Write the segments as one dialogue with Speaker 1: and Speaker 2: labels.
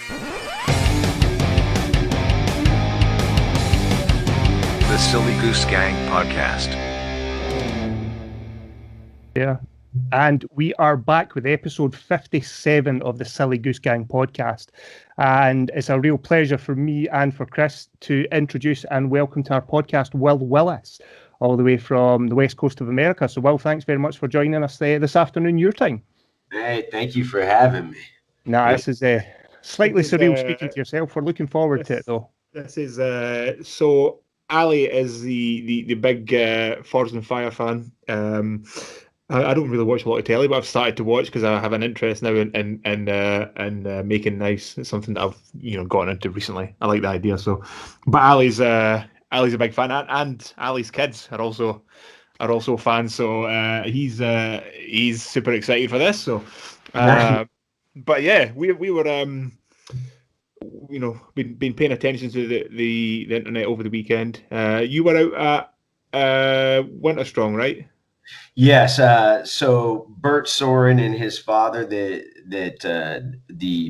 Speaker 1: The Silly Goose Gang Podcast.
Speaker 2: Yeah. And we are back with episode 57 of the Silly Goose Gang podcast. And it's a real pleasure for me and for Chris to introduce and welcome to our podcast, Wil Willis, all the way from the west coast of America. So, Wil, thanks very much for joining us this afternoon, your time.
Speaker 3: Hey, thank you for having me.
Speaker 2: This is slightly surreal speaking to yourself. We're looking forward to it, though.
Speaker 4: This is so Ali is the big Forest and Fire fan. I don't really watch a lot of telly, but I've started to watch because I have an interest now in making knives. It's something that I've gotten into recently. I like the idea. So, but Ali's a big fan, and Ali's kids are also fans. So he's super excited for this. So, but yeah, we were been paying attention to the internet over the weekend. You were out at Winter Strong, right?
Speaker 3: Yes. So Bert Soren and his father, the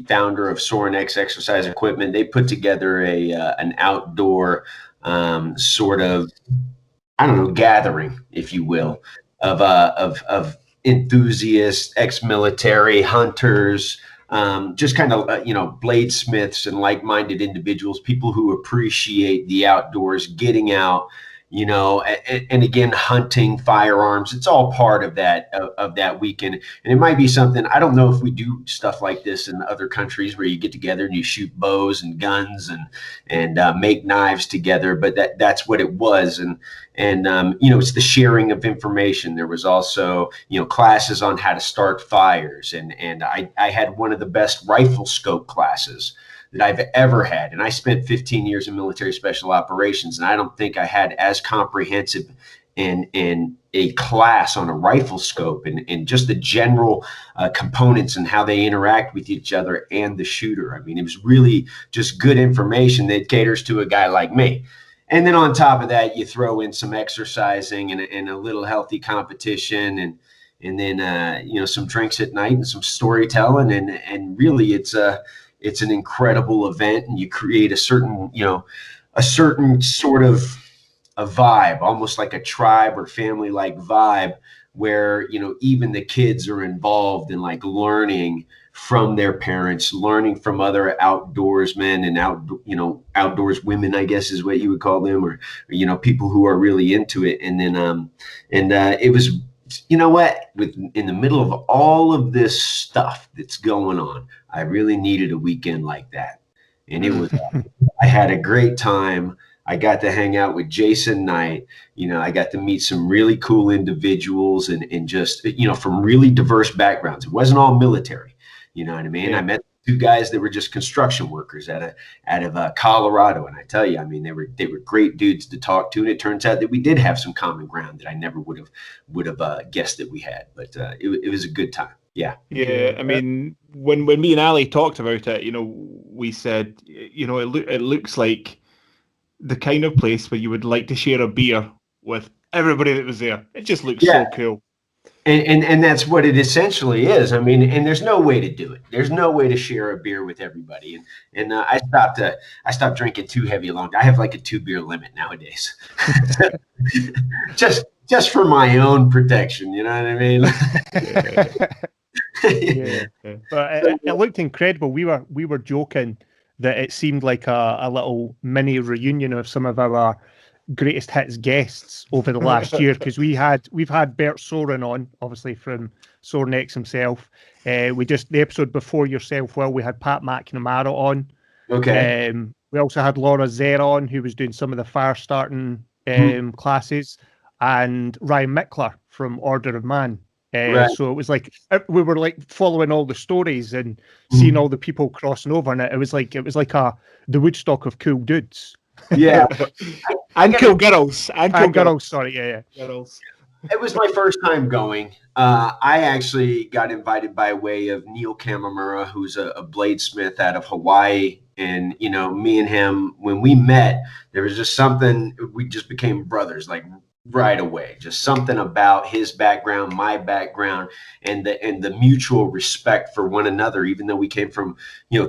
Speaker 3: founder of Soren X Exercise Equipment, they put together an outdoor sort of, I don't know, gathering, if you will, of enthusiasts, ex-military, hunters, just kind of bladesmiths and like-minded individuals, people who appreciate the outdoors, getting out. And again, hunting, firearms, it's all part of that weekend. And it might be something, I don't know if we do stuff like this in other countries where you get together and you shoot bows and guns and make knives together, but that's what it was. And it's the sharing of information. There was also, classes on how to start fires. And I had one of the best rifle scope classes that I've ever had. And I spent 15 years in military special operations, and I don't think I had as comprehensive in a class on a rifle scope and just the general components and how they interact with each other and the shooter. I mean, it was really just good information that caters to a guy like me. And then on top of that, you throw in some exercising and a little healthy competition and then some drinks at night and some storytelling. And really it's an incredible event, and you create a certain sort of a vibe, almost like a tribe or family-like vibe, where even the kids are involved in like learning from their parents, learning from other outdoorsmen and outdoors women, I guess is what you would call them, or people who are really into it. And then it was, in the middle of all of this stuff that's going on, I really needed a weekend like that. And it was, I had a great time. I got to hang out with Jason Knight. I got to meet some really cool individuals and just, from really diverse backgrounds. It wasn't all military, you know what I mean? Yeah. I met two guys that were just construction workers out of Colorado. And I tell you, I mean, they were great dudes to talk to. And it turns out that we did have some common ground that I never would have guessed that we had. But it was a good time. Yeah.
Speaker 4: Yeah. I mean, when me and Ali talked about it, we said, it looks like the kind of place where you would like to share a beer with everybody that was there. It just looks so cool.
Speaker 3: And that's what it essentially is. I mean, and there's no way to do it. There's no way to share a beer with everybody. And I stopped drinking too heavy along. I have like a 2-beer limit nowadays, just for my own protection. You know what I mean?
Speaker 2: Yeah. But it looked incredible. We were joking that it seemed like a little mini reunion of some of our greatest hits guests over the last year, because we've had Bert Soren on, obviously from Soren X himself. We just, the episode before yourself, we had Pat McNamara on.
Speaker 3: Okay.
Speaker 2: We also had Laura Zer on, who was doing some of the fire starting classes, and Ryan Mickler from Order of Man. Right. So it was like we were like following all the stories and seeing all the people crossing over, and it was like the Woodstock of cool dudes.
Speaker 3: Yeah.
Speaker 4: And cool girls.
Speaker 2: And girls, sorry, yeah.
Speaker 4: Girls.
Speaker 3: It was my first time going. I actually got invited by way of Neil Kamamura, who's a bladesmith out of Hawaii. And, me and him, when we met, there was just something, we just became brothers, like right away. Just something about his background, my background, and the mutual respect for one another, even though we came from,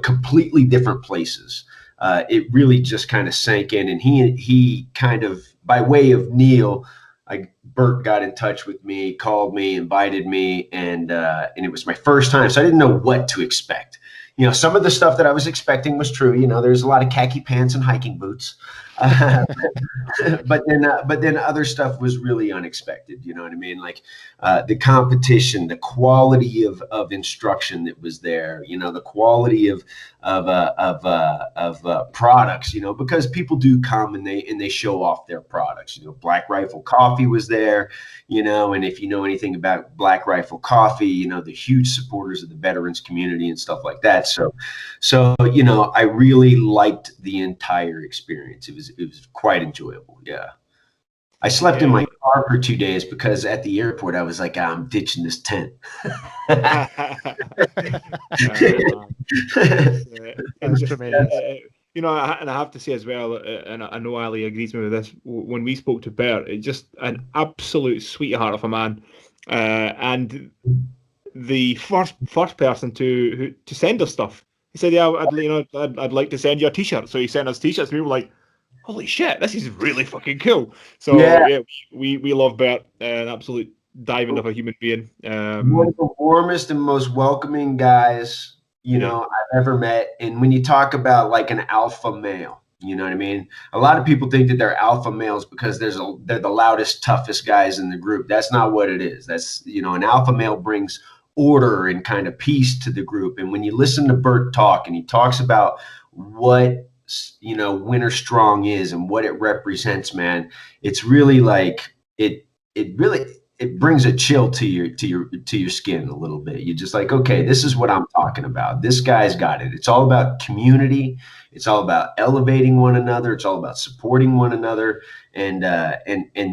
Speaker 3: completely different places. It really just kind of sank in, and he kind of, by way of Neil, Bert got in touch with me, called me, invited me, and it was my first time, so I didn't know what to expect. Some of the stuff that I was expecting was true. There's a lot of khaki pants and hiking boots. But then other stuff was really unexpected. You know what I mean? Like the competition, the quality of instruction that was there. The quality of products. Because people do come and they show off their products. Black Rifle Coffee was there. And if you know anything about Black Rifle Coffee, the huge supporters of the veterans community and stuff like that. So I really liked the entire experience. It was quite enjoyable. Yeah. I slept in my car for 2 days because at the airport I was like, I'm ditching this tent.
Speaker 2: That's tremendous.
Speaker 4: And I have to say as well, and I know Ali agrees with me with this, when we spoke to Bert, it's just an absolute sweetheart of a man. And the first person to send us stuff. He said, "Yeah, I'd like to send you a T-shirt." So he sent us T-shirts. We were like, "Holy shit, this is really fucking cool!" So we love Bert, an absolute diamond of a human being.
Speaker 3: One of the warmest and most welcoming guys I've ever met. And when you talk about like an alpha male, you know what I mean? A lot of people think that they're alpha males because they're the loudest, toughest guys in the group. That's not what it is. That's an alpha male brings order and kind of peace to the group. And when you listen to Bert talk, and he talks about what Winter Strong is and what it represents, man, it's really like it brings a chill to your skin a little bit. You're just like, okay, this is what I'm talking about. This guy's got it. It's all about community. It's all about elevating one another. It's all about supporting one another, and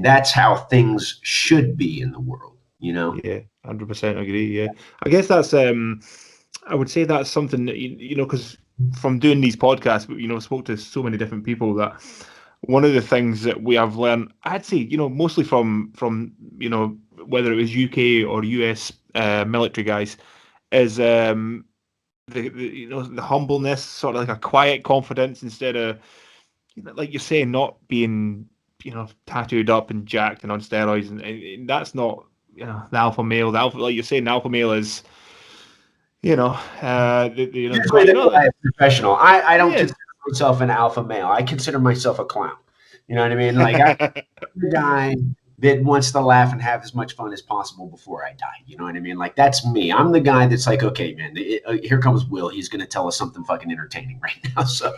Speaker 3: that's how things should be in the world.
Speaker 4: Yeah, 100% agree. Yeah, I guess that's I would say that's something that because from doing these podcasts, spoke to so many different people, that one of the things that we have learned, I'd say, mostly from whether it was UK or US military guys, is the humbleness, sort of like a quiet confidence, instead of like you're saying, not being tattooed up and jacked and on steroids, and that's not the alpha male. The alpha, like you're saying, the alpha male is
Speaker 3: usually the professional. I don't consider myself an alpha male. I consider myself a clown. You know what I mean? Like I'm the guy that wants to laugh and have as much fun as possible before I die. You know what I mean? Like that's me. I'm the guy that's like, okay, man, here comes Will. He's going to tell us something fucking entertaining right now. So,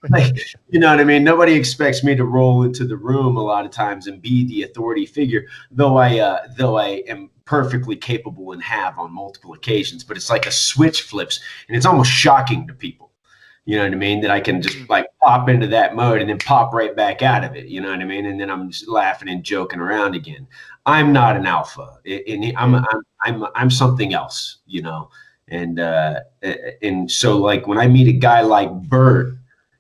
Speaker 3: like, you know what I mean? Nobody expects me to roll into the room a lot of times and be the authority figure, though I am perfectly capable and have on multiple occasions. But it's like a switch flips, and it's almost shocking to people. You know what I mean? That I can just like pop into that mode and then pop right back out of it. You know what I mean? And then I'm just laughing and joking around again. I'm not an alpha. I'm something else. And so like when I meet a guy like Bert,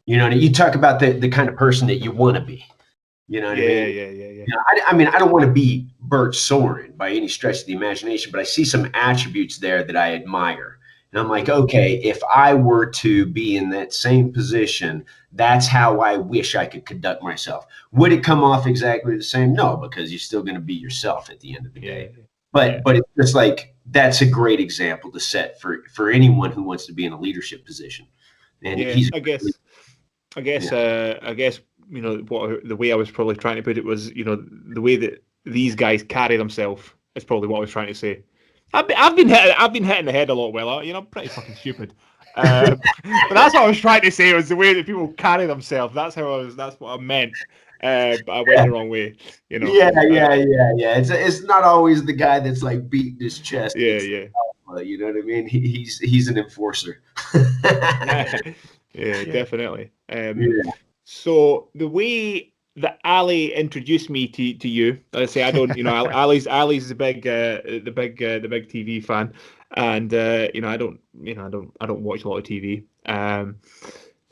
Speaker 3: you talk about the kind of person that you want to be. You know what I mean? Yeah. I don't want to be Bert Soren by any stretch of the imagination, but I see some attributes there that I admire. And I'm like, okay, if I were to be in that same position, that's how I wish I could conduct myself. Would it come off exactly the same? No, because you're still going to be yourself at the end of the day. But it's just like, that's a great example to set for anyone who wants to be in a leadership position. And
Speaker 4: I guess the way I was probably trying to put it was, the way that these guys carry themselves is probably what I was trying to say. I've been hit in the head a lot, Will. I'm pretty fucking stupid. But that's what I was trying to say, was the way that people carry themselves. That's what I meant. But I went the wrong way.
Speaker 3: Yeah. It's not always the guy that's like beating his chest. You know what I mean? He's an enforcer.
Speaker 4: Definitely. So the way that Ali introduced me to you, let's say I don't, Ali's the big TV fan, and I don't watch a lot of TV.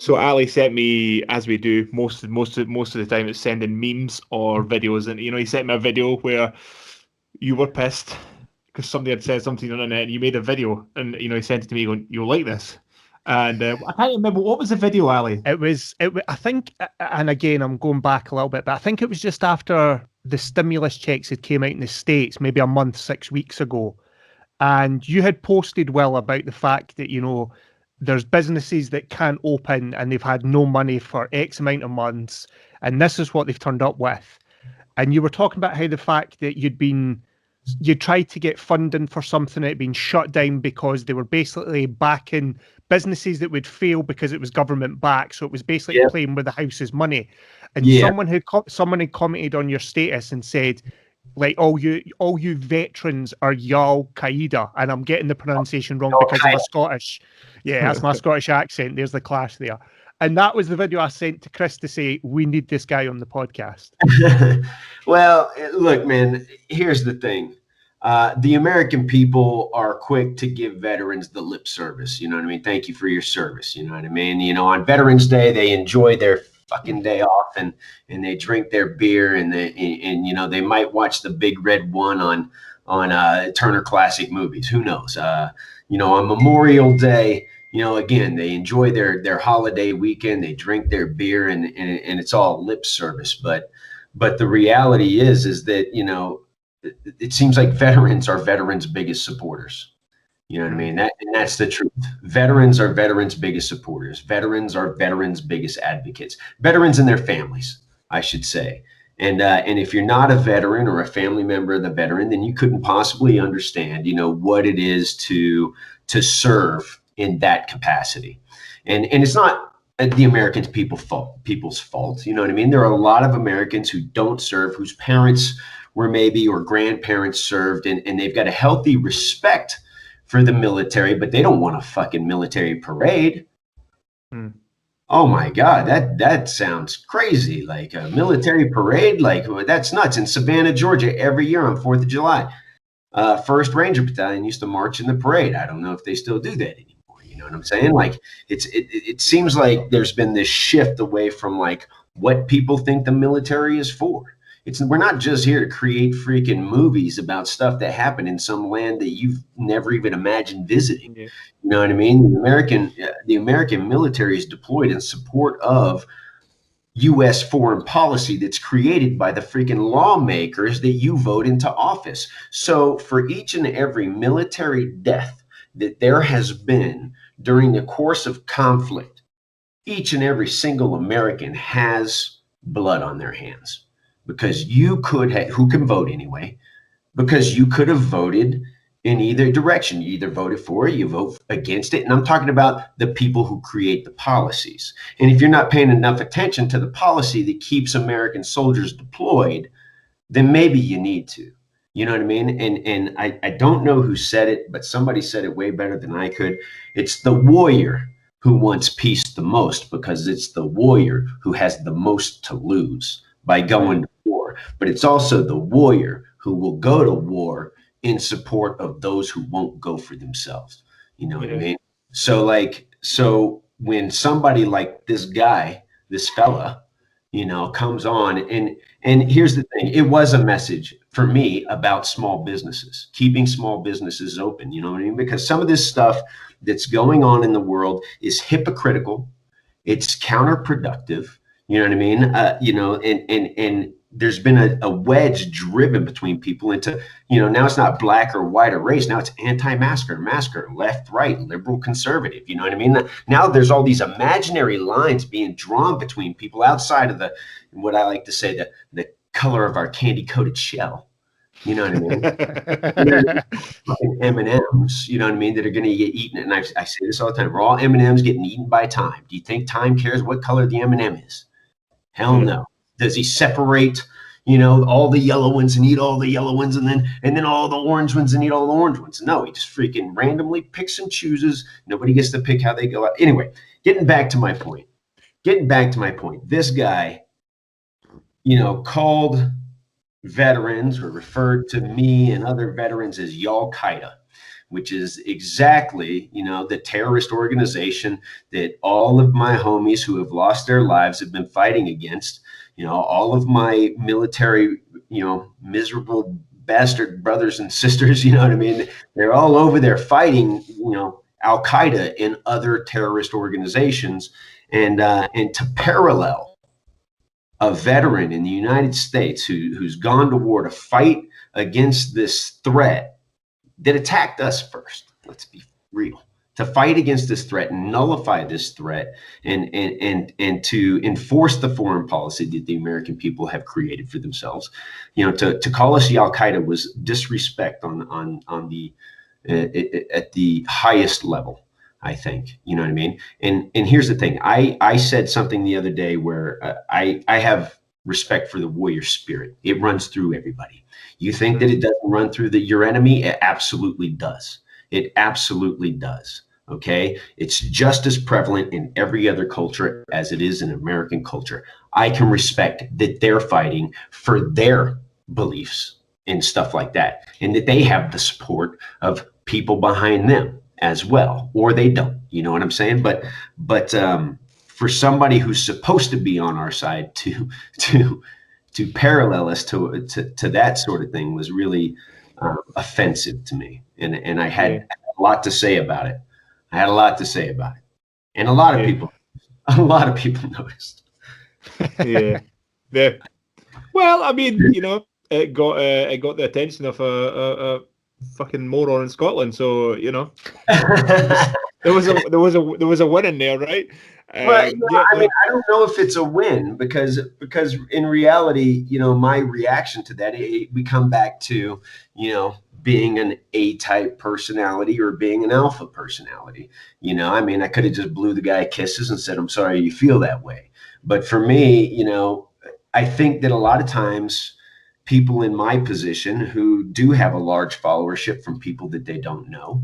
Speaker 4: So Ali sent me, as we do most of the time, it's sending memes or videos, and he sent me a video where you were pissed because somebody had said something on the net, and you made a video, and he sent it to me going, "You'll like this." And I can't remember what was the video, Ali.
Speaker 2: It was. I think, and again, I'm going back a little bit, but I think it was just after the stimulus checks had came out in the States, maybe a month, 6 weeks ago, and you had posted, Will, about the fact that there's businesses that can't open and they've had no money for X amount of months, and this is what they've turned up with. And you were talking about how the fact that you tried to get funding for something that had been shut down because they were basically backing businesses that would fail because it was government backed. So it was basically playing with the house's money. And someone had commented on your status and said, like, all you veterans are Al Qaeda, and I'm getting the pronunciation wrong because of my Scottish. Yeah, that's my Scottish accent. There's the clash there. And that was the video I sent to Chris to say, we need this guy on the podcast.
Speaker 3: Well, look, man, here's the thing. The American people are quick to give veterans the lip service. You know what I mean? Thank you for your service. You know what I mean? On Veterans Day, they enjoy their fucking day off and they drink their beer and they might watch the Big Red One on Turner Classic Movies. Who knows? On Memorial Day, again, they enjoy their holiday weekend. They drink their beer and it's all lip service. But the reality is that, it seems like veterans are veterans' biggest supporters. You know what I mean? That's the truth. Veterans are veterans' biggest supporters. Veterans are veterans' biggest advocates. Veterans and their families, I should say. And if you're not a veteran or a family member of the veteran, then you couldn't possibly understand, what it is to serve in that capacity. And it's not the American people's fault. You know what I mean? There are a lot of Americans who don't serve, whose parents were maybe or grandparents served, and they've got a healthy respect for the military, but they don't want a fucking military parade. Oh my God, that sounds crazy. Like a military parade, like that's nuts. In Savannah, Georgia, every year on 4th of July, 1st Ranger Battalion used to march in the parade. I don't know if they still do that anymore. You know what I'm saying? Like it seems like there's been this shift away from like what people think the military is for. We're not just here to create freaking movies about stuff that happened in some land that you've never even imagined visiting. Yeah. You know what I mean? The American military is deployed in support of U.S. foreign policy that's created by the freaking lawmakers that you vote into office. So for each and every military death that there has been during the course of conflict, each and every single American has blood on their hands. Because you could have, who can vote anyway, because you could have voted in either direction. You either voted for it, you vote against it. And I'm talking about the people who create the policies. And if you're not paying enough attention to the policy that keeps American soldiers deployed, then maybe you need to. You know what I mean? And I don't know who said it, but somebody said it way better than I could. It's the warrior who wants peace the most, because it's the warrior who has the most to lose by going to war. But it's also the warrior who will go to war in support of those who won't go for themselves. You know what I mean? So when somebody like this guy, this fella, comes on, and here's the thing, it was a message for me about small businesses, keeping small businesses open, you know what I mean? Because some of this stuff that's going on in the world is hypocritical, it's counterproductive. You know what I mean? And there's been a wedge driven between people into, now it's not black or white or race. Now it's anti-masker, masker, left, right, liberal, conservative. You know what I mean? Now there's all these imaginary lines being drawn between people outside of what I like to say, the color of our candy-coated shell. You know what I mean? M&Ms, you know what I mean, that are going to get eaten. And I say this all the time. Raw M&Ms getting eaten by time. Do you think time cares what color the M&M is? Hell no. Does he separate, all the yellow ones and eat all the yellow ones, and then all the orange ones and eat all the orange ones? No, he just freaking randomly picks and chooses. Nobody gets to pick how they go out. Anyway, getting back to my point. This guy, called veterans or referred to me and other veterans as Al Qaeda. which is exactly, the terrorist organization that all of my homies who have lost their lives have been fighting against. All of my military, miserable bastard brothers and sisters, you know what I mean? They're all over there fighting, Al Qaeda and other terrorist organizations, and to parallel a veteran in the United States who's gone to war to fight against this threat that attacked us first. Let's be real. To fight against this threat and nullify this threat, and to enforce the foreign policy that the American people have created for themselves. To call us the Al Qaeda was disrespect on the at the highest level, I think. You know what I mean? And here's the thing. I said something the other day where I have respect for the warrior spirit. It runs through everybody. You think that it doesn't run through your enemy? It absolutely does. It absolutely does. Okay. It's just as prevalent in every other culture as it is in American culture. I can respect that they're fighting for their beliefs and stuff like that, and that they have the support of people behind them as well, or they don't. You know what I'm saying? But for somebody who's supposed to be on our side to parallel us to that sort of thing was really offensive to me, and I had a lot to say about it. I had a lot to say about it, and a lot of people noticed.
Speaker 4: Yeah. Well, I mean, it got the attention of a fucking moron in Scotland, so there was a win in there, right?
Speaker 3: But I mean, I don't know if it's a win because in reality, my reaction to that, we come back to, being an A-type personality or being an alpha personality. I mean, I could have just blew the guy kisses and said, I'm sorry you feel that way. But for me, I think that a lot of times people in my position who do have a large followership from people that they don't know,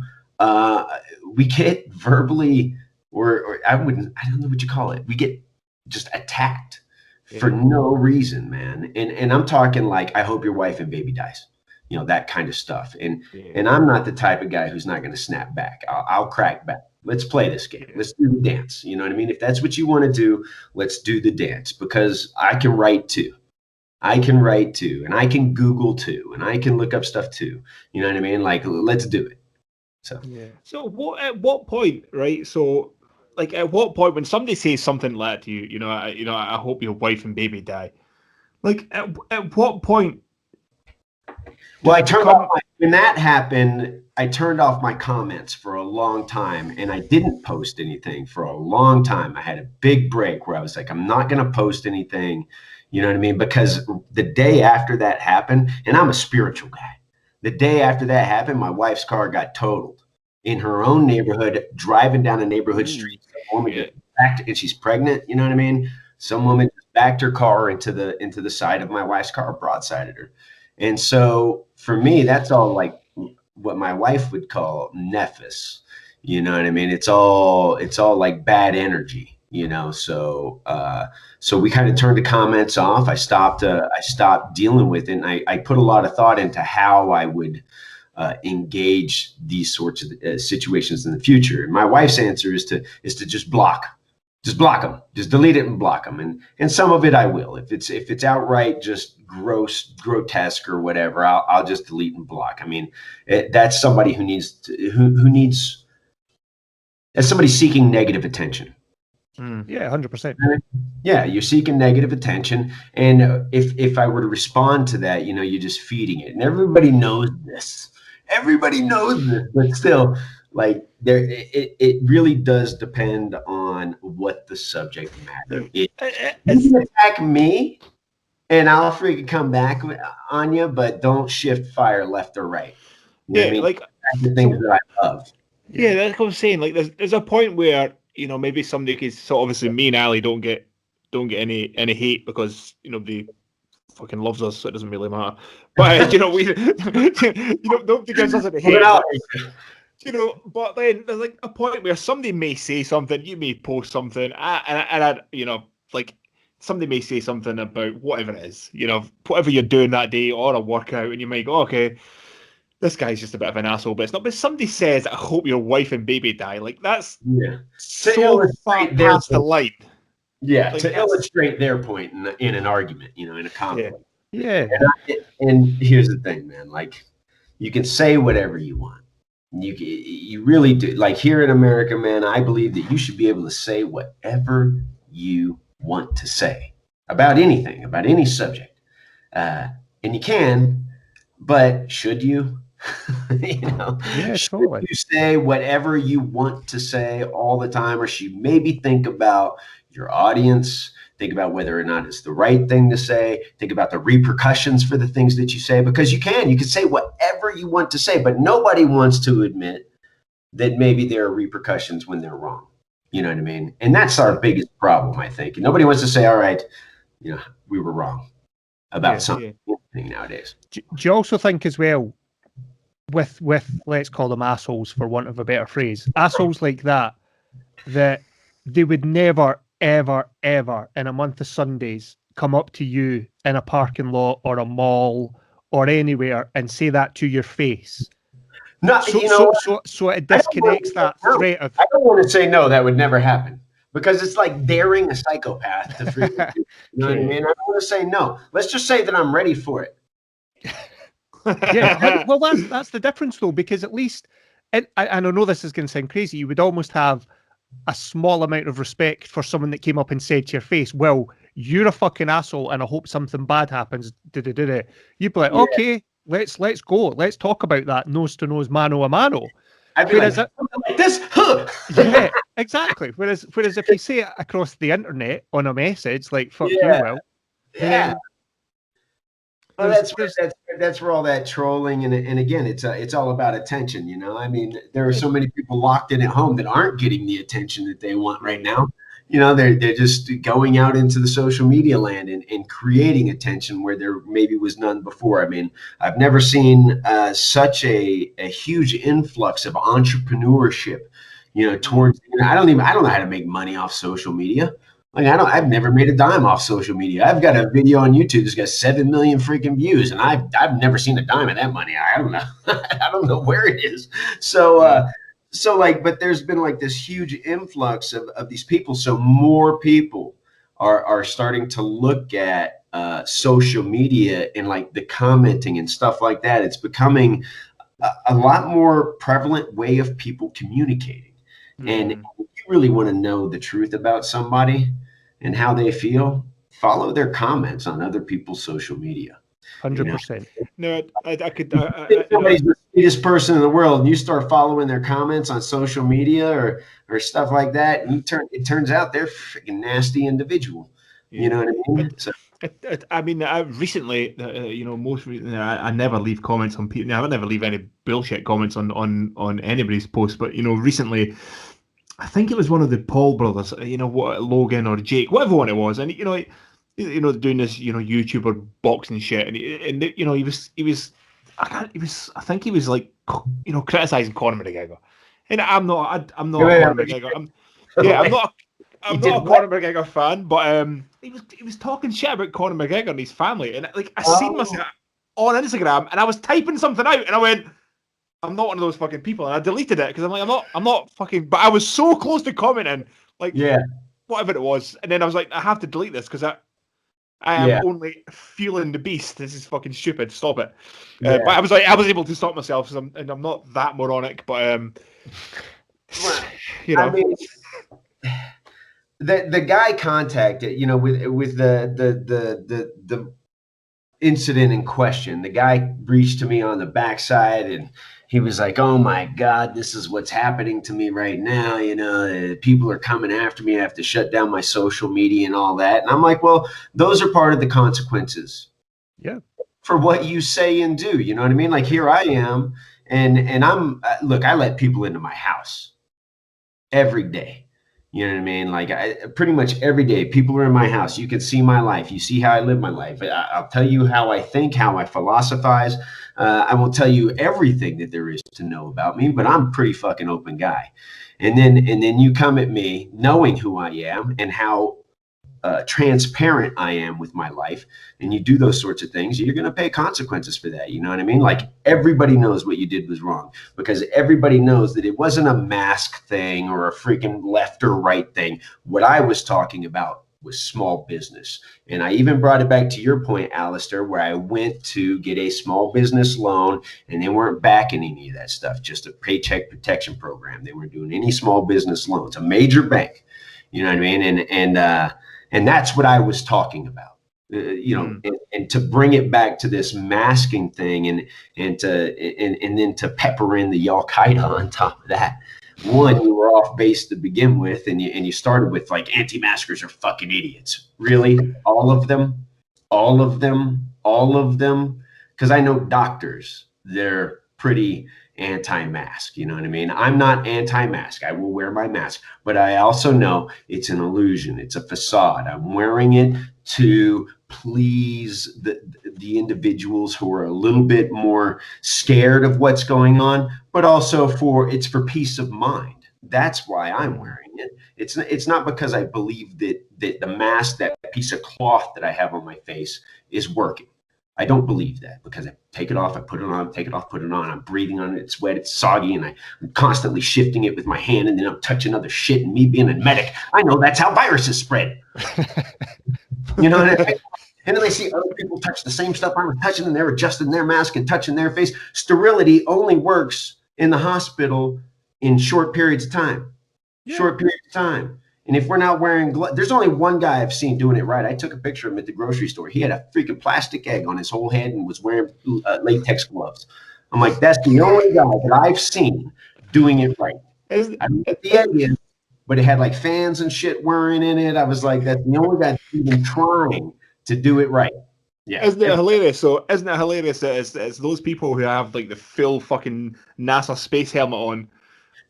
Speaker 3: we get verbally, or I don't know what you call it. We get just attacked for no reason, man. And I'm talking like, I hope your wife and baby dies, that kind of stuff. And I'm not the type of guy who's not going to snap back. I'll crack back. Let's play this game. Let's do the dance. You know what I mean? If that's what you want to do, let's do the dance, because I can write too. And I can Google too, and I can look up stuff too. You know what I mean? Like, let's do it.
Speaker 4: So at what point, right? So, like, at what point when somebody says something like that to you, I hope your wife and baby die. Like, at what point?
Speaker 3: Well, when that happened, I turned off my comments for a long time, and I didn't post anything for a long time. I had a big break where I was like, I'm not going to post anything. You know what I mean? Because the day after that happened, and I'm a spiritual guy, the day after that happened, my wife's car got totaled in her own neighborhood, driving down a neighborhood street. Some woman gets backed, and she's pregnant. You know what I mean? Some woman backed her car into the side of my wife's car, broadsided her. And so for me, that's all like what my wife would call nephis. You know what I mean? It's all like bad energy. So we kind of turned the comments off. I stopped dealing with it. And I put a lot of thought into how I would engage these sorts of situations in the future. And my wife's answer is to just block them, just delete it and block them. And some of it I will. If it's outright just grotesque or whatever, I'll just delete and block. I mean, that's somebody who needs that's somebody seeking negative attention.
Speaker 2: Yeah, 100%.
Speaker 3: Yeah, you're seeking negative attention, and if I were to respond to that, you're just feeding it, and everybody knows this. But still, like it really does depend on what the subject matter is. You can attack me, and I'll freaking come back on you, but don't shift fire left or right. You know what I mean?
Speaker 4: Like
Speaker 3: that's the things that I love.
Speaker 4: Yeah, that's what I'm saying. Like, there's a point where maybe somebody could. So obviously, me and Ali don't get any hate because they fucking loves us, so it doesn't really matter. But we nobody gives us any hate. But then there's like a point where somebody may say something, you may post something, and like somebody may say something about whatever it is, whatever you're doing that day or a workout, and you might go, okay, this guy's just a bit of an asshole, but it's not. But somebody says, I hope your wife and baby die. Like, that's so far past the line.
Speaker 3: Yeah,
Speaker 4: like,
Speaker 3: to illustrate their point in an argument, in a conflict.
Speaker 2: Yeah.
Speaker 3: And here's the thing, man. Like, you can say whatever you want. You really do. Like, here in America, man, I believe that you should be able to say whatever you want to say about anything, about any subject. And you can, but should you? Should
Speaker 2: totally.
Speaker 3: you say whatever you want to say all the time, or should you maybe think about your audience, think about whether or not it's the right thing to say, think about the repercussions for the things that you say, because you can say whatever you want to say, but nobody wants to admit that maybe there are repercussions when they're wrong. You know what I mean? And that's our biggest problem, I think. And nobody wants to say, all right, we were wrong about something nowadays.
Speaker 2: Do you also think as well, with let's call them assholes for want of a better phrase, assholes like that they would never, ever, ever in a month of Sundays come up to you in a parking lot or a mall or anywhere and say that to your face?
Speaker 3: No,
Speaker 2: so it disconnects that threat of.
Speaker 3: I don't want to say no, that would never happen, because it's like daring a psychopath to freaking do. You know what I mean? I don't want to say no. Let's just say that I'm ready for it.
Speaker 2: Yeah, well, that's the difference though, because at least, and I know this is going to sound crazy, you would almost have a small amount of respect for someone that came up and said to your face, well, you're a fucking asshole and I hope something bad happens. You'd be like, okay, let's go. Let's talk about that nose to nose, mano a mano.
Speaker 3: I'd be like this.
Speaker 2: Yeah, exactly. Whereas if you say it across the internet on a message, like, fuck you, Will.
Speaker 3: Yeah. Well, that's where all that trolling and again, it's all about attention. I mean, there are so many people locked in at home that aren't getting the attention that they want right now. They're just going out into the social media land and creating attention where there maybe was none before. I mean, I've never seen such a huge influx of entrepreneurship. Towards I don't know how to make money off social media. Like, I've never made a dime off social media. I've got a video on YouTube that's got 7 million freaking views, and I've never seen a dime of that money. I don't know. I don't know where it is. So but there's been like this huge influx of these people. So more people are starting to look at social media and like the commenting and stuff like that. It's becoming a lot more prevalent way of people communicating. And if you really want to know the truth about somebody and how they feel, follow their comments on other people's social media.
Speaker 2: 100%.
Speaker 4: No, I could.
Speaker 3: Somebody's the sweetest person in the world, and you start following their comments on social media or stuff like that, and it turns out they're a freaking nasty individual. You know what I mean?
Speaker 4: I recently, most recently, I never leave comments on people. I never leave any bullshit comments on anybody's post. But recently, I think it was one of the Paul brothers. Logan or Jake, whatever one it was, and doing this, YouTuber boxing shit, and he was. I think he was like, criticizing Conor McGregor, and I'm not Conor McGregor. I'm not a Conor McGregor fan, but he was talking shit about Conor McGregor and his family, and like I seen myself on Instagram, and I was typing something out, and I went, I'm not one of those fucking people, and I deleted it because I'm like, I'm not fucking. But I was so close to commenting, like, whatever it was, and then I was like, I have to delete this because I am only feeling the beast. This is fucking stupid. Stop it. But I was able to stop myself, and I'm not that moronic. But I mean,
Speaker 3: the guy contacted, with the incident in question. The guy reached to me on the backside, and he was like, "Oh my God, this is what's happening to me right now. People are coming after me. I have to shut down my social media and all that." And I'm like, well, those are part of the consequences.
Speaker 2: Yeah.
Speaker 3: For what you say and do. You know what I mean? Like, here I am, and I'm look, I let people into my house every day. You know what I mean? Like, pretty much every day, people are in my house. You can see my life. You see how I live my life. I'll tell you how I think, how I philosophize. I will tell you everything that there is to know about me, but I'm a pretty fucking open guy. And then you come at me knowing who I am and how transparent I am with my life, and you do those sorts of things, you're going to pay consequences for that. You know what I mean? Like, everybody knows what you did was wrong, because everybody knows that it wasn't a mask thing or a freaking left or right thing. What I was talking about was small business. And I even brought it back to your point, Alistair, where I went to get a small business loan, and they weren't backing any of that stuff, just a paycheck protection program. They weren't doing any small business loans, a major bank. You know what I mean? And that's what I was talking about. And to bring it back to this masking thing, and then to pepper in the Al Qaeda on top of that. One, you were off base to begin with, and you started with like, anti-maskers are fucking idiots. Really? All of them? Because I know doctors, they're pretty anti-mask. You know what I mean? I'm not anti-mask. I will wear my mask, but I also know it's an illusion. It's a facade. I'm wearing it to please the individuals who are a little bit more scared of what's going on, but also it's for peace of mind. That's why I'm wearing it. It's not because I believe that the mask, that piece of cloth that I have on my face, is working. I don't believe that, because I take it off, I put it on, take it off, put it on. I'm breathing on it. It's wet, it's soggy, and I'm constantly shifting it with my hand, and then I'm touching other shit. And me being a medic, I know that's how viruses spread. You know what I mean? And then they see other people touch the same stuff I'm touching, and they're adjusting their mask and touching their face. Sterility only works in the hospital in short periods of time. Yeah. Short periods of time. And if we're not wearing gloves, there's only one guy I've seen doing it right. I took a picture of him at the grocery store. He had a freaking plastic egg on his whole head and was wearing latex gloves. I'm like, that's the only guy that I've seen doing it right. I don't know what the egg is, but it had like fans and shit whirring in it. I was like, that's the only guy that's even trying to do it right. Yeah.
Speaker 4: Isn't it hilarious? So isn't it hilarious that it's those people who have like the full fucking NASA space helmet on,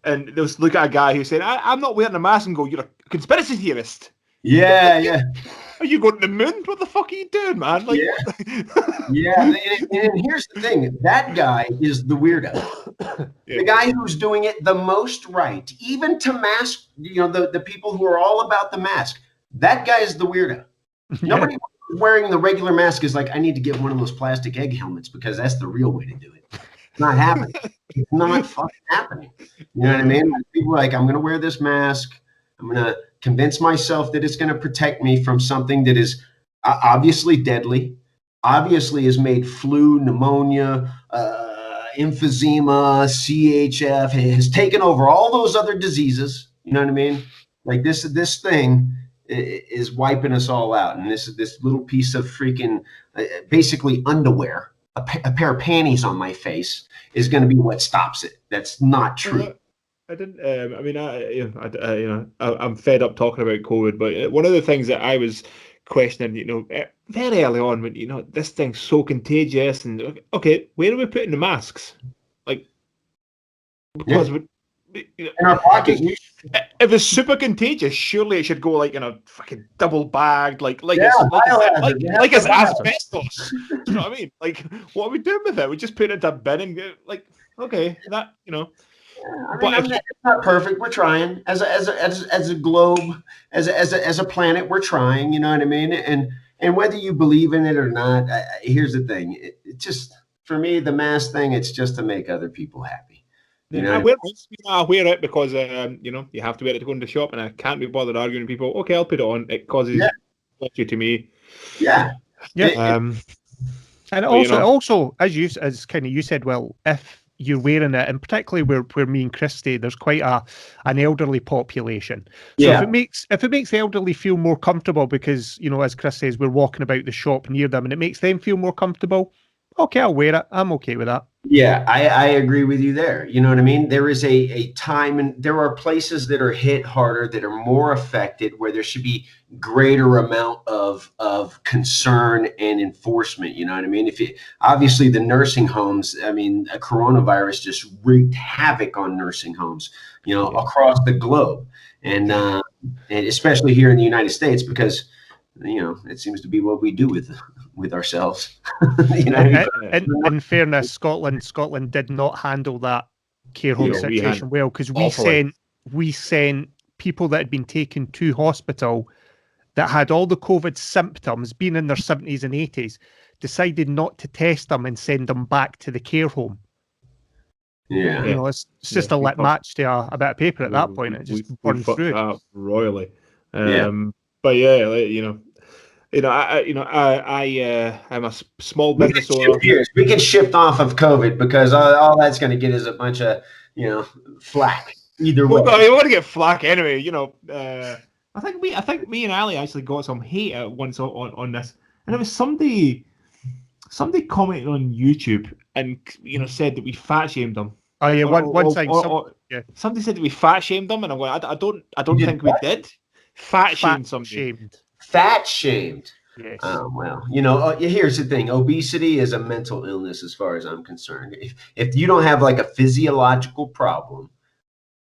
Speaker 4: and they'll look at a guy who's saying, I'm not wearing a mask, and go, you're a conspiracy theorist.
Speaker 3: Yeah.
Speaker 4: Are you going to the moon? What the fuck are you doing, man? Like,
Speaker 3: yeah. And here's the thing. That guy is the weirdo. Yeah. The guy who's doing it the most right, even to mask, the people who are all about the mask. That guy is the weirdo. Nobody wearing the regular mask is like, I need to get one of those plastic egg helmets, because that's the real way to do it. It's not happening. It's not fucking happening. You know what I mean? People are like, I'm going to wear this mask. I'm going to convince myself that it's going to protect me from something that is obviously deadly, obviously has made flu, pneumonia, emphysema, CHF, has taken over all those other diseases. You know what I mean? Like this thing is wiping us all out. And this little piece of freaking basically underwear, a pair of panties on my face, is going to be what stops it. That's not true.
Speaker 4: I didn't. I'm fed up talking about COVID. But one of the things that I was questioning, very early on, when this thing's so contagious, and okay, where are we putting the masks? Like, because
Speaker 3: in our pockets.
Speaker 4: If it's super contagious, surely it should go like in a fucking double bagged, like it's asbestos. Do you know what I mean? Like, what are we doing with it? We just put it into a bin and go, like, okay, that
Speaker 3: it's not perfect. We're trying as a globe, as a planet. We're trying. You know what I mean? And whether you believe in it or not, here's the thing. It just, for me, the mask thing, it's just to make other people happy.
Speaker 4: I wear it because you have to wear it to go into the shop, and I can't be bothered arguing with people. Okay, I'll put it on. It causes pleasure to me.
Speaker 3: Yeah.
Speaker 2: And also, as you said, well, if you're wearing it, and particularly where me and Chris stay, there's quite an elderly population. So if it makes the elderly feel more comfortable, because as Chris says, we're walking about the shop near them, and it makes them feel more comfortable, okay, I'll wear it. I'm okay with that.
Speaker 3: Yeah, I agree with you there. You know what I mean? There is a time, and there are places that are hit harder, that are more affected, where there should be greater amount of concern and enforcement. You know what I mean? Obviously the nursing homes, a coronavirus just wreaked havoc on nursing homes, across the globe, and especially here in the United States, because it seems to be what we do with ourselves.
Speaker 2: In fairness, Scotland did not handle that care home situation well, because we sent people that had been taken to hospital that had all the COVID symptoms, been in their 70s and 80s, decided not to test them and send them back to the care home.
Speaker 3: Yeah.
Speaker 2: You know, it's just a lit match to a bit of paper at that point. It just burned through.
Speaker 4: Up royally.
Speaker 3: Yeah.
Speaker 4: But yeah, I'm a small business owner.
Speaker 3: We can shift off of COVID because all that's going to get is a bunch of flack either way.
Speaker 4: Well, you want to get flack anyway. I think me and Ali actually got some hate at once on this, and it was somebody commented on YouTube and said that we fat shamed them.
Speaker 2: Oh yeah, one time.
Speaker 4: Somebody said that we fat shamed them, and I'm going, I don't think we did. Fat shamed somebody.
Speaker 3: Fat shamed.
Speaker 2: Yes.
Speaker 3: Oh well, here's the thing: obesity is a mental illness, as far as I'm concerned. If you don't have like a physiological problem,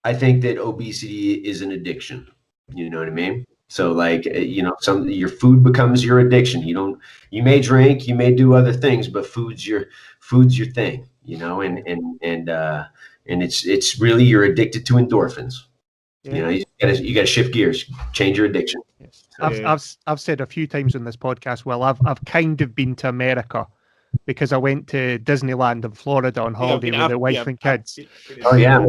Speaker 3: I think that obesity is an addiction. You know what I mean? So like, your food becomes your addiction. You may drink, you may do other things, but food's your thing, and it's really, you're addicted to endorphins.
Speaker 2: Yeah.
Speaker 3: You gotta shift gears, change your addiction.
Speaker 2: Yes. I've said a few times on this podcast, well, I've kind of been to America because I went to Disneyland in Florida on holiday with the wife and kids.
Speaker 3: Oh yeah.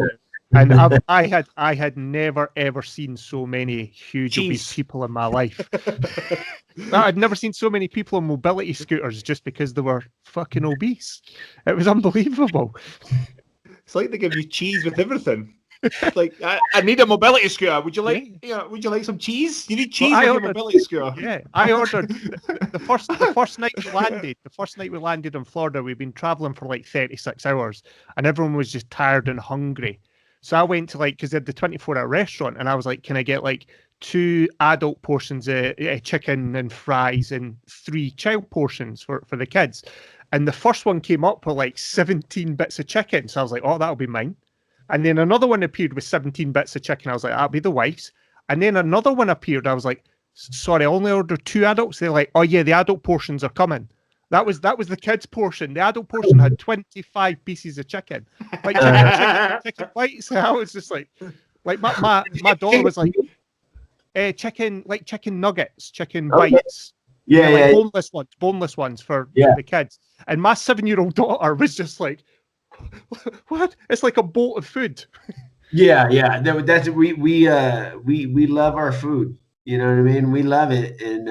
Speaker 2: And I had never ever seen so many huge obese people in my life. I'd never seen so many people on mobility scooters just because they were fucking obese. It was unbelievable.
Speaker 4: It's like they give you cheese with everything. Like, I need a mobility scooter. Would you like would you like some cheese? You need cheese on your mobility scooter.
Speaker 2: Yeah, I ordered the first night we landed. The first night we landed in Florida, we'd been traveling for like 36 hours, and everyone was just tired and hungry. So I went to because they had the 24-hour restaurant, and I was like, can I get 2 adult portions of chicken and fries and 3 child portions for the kids? And the first one came up with 17 bits of chicken. So I was like, oh, that'll be mine. And then another one appeared with 17 bits of chicken. I was like, that'll be the wife's. And then another one appeared. I was like, sorry, I only ordered 2 adults. They're like, oh yeah, the adult portions are coming. That was the kids' portion. The adult portion had 25 pieces of chicken, chicken bites. So I was just like my daughter was like, chicken nuggets, chicken bites.
Speaker 3: Yeah,
Speaker 2: boneless ones for the kids. And my 7-year-old daughter was just like, what? It's like a boat of food.
Speaker 3: Yeah. That's we love our food. You know what I mean? We love it, and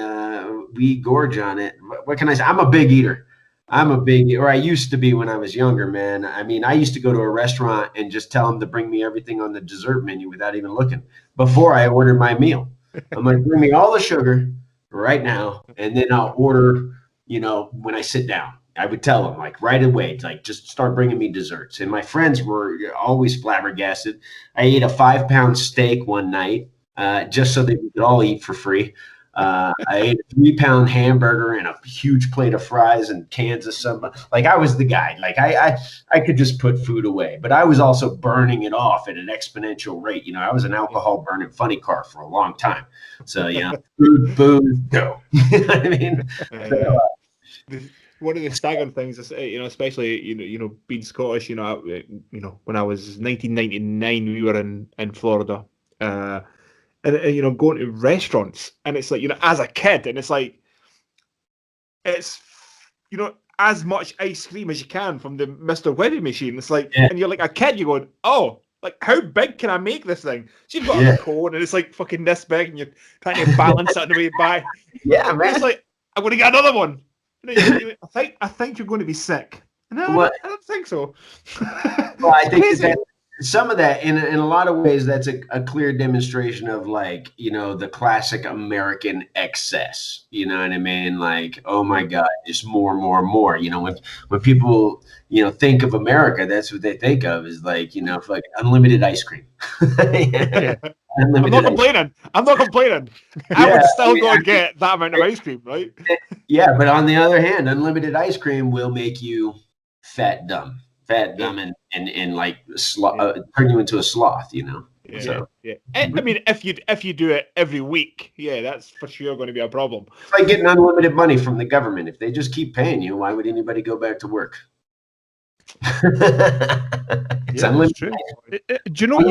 Speaker 3: we gorge on it. What can I say? I'm a big eater. Or I used to be when I was younger, man. I mean, I used to go to a restaurant and just tell them to bring me everything on the dessert menu without even looking before I ordered my meal. I'm like, bring me all the sugar right now, and then I'll order, when I sit down. I would tell them right away, just start bringing me desserts. And my friends were always flabbergasted. I ate a 5-pound steak one night, just so that we could all eat for free. I ate a 3-pound hamburger and a huge plate of fries and cans of some. I was the guy. I could just put food away, but I was also burning it off at an exponential rate. I was an alcohol burning funny car for a long time. So food, booze, go. You know what I mean?
Speaker 4: One of the staggering things is, especially being Scottish. When I was 1999, we were in Florida. And going to restaurants, and it's as a kid, and it's as much ice cream as you can from the Mr. Whippy machine. It's and you're like a kid, you're going, oh, how big can I make this thing? So you've got a cone, and it's fucking this big, and you're trying to balance it on the way by.
Speaker 3: Yeah, man.
Speaker 4: It's I'm going to get another one. I think you're going to be sick. No, I don't think so.
Speaker 3: Well, I think that some of that, in a lot of ways, that's a clear demonstration of the classic American excess. You know what I mean? Oh my God, just more. When people think of America, that's what they think of is unlimited ice cream.
Speaker 4: I'm not complaining. I would still go and get that amount of ice cream, right?
Speaker 3: Yeah, but on the other hand, unlimited ice cream will make you fat dumb and turn you into a sloth,
Speaker 4: Yeah. I mean, if you do it every week, that's for sure going to be a problem.
Speaker 3: It's like getting unlimited money from the government. If they just keep paying you, why would anybody go back to work?
Speaker 2: It's unlimited. Do you know what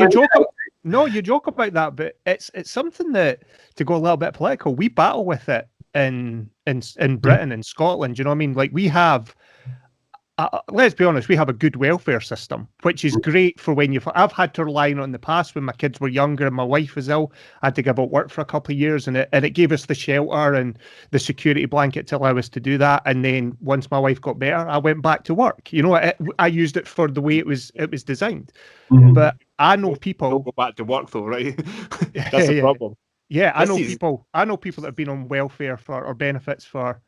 Speaker 2: No, you joke about that, but it's something that, to go a little bit political, we battle with it in Britain and Scotland. You know what I mean? Like we have. Let's be honest, we have a good welfare system, which is great for when I've had to rely on it in the past when my kids were younger and my wife was ill. I had to give up work for a couple of years, and it gave us the shelter and the security blanket to allow us to do that. And then once my wife got better, I went back to work. You know, I used it for the way it was designed.
Speaker 3: Mhm.
Speaker 2: But I know people
Speaker 4: Don't go back to work though, right? That's the problem.
Speaker 2: Yeah, I know
Speaker 4: This is-
Speaker 2: people. I know people that have been on welfare or benefits for,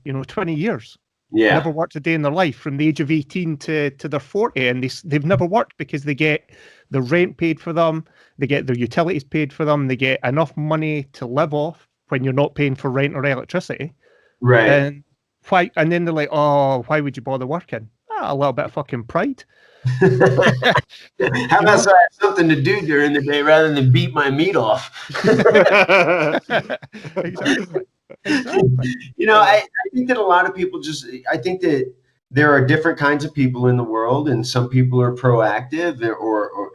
Speaker 2: 20 years.
Speaker 3: Yeah.
Speaker 2: Never worked a day in their life from the age of 18 to their 40, and they've never worked because they get the rent paid for them, they get their utilities paid for them, they get enough money to live off when you're not paying for rent or electricity.
Speaker 3: Right.
Speaker 2: And why? And then they're like, "Oh, why would you bother working?" A little bit of fucking pride.
Speaker 3: How about so I have something to do during the day rather than beat my meat off?
Speaker 2: Exactly. Exactly.
Speaker 3: I think that a lot of people I think that there are different kinds of people in the world, and some people are proactive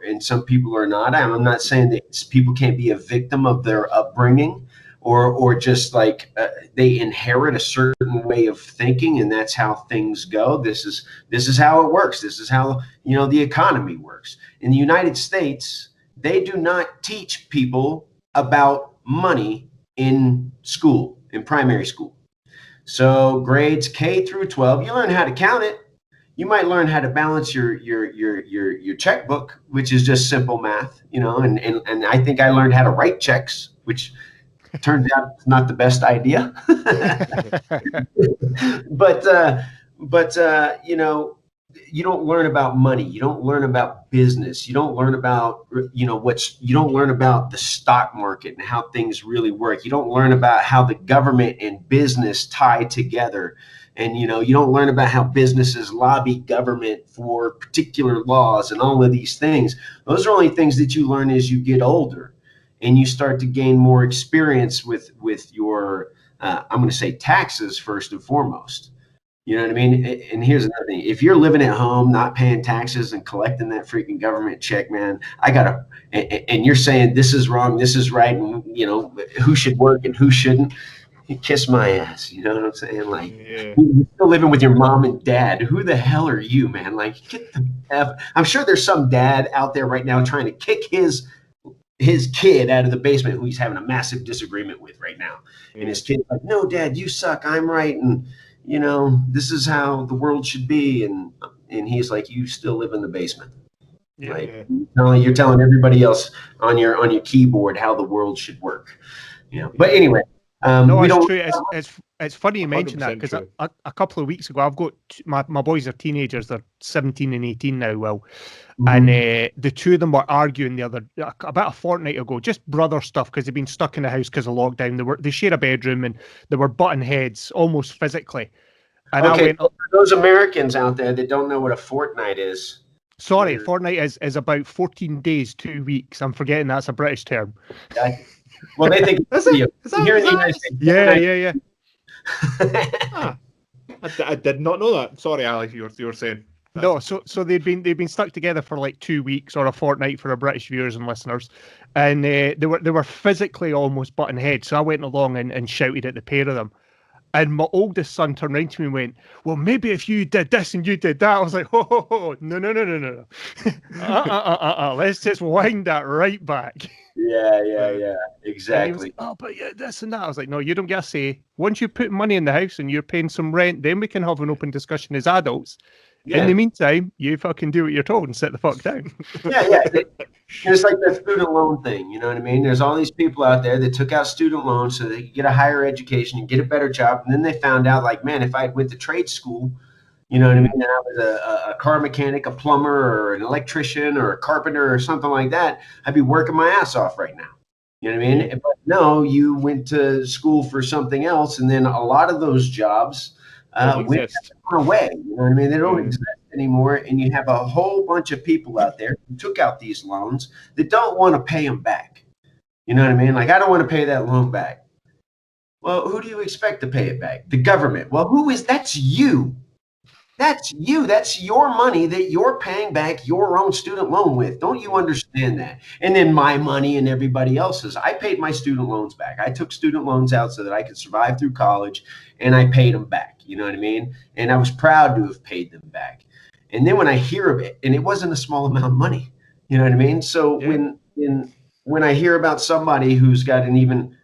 Speaker 3: and some people are not. I'm not saying that people can't be a victim of their upbringing or just like they inherit a certain way of thinking and that's how things go. This is how it works. This is how, the economy works. In the United States, they do not teach people about money in school, in primary school. So grades K through 12, you learn how to count it. You might learn how to balance your checkbook, which is just simple math, and I think I learned how to write checks, which turns out it's not the best idea. but you don't learn about money. You don't learn about business. You don't learn about, you don't learn about the stock market and how things really work. You don't learn about how the government and business tie together. And, you don't learn about how businesses lobby government for particular laws and all of these things. Those are only things that you learn as you get older and you start to gain more experience with your, I'm going to say taxes first and foremost. You know what I mean? And here's another thing. If you're living at home, not paying taxes and collecting that freaking government check, man, and you're saying this is wrong, this is right, and, who should work and who shouldn't, you kiss my ass. You know what I'm saying? Like,
Speaker 4: Yeah.
Speaker 3: you're still living with your mom and dad. Who the hell are you, man? Like, get the F. I'm sure there's some dad out there right now trying to kick his kid out of the basement who he's having a massive disagreement with right now. And his kid's like, no, Dad, you suck. I'm right. And, this is how the world should be. And he's like, you still live in the basement.
Speaker 2: Yeah.
Speaker 3: Right? You're telling everybody else on your keyboard how the world should work. But anyway,
Speaker 2: No,
Speaker 3: we
Speaker 2: it's
Speaker 3: don't.
Speaker 2: true. It's funny you mentioned that
Speaker 4: 100%
Speaker 2: because
Speaker 4: true.
Speaker 2: a couple of weeks ago, I've got my boys are teenagers. They're 17 and 18 now, Will.
Speaker 3: Mhm.
Speaker 2: And the two of them were arguing about a fortnight ago, just brother stuff because they've been stuck in the house because of lockdown. They share a bedroom and they were butting heads almost physically. And I
Speaker 3: Okay,
Speaker 2: went,
Speaker 3: for those Americans out there that don't know what a fortnight is.
Speaker 2: sorry, fortnight is about 14 days, 2 weeks. I'm forgetting that's a British term.
Speaker 3: Well, they think
Speaker 4: Is it? Is that-
Speaker 3: here in
Speaker 4: is
Speaker 3: the
Speaker 4: that-
Speaker 3: United States.
Speaker 2: Yeah.
Speaker 4: Ah, I did not know that. Sorry, Alex, you were saying.
Speaker 2: No, so they've been stuck together for like 2 weeks or a fortnight for our British viewers and listeners, and they were physically almost butting heads. So I went along and shouted at the pair of them, and my oldest son turned around to me and went, "Well, maybe if you did this and you did that." I was like, "Oh, no, let's just wind that right back."
Speaker 3: Yeah,
Speaker 2: And he was
Speaker 3: exactly.
Speaker 2: like, "Oh, but yeah, this and that." I was like, "No, you don't get a say. Once you put money in the house and you're paying some rent, then we can have an open discussion as adults. In the meantime, you fucking do what you're told and sit the fuck down."
Speaker 3: Yeah. It's like the student loan thing. You know what I mean? There's all these people out there that took out student loans so they could get a higher education and get a better job. And then they found out, like, man, if I went to trade school, you know what I mean? And I was a car mechanic, a plumber, or an electrician, or a carpenter, or something like that, I'd be working my ass off right now. You know what I mean? But no, you went to school for something else, and then a lot of those jobs went away. You know what I mean? They don't exist anymore, and you have a whole bunch of people out there who took out these loans that don't want to pay them back. You know what I mean? Like, I don't want to pay that loan back. Well, who do you expect to pay it back? The government. Well, who is? That's you. That's you. That's your money that you're paying back your own student loan with. Don't you understand that? And then my money and everybody else's. I paid my student loans back. I took student loans out so that I could survive through college, and I paid them back. You know what I mean? And I was proud to have paid them back. And then when I hear of it, and it wasn't a small amount of money, you know what I mean? So when I hear about somebody who's got an even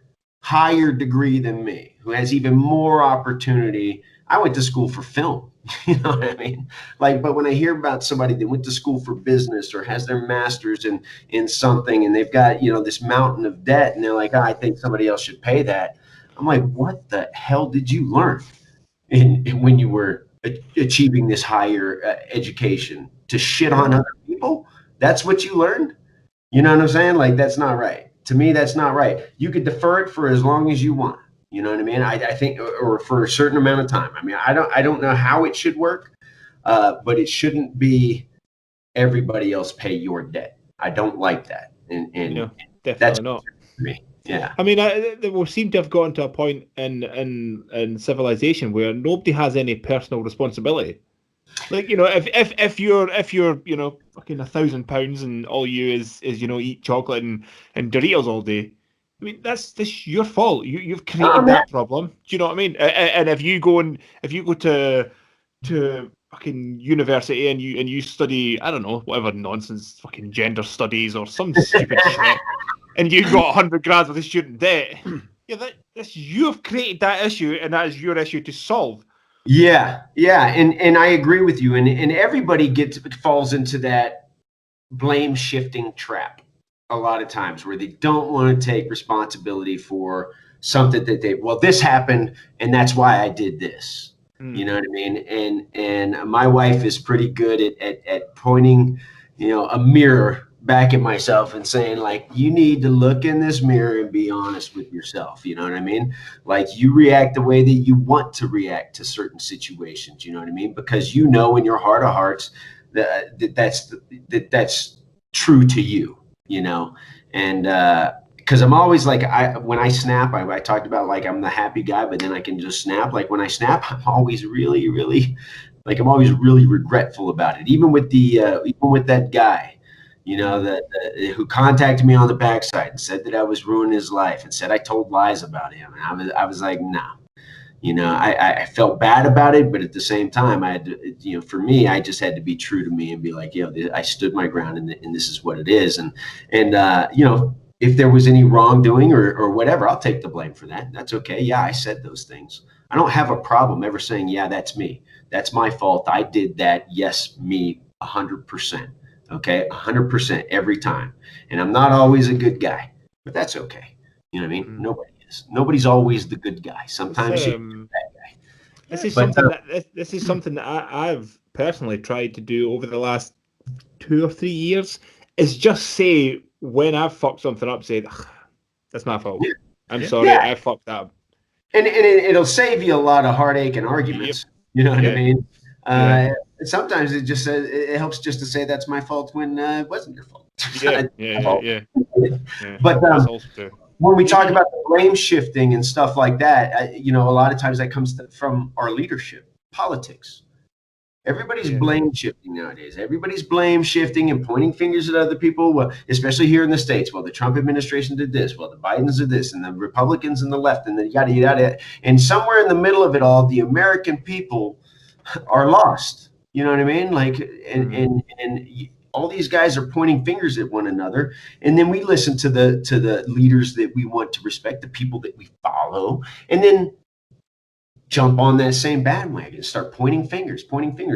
Speaker 3: higher degree than me, who has even more opportunity, I went to school for film. You know what I mean? Like, but when I hear about somebody that went to school for business or has their master's in something, and they've got, you know, this mountain of debt, and they're like, I think somebody else should pay that. I'm like, what the hell did you learn when you were achieving this higher education? To shit on other people? That's what you learned? You know what I'm saying? Like, that's not right. To me, that's not right. You could defer it for as long as you want. You know what I mean? I think, or for a certain amount of time. I mean, I don't know how it should work, but it shouldn't be everybody else pay your debt. I don't like that, and
Speaker 4: no, definitely
Speaker 3: that's
Speaker 4: not
Speaker 3: for me. Yeah.
Speaker 4: I mean, we seem to have gotten to a point in civilization where nobody has any personal responsibility. Like, you know, if you're you know, fucking £1,000 and all you is you know, eat chocolate and Doritos all day. I mean, that's your fault. You've created that problem. Do you know what I mean? And if you go to fucking university and you study, I don't know, whatever nonsense, fucking gender studies or some stupid shit, and you've got 100 grand with a student debt, that's you've created that issue, and that is your issue to solve.
Speaker 3: Yeah, and I agree with you, and everybody falls into that blame shifting trap a lot of times, where they don't want to take responsibility for something that this happened and that's why I did this. You know what I mean? And my wife is pretty good at pointing, you know, a mirror back at myself and saying, like, you need to look in this mirror and be honest with yourself. You know what I mean? Like, you react the way that you want to react to certain situations. You know what I mean? Because you know in your heart of hearts that's true to you. You know, and because I'm always like, when I snap, I talked about, like, I'm the happy guy, but then I can just snap. Like, when I snap, I'm always really, really, like, I'm always really regretful about it. Even with that guy, you know, who contacted me on the backside and said that I was ruining his life and said I told lies about him. And I was like, no. You know, I felt bad about it, but at the same time, I had to, you know, for me, I just had to be true to me and be like, I stood my ground, and this is what it is. And you know, if there was any wrongdoing or whatever, I'll take the blame for that. That's okay. Yeah, I said those things. I don't have a problem ever saying, yeah, that's me. That's my fault. I did that. Yes, me, 100%. Okay, 100% every time. And I'm not always a good guy, but that's okay. You know what I mean? Nobody. Nobody's always the good guy. Sometimes you're the bad guy.
Speaker 4: This is something that I've personally tried to do over the last 2 or 3 years. Is just say, when I've fucked something up, say, that's my fault. Yeah. I'm sorry, I fucked up.
Speaker 3: And it'll save you a lot of heartache and arguments. Yep. You know what I mean? Sometimes it just says, it helps just to say that's my fault when it wasn't your fault.
Speaker 4: Yeah.
Speaker 3: But that's also true. When we talk about the blame shifting and stuff like that, you know, a lot of times that comes from our leadership, politics. Everybody's blame shifting nowadays. Everybody's blame shifting and pointing fingers at other people. Well, especially here in the States. Well, the Trump administration did this. Well, the Bidens did this, and the Republicans and the left, and the yada yada. And somewhere in the middle of it all, the American people are lost. You know what I mean? Like, and all these guys are pointing fingers at one another, and then we listen to the leaders that we want to respect, the people that we follow, and then jump on that same bandwagon, start pointing fingers.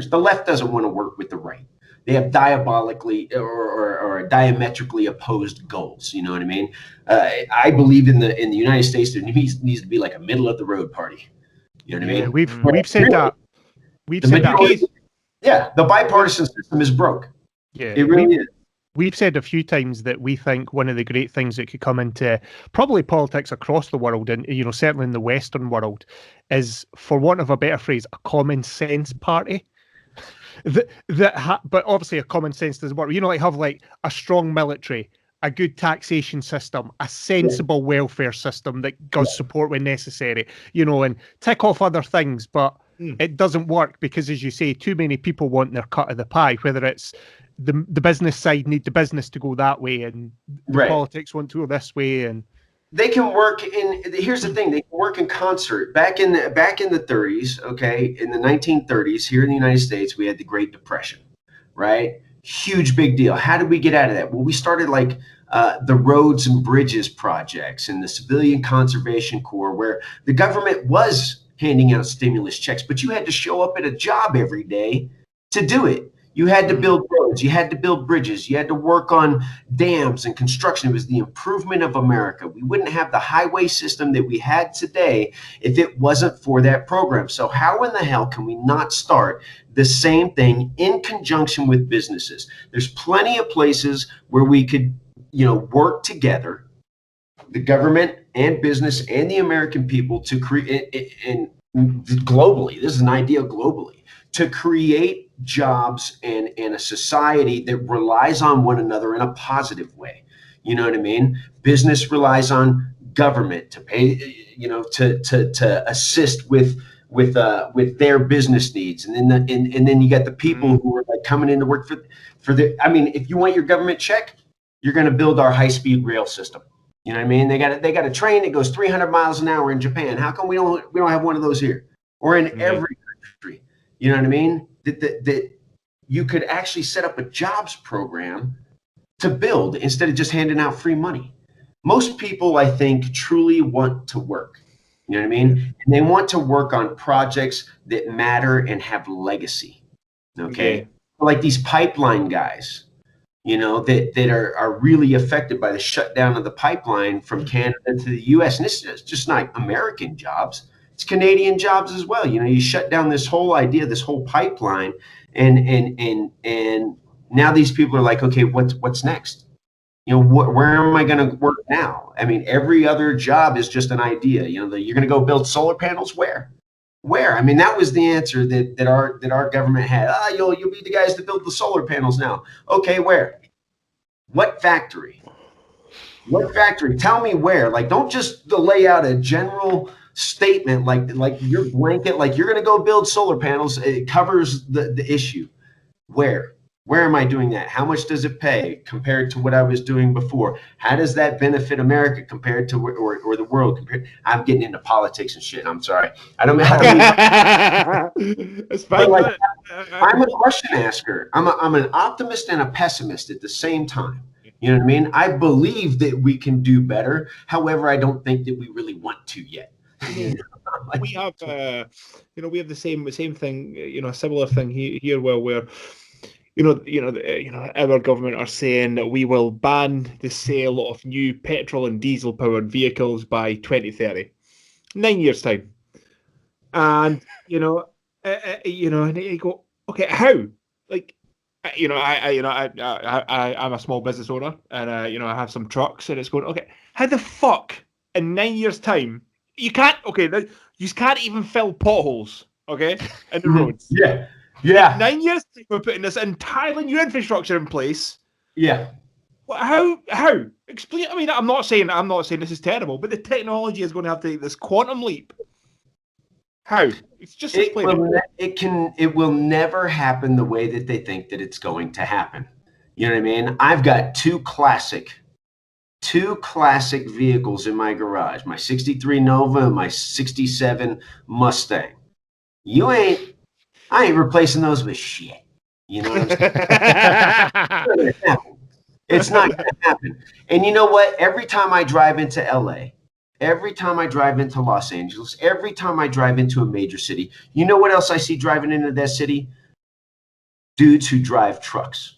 Speaker 3: The left doesn't want to work with the right. They have diabolically or diametrically opposed goals. You know what I mean? I believe in the United States there needs to be like a middle of the road party. You know what I mean?
Speaker 2: We've said that. We've said that.
Speaker 3: Yeah, the bipartisan system is broke.
Speaker 2: Yeah,
Speaker 3: it really is.
Speaker 2: We've said a few times that we think one of the great things that could come into probably politics across the world, and you know, certainly in the Western world, is, for want of a better phrase, a common sense party. But obviously a common sense doesn't work. You know, like have like a strong military, a good taxation system, a sensible welfare system that does support when necessary. You know, and tick off other things, but it doesn't work because, as you say, too many people want their cut of the pie, whether it's the business side need the business to go that way and the politics want to go this way, and
Speaker 3: they can work in. Here's the thing: they can work in concert. Back in the 30s, okay, in the 1930s, here in the United States, we had the Great Depression, right? Huge, big deal. How did we get out of that? Well, we started like the roads and bridges projects and the Civilian Conservation Corps, where the government was handing out stimulus checks, but you had to show up at a job every day to do it. You had to build roads, you had to build bridges, you had to work on dams and construction. It was the improvement of America. We wouldn't have the highway system that we had today if it wasn't for that program. So how in the hell can we not start the same thing in conjunction with businesses? There's plenty of places where we could, work together, the government and business and the American people, to create, and globally, this is an idea globally, to create jobs and a society that relies on one another in a positive way. You know what I mean? Business relies on government to pay, to assist with their business needs, and then you got the people who are like coming into work for the. I mean, if you want your government check, you're going to build our high-speed rail system. You know what I mean? They got a train that goes 300 miles an hour in Japan. How come we don't have one of those here or in every country? You know what I mean? That you could actually set up a jobs program to build instead of just handing out free money. Most people, I think, truly want to work. You know what I mean? And they want to work on projects that matter and have legacy. Okay? Like these pipeline guys, that are really affected by the shutdown of the pipeline from Canada to the U.S. And this is just not American jobs. It's Canadian jobs as well. You shut down this whole idea, this whole pipeline, and now these people are like, okay, what's next? Where am I going to work now? I mean, every other job is just an idea. You're going to go build solar panels. Where? I mean, that was the answer that our government had. You'll be the guys that build the solar panels now. Okay, where? What factory? Tell me where. Like, don't just lay out a general statement like your blanket, like you're going to go build solar panels. It covers the issue. Where am I doing that? How much does it pay compared to what I was doing before? How does that benefit America compared to or the world compared? I'm getting into politics and shit. I'm sorry. I don't know how to
Speaker 4: it's fine.
Speaker 3: Like, I'm a question asker. I'm an optimist and a pessimist at the same time. You know what I mean? I believe that we can do better. However, I don't think that we really want to yet.
Speaker 4: We have, we have the same thing, a similar thing here, where, our government are saying that we will ban the sale of new petrol and diesel powered vehicles by 2030, 9 years time, and and you go, okay, how? Like, I'm a small business owner, and I have some trucks, and it's going, okay, how the fuck in 9 years time? You can't even fill potholes, okay, in the roads.
Speaker 3: Yeah.
Speaker 4: 9 years we're putting this entirely new infrastructure in place.
Speaker 3: Yeah.
Speaker 4: How? Explain. I mean, I'm not saying this is terrible, but the technology is going to have to take this quantum leap. How? It's just explain it.
Speaker 3: It will never happen the way that they think that it's going to happen. You know what I mean? I've got two classic vehicles in my garage, my 63 Nova and my 67 Mustang. I ain't replacing those with shit. You know what I'm saying? It's not going to happen. And you know what? Every time I drive into LA, every time I drive into Los Angeles, every time I drive into a major city, you know what else I see driving into that city? Dudes who drive trucks,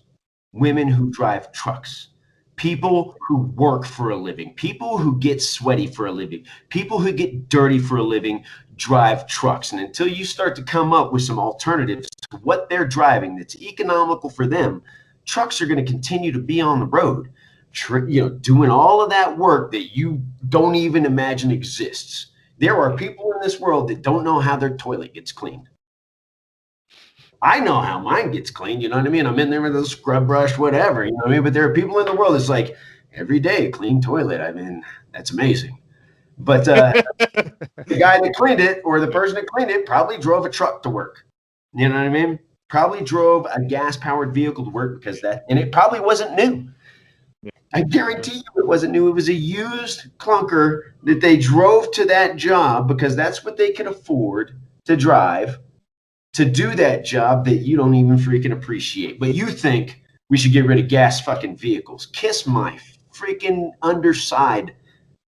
Speaker 3: women who drive trucks, people who work for a living, people who get sweaty for a living, people who get dirty for a living drive trucks. And until you start to come up with some alternatives to what they're driving that's economical for them, trucks are going to continue to be on the road, doing all of that work that you don't even imagine exists. There are people in this world that don't know how their toilet gets cleaned. I know how mine gets cleaned, you know what I mean? I'm in there with a scrub brush, whatever, you know what I mean? But there are people in the world that's like, every day, clean toilet. I mean, that's amazing. But the guy that cleaned it, or the person that cleaned it, probably drove a truck to work. You know what I mean? Probably drove a gas-powered vehicle to work and it probably wasn't new. I guarantee you it wasn't new. It was a used clunker that they drove to that job because that's what they could afford to drive to do that job that you don't even freaking appreciate. But you think we should get rid of gas fucking vehicles. Kiss my freaking underside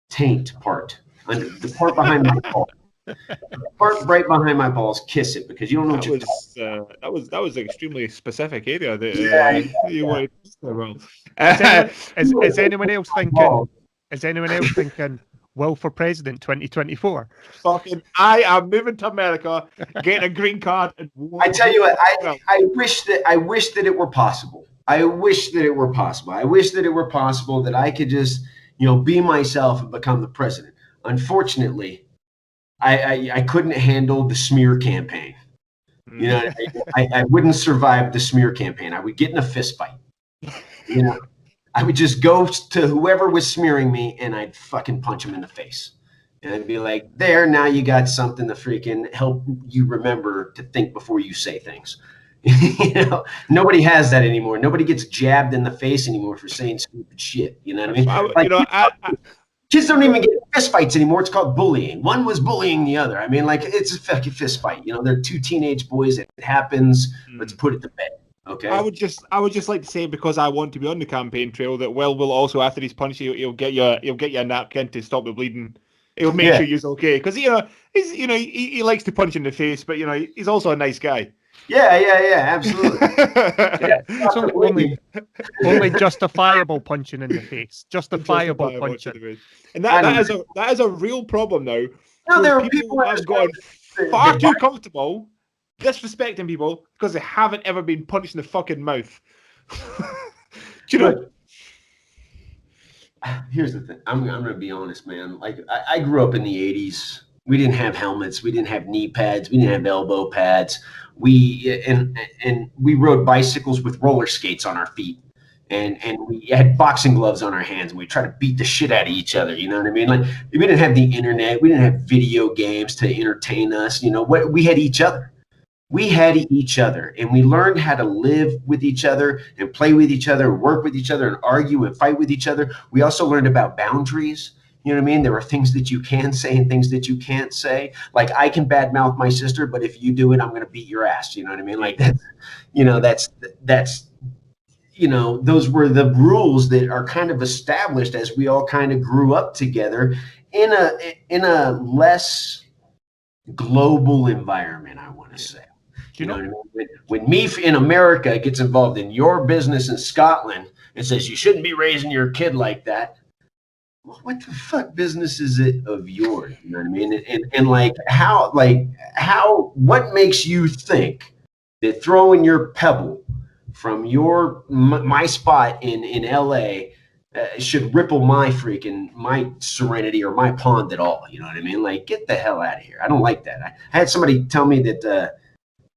Speaker 3: taint part. The part behind my balls. The part right behind my balls, kiss it because you don't know what you're talking.
Speaker 4: That was an extremely specific area that you wanted to talk
Speaker 2: about. Is anyone else thinking? Is anyone else thinking? Will for president 2024?
Speaker 4: Fucking, I am moving to America, getting a green card. And
Speaker 3: I tell you what, I wish that it were possible. I wish that it were possible that I could just, be myself and become the president. Unfortunately, I couldn't handle the smear campaign. I wouldn't survive the smear campaign. I would get in a fist fight. I would just go to whoever was smearing me and I'd fucking punch him in the face. And I'd be like, there, now you got something to freaking help you remember to think before you say things. Nobody has that anymore. Nobody gets jabbed in the face anymore for saying stupid shit. You know what I mean? Kids don't even get fist fights anymore. It's called bullying. One was bullying the other. I mean, it's a fucking fist fight. They're two teenage boys. It happens. Let's put it to bed. Okay.
Speaker 4: I would just like to say, because I want to be on the campaign trail, that Will also, after he's punched you, he'll get you a napkin to stop the bleeding. He'll make sure you're okay, because he likes to punch in the face, but he's also a nice guy.
Speaker 3: Yeah, absolutely.
Speaker 2: Only justifiable punching in the face. Justifiable punching.
Speaker 4: And that is a real problem now.
Speaker 3: No, there are people
Speaker 4: who have gotten far too comfortable disrespecting people because they haven't ever been punched in the fucking mouth.
Speaker 3: Here's the thing. I'm gonna be honest, man. Like I grew up in the 80s. We didn't have helmets. We didn't have knee pads. We didn't have elbow pads. We rode bicycles with roller skates on our feet, and we had boxing gloves on our hands, and we tried to beat the shit out of each other. You know what I mean? Like, we didn't have the internet. We didn't have video games to entertain us. We had each other. We had each other, and we learned how to live with each other and play with each other and work with each other and argue and fight with each other. We also learned about boundaries. You know what I mean? There are things that you can say and things that you can't say. Like, I can badmouth my sister, but if you do it, I'm going to beat your ass. You know what I mean? Like, those were the rules that are kind of established as we all kind of grew up together in a less global environment, I want to say. You know what I mean? When me in America gets involved in your business in Scotland and says you shouldn't be raising your kid like that, well, what the fuck business is it of yours? You know what I mean? And what makes you think that throwing your pebble from my spot in LA should ripple my serenity or my pond at all? You know what I mean? Like, get the hell out of here. I don't like that. I had somebody tell me that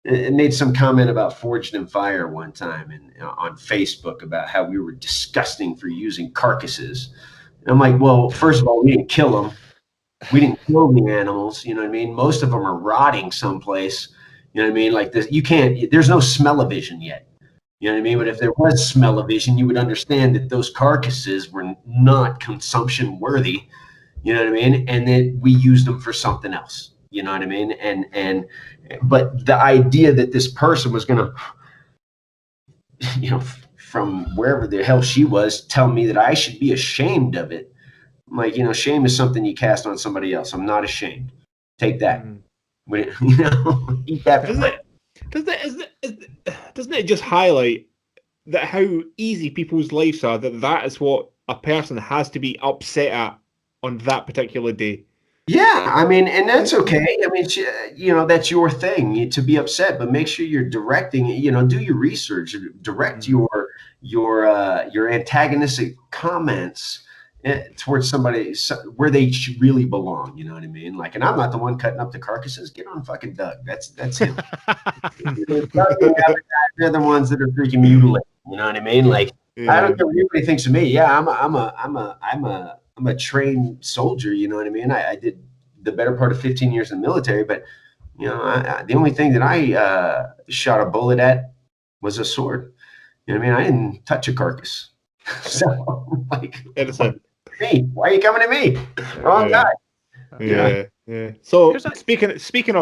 Speaker 3: it made some comment about Forged in Fire one time on Facebook about how we were disgusting for using carcasses. And I'm like, well, first of all, we didn't kill them. We didn't kill the animals. You know what I mean? Most of them are rotting someplace. You know what I mean? Like this, there's no smell-o-vision yet. You know what I mean? But if there was smell-o-vision, you would understand that those carcasses were not consumption worthy. You know what I mean? And then we used them for something else. You know what I mean? But the idea that this person was going to, from wherever the hell she was, tell me that I should be ashamed of it. I'm like, shame is something you cast on somebody else. I'm not ashamed. Take that. Eat that.
Speaker 4: Doesn't it just highlight that how easy people's lives are, that is what a person has to be upset at on that particular day?
Speaker 3: Yeah, I mean, and that's okay. I mean, that's your thing to be upset, but make sure you're directing. Do your research, direct your antagonistic comments towards somebody where they should really belong. You know what I mean? Like, and I'm not the one cutting up the carcasses. Get on fucking Doug. That's him. They're the ones that are freaking mutilated. You know what I mean? Like, I don't care what anybody thinks of me. Yeah, I'm a trained soldier. You know what I mean? I did the better part of 15 years in the military, but the only thing that I shot a bullet at was a sword. You know what I mean? I didn't touch a carcass. So, like,
Speaker 4: Innocent.
Speaker 3: why are you coming to me? Wrong guy.
Speaker 4: Yeah. So speaking of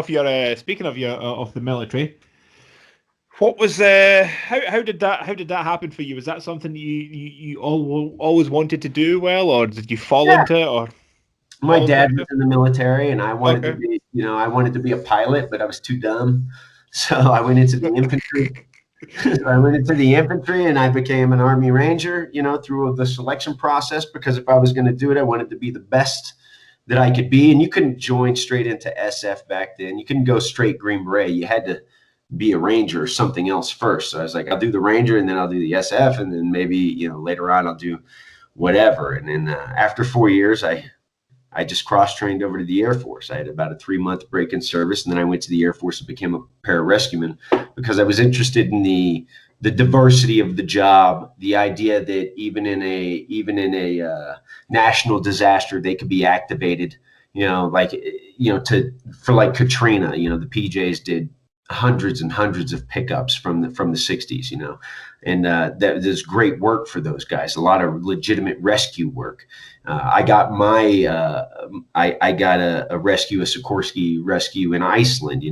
Speaker 4: the military, what was how did that happen for you? Was that something you always wanted to do, well, or did you fall into it? Or
Speaker 3: my dad was in the military, and I wanted to
Speaker 4: Okay.
Speaker 3: be, I wanted to be a pilot, but I was too dumb, so I went into the infantry. I went into the infantry, and I became an Army Ranger, through the selection process, because if I was going to do it, I wanted to be the best that I could be. And you couldn't join straight into SF back then. You couldn't go straight Green Beret. You had to be a Ranger or something else first. So I was like, I'll do the Ranger, and then I'll do the SF, and then maybe, later on I'll do whatever. And then after 4 years, I just cross-trained over to the Air Force. I had about a 3-month break in service, and then I went to the Air Force and became a pararescueman because I was interested in the diversity of the job, the idea that even in a national disaster, they could be activated. For like Katrina, the PJs did hundreds and hundreds of pickups from the 60s, and there's great work for those guys, a lot of legitimate rescue work. I got I got a rescue, a Sikorsky rescue in Iceland,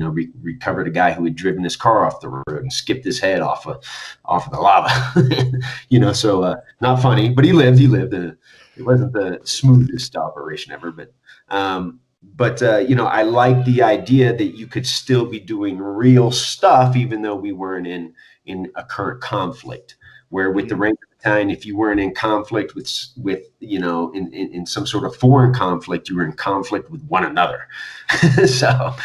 Speaker 3: recovered a guy who had driven his car off the road and skipped his head off of the lava, so not funny, but he lived, and it wasn't the smoothest operation ever, but I like the idea that you could still be doing real stuff, even though we weren't in a current conflict. Where with the Ranger Battalion, if you weren't in conflict with in some sort of foreign conflict, you were in conflict with one another. so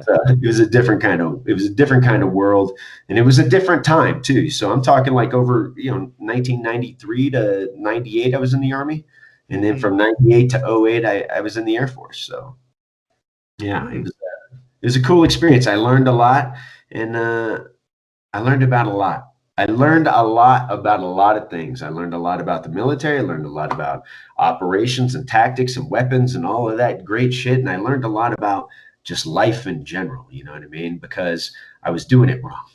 Speaker 3: it was a different kind of world, and it was a different time too. So I'm talking like over 1993 to 98, I was in the Army, and then from 98 to 08, I was in the Air Force. So. Yeah, it was a cool experience. I learned a lot, and I learned about a lot. I learned a lot about a lot of things. I learned a lot about the military. I learned a lot about operations and tactics and weapons and all of that great shit. And I learned a lot about just life in general, you know what I mean? Because I was doing it wrong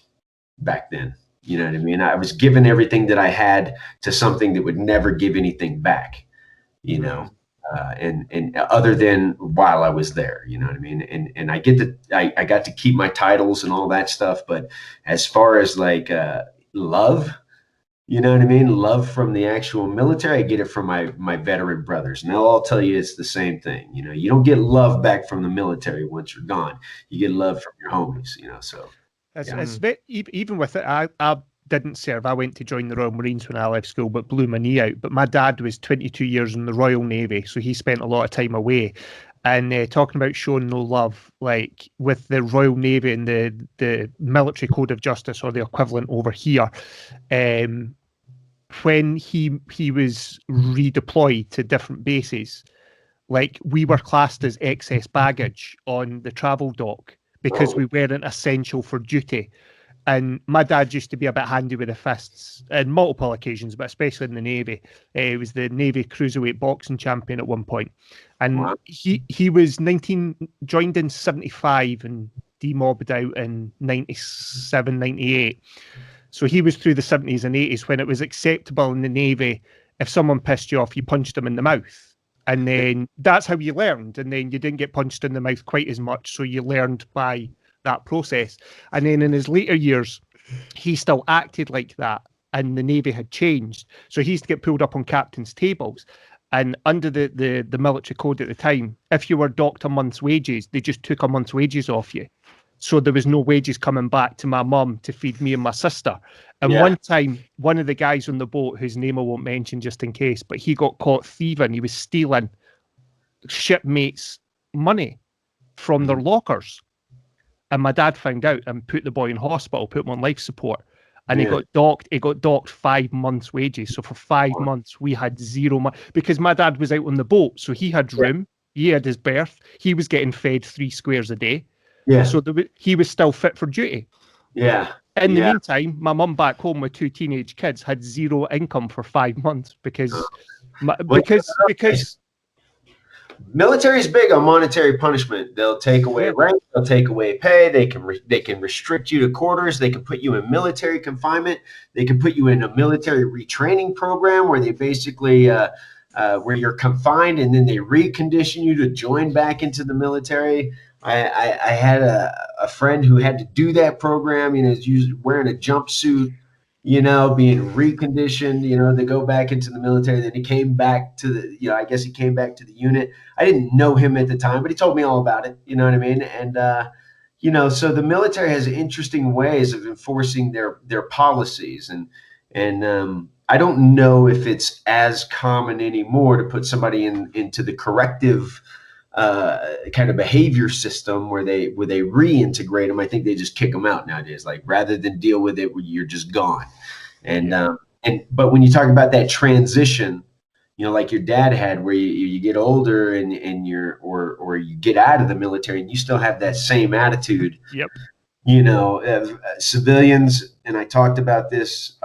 Speaker 3: back then. You know what I mean? I was giving everything that I had to something that would never give anything back, and other than while I was there, you know what I mean? And I got to keep my titles and all that stuff. But as far as like love, you know what I mean? Love from the actual military, I get it from my veteran brothers. And they'll all tell you it's the same thing. You don't get love back from the military once you're gone. You get love from your homies, so.
Speaker 2: It's even with it, I didn't serve. I went to join the Royal Marines when I left school, but blew my knee out. But my dad was 22 years in the Royal Navy, so he spent a lot of time away. And talking about showing no love, like with the Royal Navy and the Military Code of Justice, or the equivalent over here, when he was redeployed to different bases, like we were classed as excess baggage on the travel dock because we weren't essential for duty. And my dad used to be a bit handy with the fists on multiple occasions, but especially in the Navy. He was the Navy cruiserweight boxing champion at one point. And he was joined in 75 and demobbed out in 97, 98. So he was through the 70s and 80s when it was acceptable in the Navy. If someone pissed you off, you punched them in the mouth. And then that's how you learned. And then you didn't get punched in the mouth quite as much. So you learned by that process. And then in his later years, he still acted like that, and the Navy had changed. So he used to get pulled up on captain's tables. And under the military code at the time, if you were docked a month's wages, they just took a month's wages off you. So there was no wages coming back to my mum to feed me and my sister. And one time, one of the guys on the boat, whose name I won't mention just in case, but he got caught thieving. He was stealing shipmates' money from their lockers. And my dad found out and put the boy in hospital, put him on life support. And he got docked. He got docked 5 months' wages. So for 5 months, we had zero money because my dad was out on the boat. So he had room. He had his berth. He was getting fed 3 squares a day. Yeah. So he was still fit for duty.
Speaker 3: Yeah.
Speaker 2: In the
Speaker 3: Yeah.
Speaker 2: meantime, my mum back home with 2 teenage kids had 0 income for 5 months because
Speaker 3: Military is big on monetary punishment. They'll take away
Speaker 2: Yeah.
Speaker 3: rank, they'll take away pay, they can restrict you to quarters, they can put you in military confinement, they can put you in a military retraining program where they basically where you're confined and then they recondition you to join back into the military. I had a friend who had to do that program, is wearing a jumpsuit, being reconditioned, to go back into the military. Then he came back to I guess he came back to the unit. I didn't know him at the time, but he told me all about it. You know what I mean? And, so the military has interesting ways of enforcing their policies. And I don't know if it's as common anymore to put somebody into the corrective kind of behavior system where they reintegrate them. I think they just kick them out nowadays. Like, rather than deal with it, you're just gone. And but when you talk about that transition, like your dad had, where you get older and you're or you get out of the military and you still have that same attitude.
Speaker 2: Yep.
Speaker 3: Civilians, and I talked about this.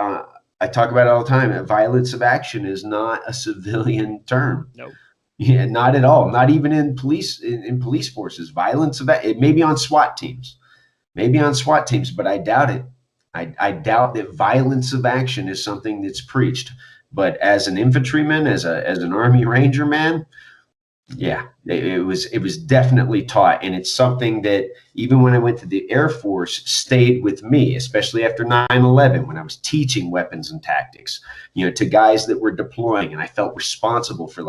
Speaker 3: I talk about it all the time. Violence of action is not a civilian term.
Speaker 2: No.
Speaker 3: Yeah, not at all. Not even in police forces. Violence of it may be on SWAT teams, but I doubt it. I doubt that violence of action is something that's preached. But as an infantryman, as an Army Ranger man, yeah, it was definitely taught, and it's something that even when I went to the Air Force stayed with me, especially after 9/11, when I was teaching weapons and tactics, to guys that were deploying, and I felt responsible for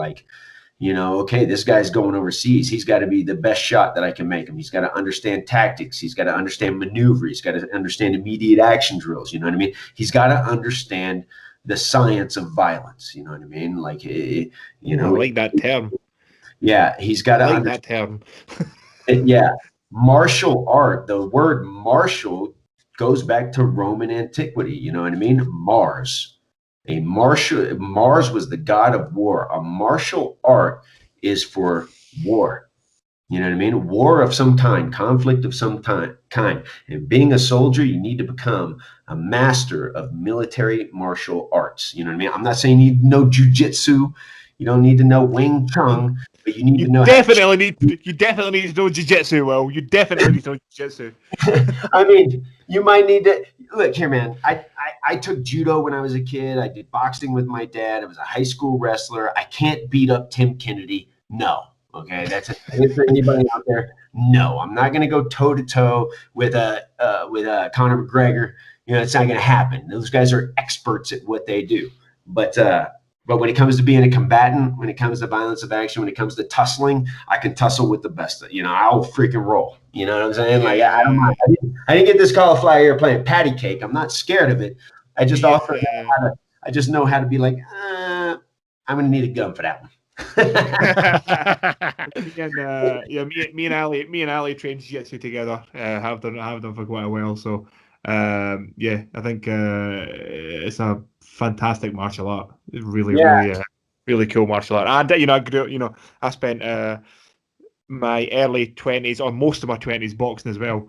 Speaker 3: okay, this guy's going overseas. He's got to be the best shot that I can make him. He's got to understand tactics. He's got to understand maneuver. He's got to understand immediate action drills. You know what I mean? He's got to understand the science of violence. You know what I mean? Like,
Speaker 4: I like that term.
Speaker 3: Yeah, he's got to
Speaker 4: like that term.
Speaker 3: Yeah, martial art. The word martial goes back to Roman antiquity. You know what I mean? Mars was the god of war. A martial art is for war. You know what I mean? War of some kind, conflict of some kind. And being a soldier, you need to become a master of military martial arts. You know what I mean? I'm not saying you need to know jujitsu. You don't need to know Wing Chun, but you need to know.
Speaker 4: You definitely need to know jiu-jitsu. Well, you definitely need to know jiu-jitsu.
Speaker 3: I mean, you might need to look here, man. I took judo when I was a kid. I did boxing with my dad. I was a high school wrestler. I can't beat up Tim Kennedy. No. Okay, that's it for anybody out there. No, I'm not going to go toe to toe with Conor McGregor. It's not going to happen. Those guys are experts at what they do. But when it comes to being a combatant, when it comes to violence of action, when it comes to tussling, I can tussle with the best. I'll freaking roll. You know what I'm saying? Like, I didn't get this cauliflower ear playing patty cake. I'm not scared of it. I just I just know how to be like, I'm going to need a gun for that one.
Speaker 4: And me and Ali trained jiu-jitsu together. Have done for quite a while. So I think it's a fantastic martial art. It's really cool martial art. And I grew up, I spent my early 20s or most of my 20s boxing as well.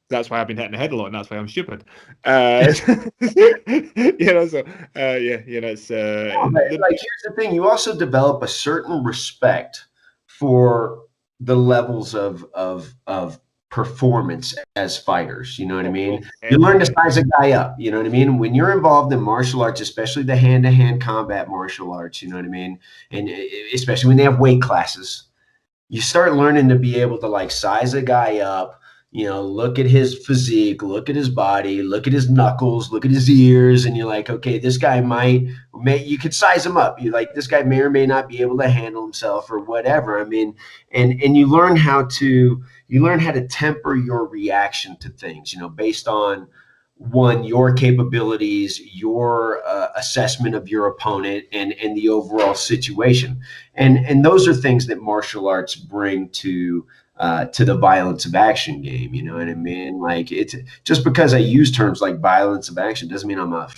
Speaker 4: That's why I've been hitting the head a lot, and that's why I'm stupid. It's
Speaker 3: here's the thing: you also develop a certain respect for the levels of performance as fighters. You know what I mean? You learn to size a guy up. You know what I mean? When you're involved in martial arts, especially the hand-to-hand combat martial arts, you know what I mean, and especially when they have weight classes, you start learning to be able to size a guy up. Look at his physique, look at his body, look at his knuckles, look at his ears, and you're like, okay, this guy you could size him up. You're like, this guy may or may not be able to handle himself or whatever. I mean, and you learn how to temper your reaction to things, based on your capabilities, your assessment of your opponent, and the overall situation. And those are things that martial arts bring to the violence of action game. You know what I mean? Like, it's just because I use terms like violence of action doesn't mean I'm a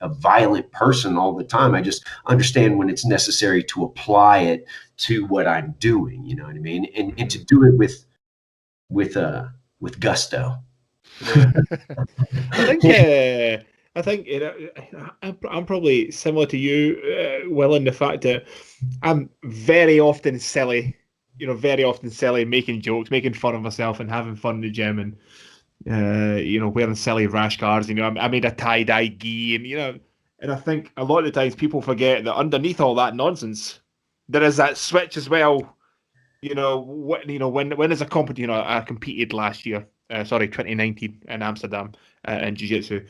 Speaker 3: violent person all the time. I just understand when it's necessary to apply it to what I'm doing. You know what I mean? And to do it with gusto.
Speaker 4: Yeah. I think I'm probably similar to you, Will, in the fact that I'm very often silly, making jokes, making fun of myself, and having fun in the gym, and wearing silly rash guards. I made a tie-dye gi, and I think a lot of the times people forget that underneath all that nonsense, there is that switch as well. When is a competition? I competed last year, 2019 in Amsterdam in jiu-jitsu,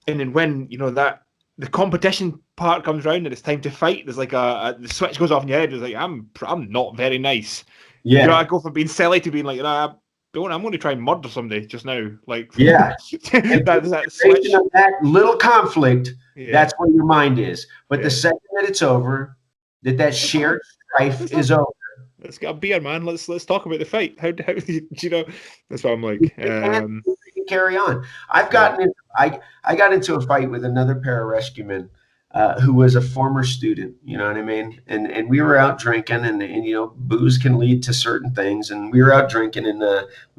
Speaker 4: and then when that the competition part comes around and it's time to fight, there's like the switch goes off in your head. It's like I'm not very nice.
Speaker 3: Yeah.
Speaker 4: I go from being silly to being like, I'm going to try and murder somebody just now. Like,
Speaker 3: Yeah.
Speaker 4: that switch.
Speaker 3: Of that little conflict,
Speaker 4: Yeah.
Speaker 3: that's where your mind is. But the second that it's over, that shared strife is over.
Speaker 4: Let's get a beer, man. Let's talk about the fight. How that's what I'm like.
Speaker 3: Carry on. I got into a fight with another pararescueman who was a former student. You know what I mean? And we were out drinking, and booze can lead to certain things. And we were out drinking, and we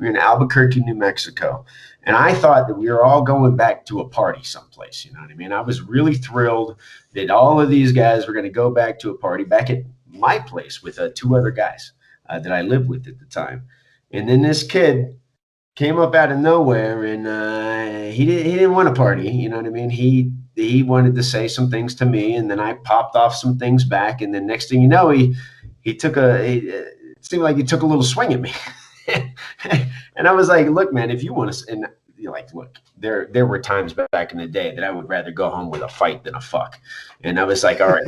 Speaker 3: were in Albuquerque, New Mexico. And I thought that we were all going back to a party someplace. You know what I mean? I was really thrilled that all of these guys were going to go back to a party back at my place with 2 other guys that I lived with at the time. And then this kid came up out of nowhere, and he didn't want to party. You know what I mean? He wanted to say some things to me, and then I popped off some things back. And then next thing you know, it seemed like he took a little swing at me. And I was like, look, man, if you want to, and you're like, look, there were times back in the day that I would rather go home with a fight than a fuck. And I was like, all right,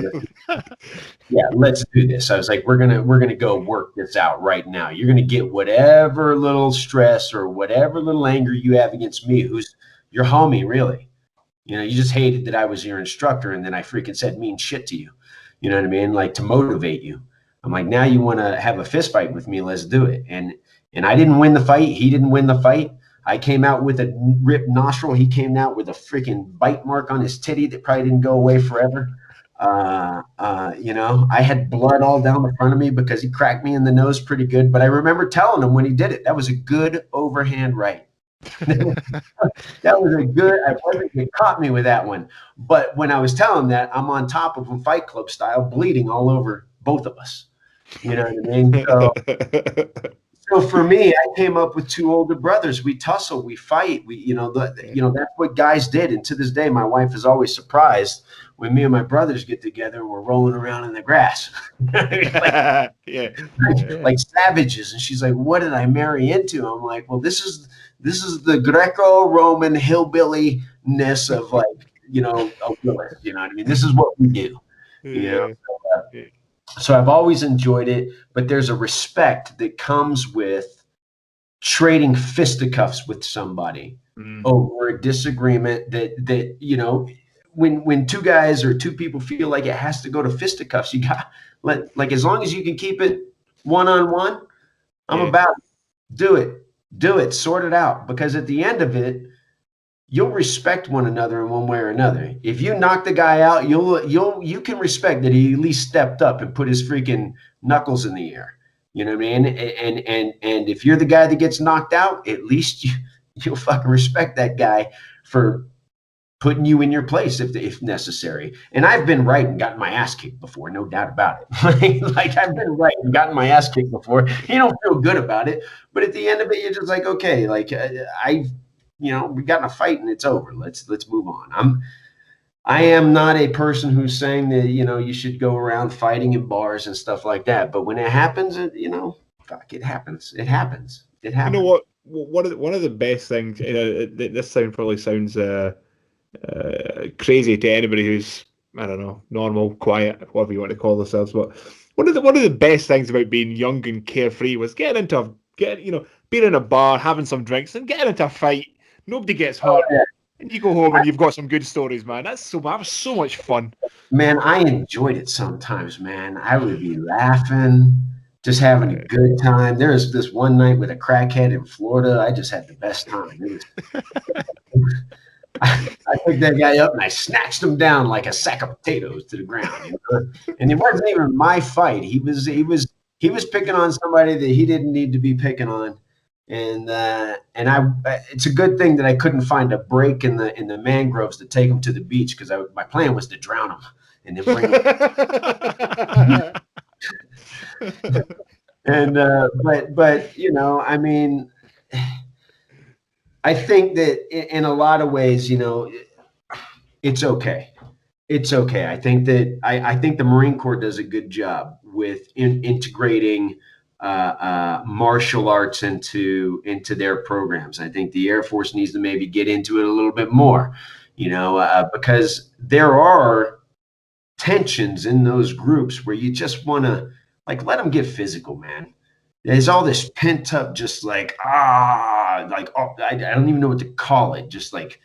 Speaker 3: yeah, let's do this. I was like, we're gonna go work this out right now. You're gonna get whatever little stress or whatever little anger you have against me, who's your homie, really. You just hated that I was your instructor, and then I freaking said mean shit to you. You know what I mean? Like, to motivate you. I'm like, now you want to have a fist fight with me? Let's do it. And I didn't win the fight. He didn't win the fight. I came out with a ripped nostril. He came out with a freaking bite mark on his titty that probably didn't go away forever. I had blood all down the front of me because he cracked me in the nose pretty good. But I remember telling him when he did it, that was a good overhand right. That was a good. He caught me with that one. But when I was telling him that, I'm on top of him, Fight Club style, bleeding all over both of us. You know what I mean? So for me, I came up with 2 older brothers. We tussle, we fight. That's what guys did. And to this day, my wife is always surprised when me and my brothers get together and we're rolling around in the grass, like savages. And she's like, "What did I marry into?" I'm like, "Well, this is the Greco-Roman hillbilly-ness of a Willis. You know what I mean? This is what we do." So I've always enjoyed it, but there's a respect that comes with trading fisticuffs with somebody over a disagreement that when 2 guys or 2 people feel like it has to go to fisticuffs, you got as long as you can keep it one-on-one, I'm about it. Do it, sort it out, because at the end of it, you'll respect one another in one way or another. If you knock the guy out, you can respect that he at least stepped up and put his freaking knuckles in the air. You know what I mean? And if you're the guy that gets knocked out, at least you'll fucking respect that guy for putting you in your place if necessary. And I've been right and gotten my ass kicked before, no doubt about it. Like I've been right and gotten my ass kicked before. You don't feel good about it, but at the end of it, you're just like, okay, like we got in a fight and it's over. Let's move on. I am not a person who's saying that, you should go around fighting in bars and stuff like that. But when it happens, it happens. It happens. It happens.
Speaker 4: You know what? One of the best things, this probably sounds crazy to anybody who's, I don't know, normal, quiet, whatever you want to call themselves. But one of the best things about being young and carefree was being in a bar, having some drinks, and getting into a fight. Nobody gets hurt. Oh, yeah. And you go home and you've got some good stories, man. That was so much fun.
Speaker 3: Man, I enjoyed it sometimes, man. I would be laughing, just having a good time. There was this one night with a crackhead in Florida. I just had the best time. I picked that guy up and I snatched him down like a sack of potatoes to the ground. And it wasn't even my fight. He was picking on somebody that he didn't need to be picking on. and it's a good thing that I couldn't find a break in the mangroves to take them to the beach, because my plan was to drown them and then bring them. And but you know, I mean, I think that in a lot of ways, you know, it's okay. It's okay. I think that I think the Marine Corps does a good job with integrating martial arts into their programs. I think the Air Force needs to maybe get into it a little bit more, you know, because there are tensions in those groups where you just want to like let them get physical, man. There's all this pent up, just like I don't even know what to call it. Just like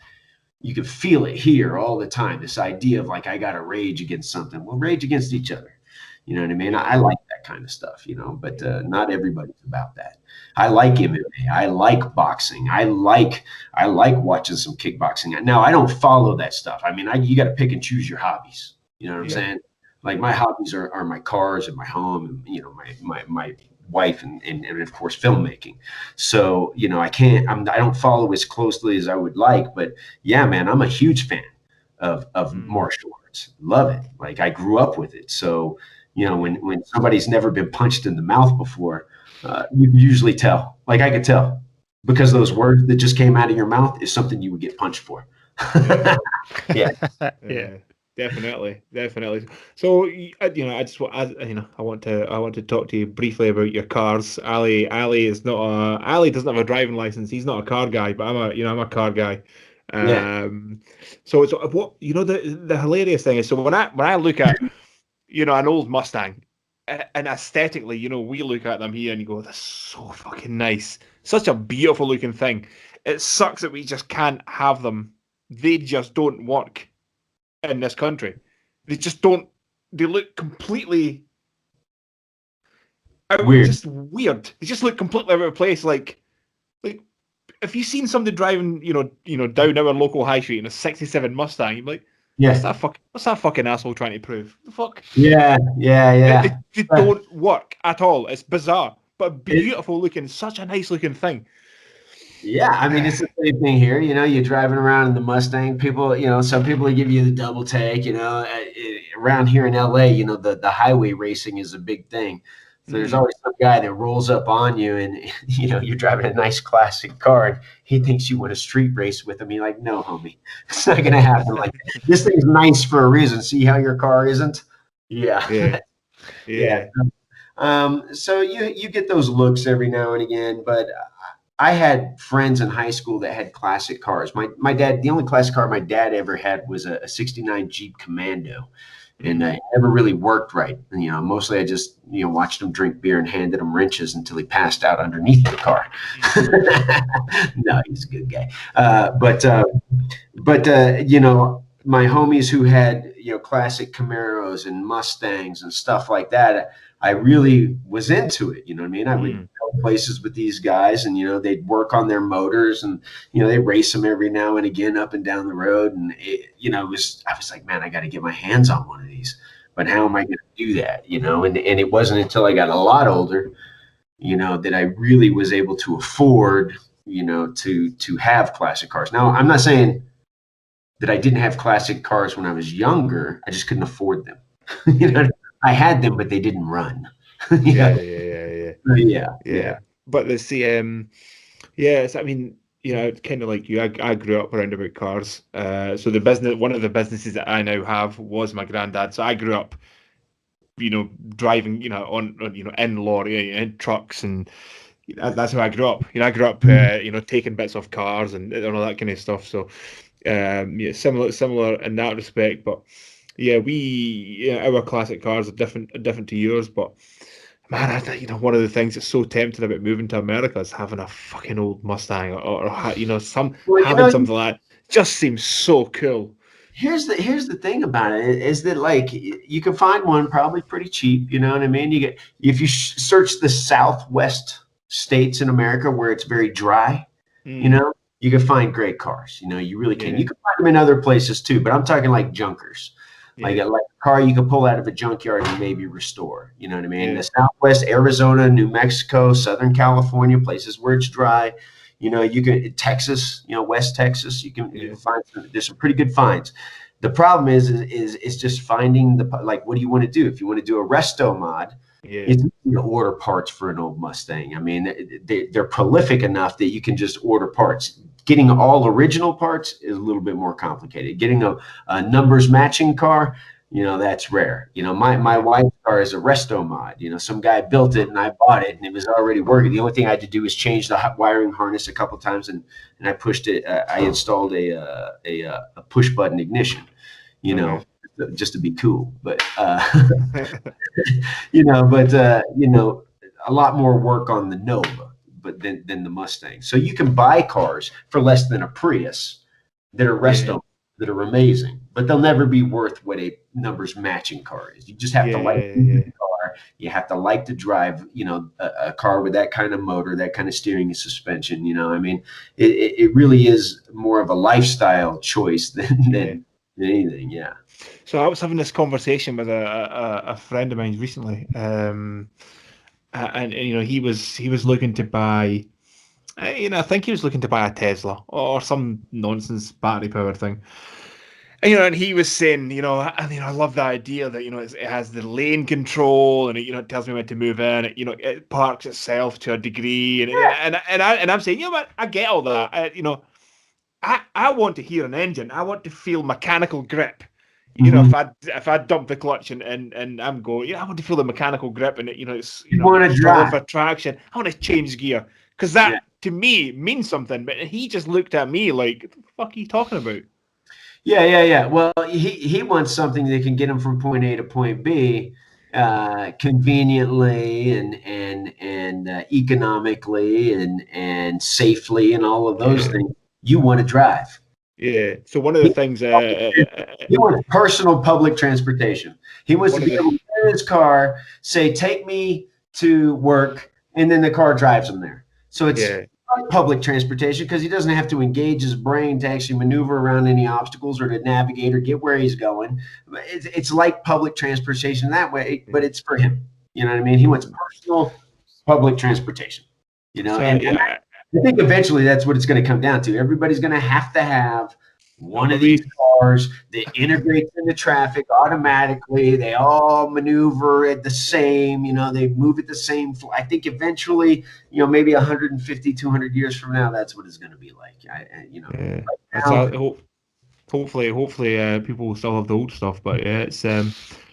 Speaker 3: you can feel it here all the time. This idea of like I got to rage against something. Well, rage against each other. You know what I mean? I like that kind of stuff, you know, but not everybody's about that. I like MMA. I like boxing. I like watching some kickboxing. Now, I don't follow that stuff. I mean, you got to pick and choose your hobbies. You know what I'm saying? Like my hobbies are my cars and my home, and you know, my wife and of course filmmaking. So you know, I don't follow as closely as I would like, but yeah, man, I'm a huge fan of martial arts. Love it. Like I grew up with it. So you know, when somebody's never been punched in the mouth before, you can usually tell. Like I could tell, because those words that just came out of your mouth is something you would get punched for. Yeah.
Speaker 4: Definitely. So you know, I want to talk to you briefly about your cars. Ali doesn't have a driving license. He's not a car guy, but I'm a car guy. So what, you know, the hilarious thing is, so when I look at, you know, an old Mustang, and aesthetically, you know, we look at them here and you go, that's so fucking nice, such a beautiful looking thing. It sucks that we just can't have them. They just don't work in this country. They just don't. They look completely
Speaker 3: weird.
Speaker 4: Just weird. They just look completely out of place. Like if you've seen somebody driving, you know, down our local high street in a '67 Mustang, you're like,
Speaker 3: yeah,
Speaker 4: what's that fucking asshole trying to prove? The fuck?
Speaker 3: Yeah.
Speaker 4: They don't work at all. It's bizarre, but beautiful looking. Such a nice looking thing.
Speaker 3: Yeah, I mean, it's the same thing here. You know, you're driving around in the Mustang. People, you know, some people give you the double take. You know, around here in LA, you know, the highway racing is a big thing. So there's always some guy that rolls up on you, and you know, you're driving a nice classic car, and he thinks you want to street race with him. You're like, no, homie, it's not gonna happen. Like this thing's nice for a reason. See how your car isn't? Yeah. So you get those looks every now and again, but I had friends in high school that had classic cars. My dad, the only classic car my dad ever had was a '69 Jeep Commando, and it never really worked right. And, you know, mostly I just, you know, watched him drink beer and handed him wrenches until he passed out underneath the car. No, he's a good guy. But you know, my homies who had, you know, classic Camaros and Mustangs and stuff like that, I really was into it. You know what I mean? I would go places with these guys, and, you know, they'd work on their motors, and, you know, they race them every now and again up and down the road. And, you know, I was like, man, I got to get my hands on one of these, but how am I going to do that? You know, and it wasn't until I got a lot older, you know, that I really was able to afford, you know, to have classic cars. Now, I'm not saying that I didn't have classic cars when I was younger. I just couldn't afford them. You know, I had them, but they didn't run.
Speaker 4: Yeah. But the I mean, you know, kind of like you, I grew up around about cars. So one of the businesses that I now have was my granddad. So I grew up, you know, driving, you know, on you know, in lorry, in trucks, and that's how I grew up. You know, I grew up, you know, taking bits off cars and all that kind of stuff. So, similar in that respect, but. Yeah, our classic cars are different to yours, but man, you know, one of the things that's so tempting about moving to America is having a fucking old Mustang, or you know, something like that. Just seems so cool.
Speaker 3: Here's the thing about it is that, like, you can find one probably pretty cheap. You know what I mean? If you search the Southwest states in America where it's very dry, you know, you can find great cars. You know, you really can. You can find them in other places too, but I'm talking like junkers. Like a car you can pull out of a junkyard and maybe restore. You know what I mean?
Speaker 4: Yeah.
Speaker 3: The Southwest, Arizona, New Mexico, Southern California, places where it's dry. You know, you can Texas, you know, West Texas. You can find there's some pretty good finds. The problem is just finding what do you want to do? If you want to do a resto mod, it's easy to order parts for an old Mustang. I mean, they're prolific enough that you can just order parts. Getting all original parts is a little bit more complicated. Getting a numbers matching car, you know, that's rare. You know, my wife's car is a resto mod. You know, some guy built it and I bought it and it was already working. The only thing I had to do was change the wiring harness a couple times and I pushed it. I installed a push button ignition. You know, just to be cool, but you know, a lot more work on the Nova, but than the Mustang. So you can buy cars for less than a Prius that are resto that are amazing, but they'll never be worth what a numbers matching car is. You just have to like the car. You have to like to drive, you know, a car with that kind of motor, that kind of steering and suspension. You know, I mean, it really is more of a lifestyle choice than anything. Yeah.
Speaker 4: So I was having this conversation with a friend of mine recently, and you know, he was looking to buy, you know, I think he was looking to buy a Tesla or some nonsense battery powered thing. And, you know, and he was saying, you know, I love the idea that, you know, it has the lane control and it, you know, it tells me when to move in. It, you know, it parks itself to a degree, and I'm saying, you know what, I get all that. You know, I want to hear an engine. I want to feel mechanical grip. You know, if I dump the clutch and I'm going, you know, I want to feel the mechanical grip and it, you know, it's
Speaker 3: want to drive
Speaker 4: for traction. I want to change gear because that to me means something. But he just looked at me like, "What the fuck are you talking about?"
Speaker 3: Yeah. Well, he wants something that can get him from point A to point B conveniently and economically and safely and all of those things. You want to drive.
Speaker 4: Yeah. So one of the things
Speaker 3: he wants personal public transportation. He wants to be able to get in his car, say, "Take me to work," and then the car drives him there. So it's public transportation because he doesn't have to engage his brain to actually maneuver around any obstacles or to navigate or get where he's going. It's like public transportation that way, but it's for him. You know what I mean? He wants personal public transportation. You know, and I think eventually that's what it's going to come down to. Everybody's going to have one of these cars that integrates into traffic automatically. They all maneuver at the same, you know, they move at the same. I think eventually, you know, maybe 150, 200 years from now, that's what it's going to be like.
Speaker 4: Hopefully, people will still have the old stuff, but yeah, it's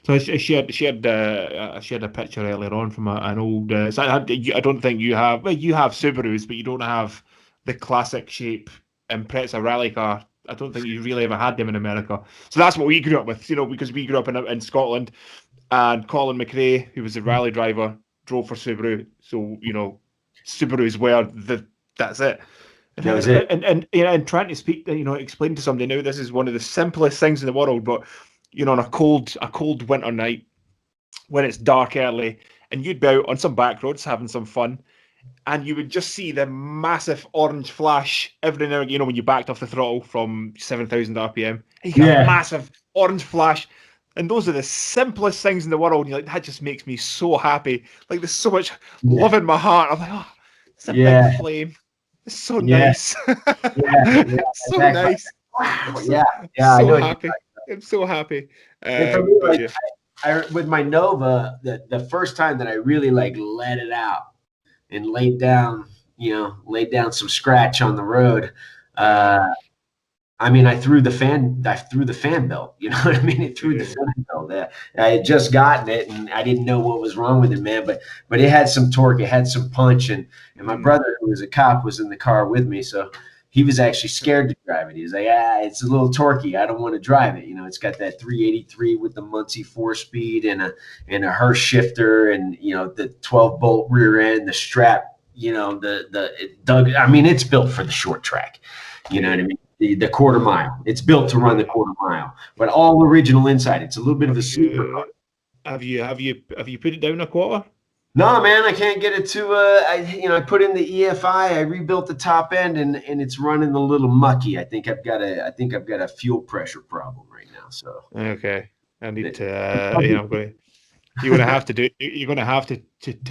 Speaker 4: So she had a picture earlier on from an old. I don't think you have. Well, you have Subarus, but you don't have the classic shape Impreza rally car. I don't think you really ever had them in America. So that's what we grew up with, you know, because we grew up in Scotland, and Colin McRae, who was a rally driver, drove for Subaru. So you know, Subarus were that's it.
Speaker 3: That was it.
Speaker 4: And you know, and trying to speak, you know, explain to somebody now, this is one of the simplest things in the world, but you know, on a cold winter night when it's dark early, and you'd be out on some back roads having some fun, and you would just see the massive orange flash every now and again, you know, when you backed off the throttle from 7,000 RPM, and you get a massive orange flash. And those are the simplest things in the world. And you're like, that just makes me so happy. Like, there's so much love in my heart. I'm like, oh, it's a big flame. It's so nice. So nice.
Speaker 3: So
Speaker 4: happy. I'm so happy.
Speaker 3: For me, like, I with my Nova, the first time that I really like let it out and laid down some scratch on the road. I mean, I threw the fan belt. You know what I mean? It threw the fan belt. I had just gotten it, and I didn't know what was wrong with it, man. But it had some torque, it had some punch, and my brother, who was a cop, was in the car with me, so he was actually scared to drive it. He was like, it's a little torquey. I don't want to drive it. You know, it's got that 383 with the Muncie 4-speed and a Hurst shifter, and you know, the 12-bolt rear end, the strap. You know, I mean, it's built for the short track. You know what I mean? The quarter mile. It's built to run the quarter mile, but all original inside. It's a little bit of a super.
Speaker 4: Have you put it down a quarter?
Speaker 3: No, man, I can't get it to. I put in the EFI. I rebuilt the top end, and it's running a little mucky. I think I've got a fuel pressure problem right now. So
Speaker 4: okay. I need to, I'm going. You're gonna have to do. You're gonna have to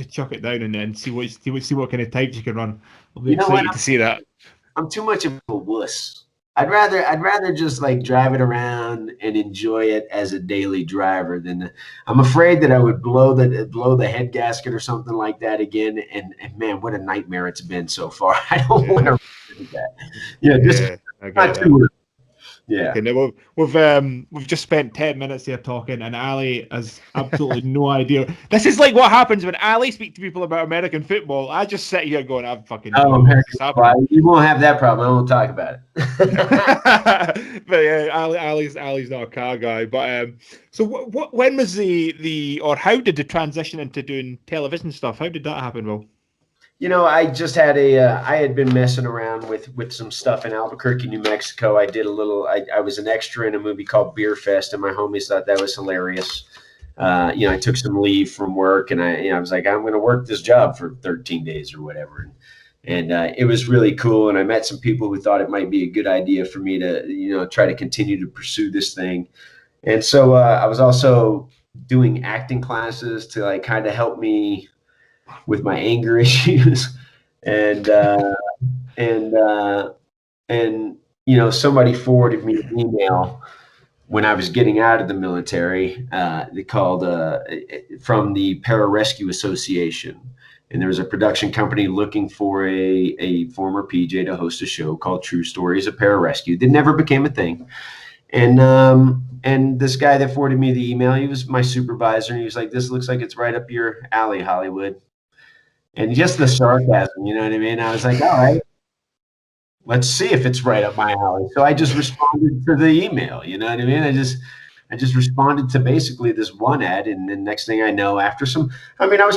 Speaker 4: chuck it down and see what kind of types you can run. I'll be excited to see that.
Speaker 3: I'm too much of a wuss. I'd rather just like drive it around and enjoy it as a daily driver than I'm afraid that I would blow the head gasket or something like that again. And man, what a nightmare it's been so far. I don't want to do that.
Speaker 4: I get that.
Speaker 3: Yeah.
Speaker 4: Okay, now we've just spent 10 minutes here talking, and Ali has absolutely no idea. This is like what happens when Ali speaks to people about American football. I just sit here going, "I'm fucking."
Speaker 3: American football. You won't have that problem. I won't talk about
Speaker 4: it. But yeah, Ali's not a car guy. But so when was or how did the transition into doing television stuff? How did that happen, Will?
Speaker 3: I just had I had been messing around with some stuff in Albuquerque, New Mexico. I did I was an extra in a movie called Beer Fest, and my homies thought that was hilarious. I took some leave from work, and I was like, I'm going to work this job for 13 days or whatever. And it was really cool. And I met some people who thought it might be a good idea for me to, try to continue to pursue this thing. And so I was also doing acting classes to like kind of help me with my anger issues, and somebody forwarded me an email when I was getting out of the military. They called from the Pararescue Association, and there was a production company looking for a former PJ to host a show called True Stories of Pararescue. That never became a thing. And this guy that forwarded me the email, he was my supervisor, and he was like, "This looks like it's right up your alley, Hollywood." And just the sarcasm, you know what I mean? I was like, all right, let's see if it's right up my alley. So I just responded to the email, you know what I mean? I just responded to basically this one ad. And then next thing I know, I was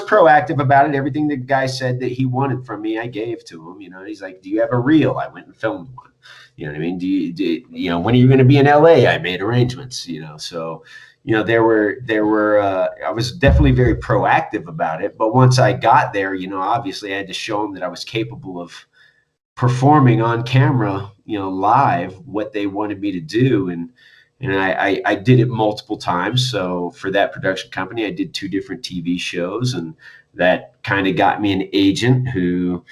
Speaker 3: proactive about it. Everything the guy said that he wanted from me, I gave to him. He's like, "Do you have a reel?" I went and filmed one. You know what I mean? When are you going to be in LA? I made arrangements, so there were I was definitely very proactive about it. But once I got there, obviously I had to show them that I was capable of performing on camera, live what they wanted me to do. And I did it multiple times. So for that production company, I did 2 different TV shows, and that kind of got me an agent who,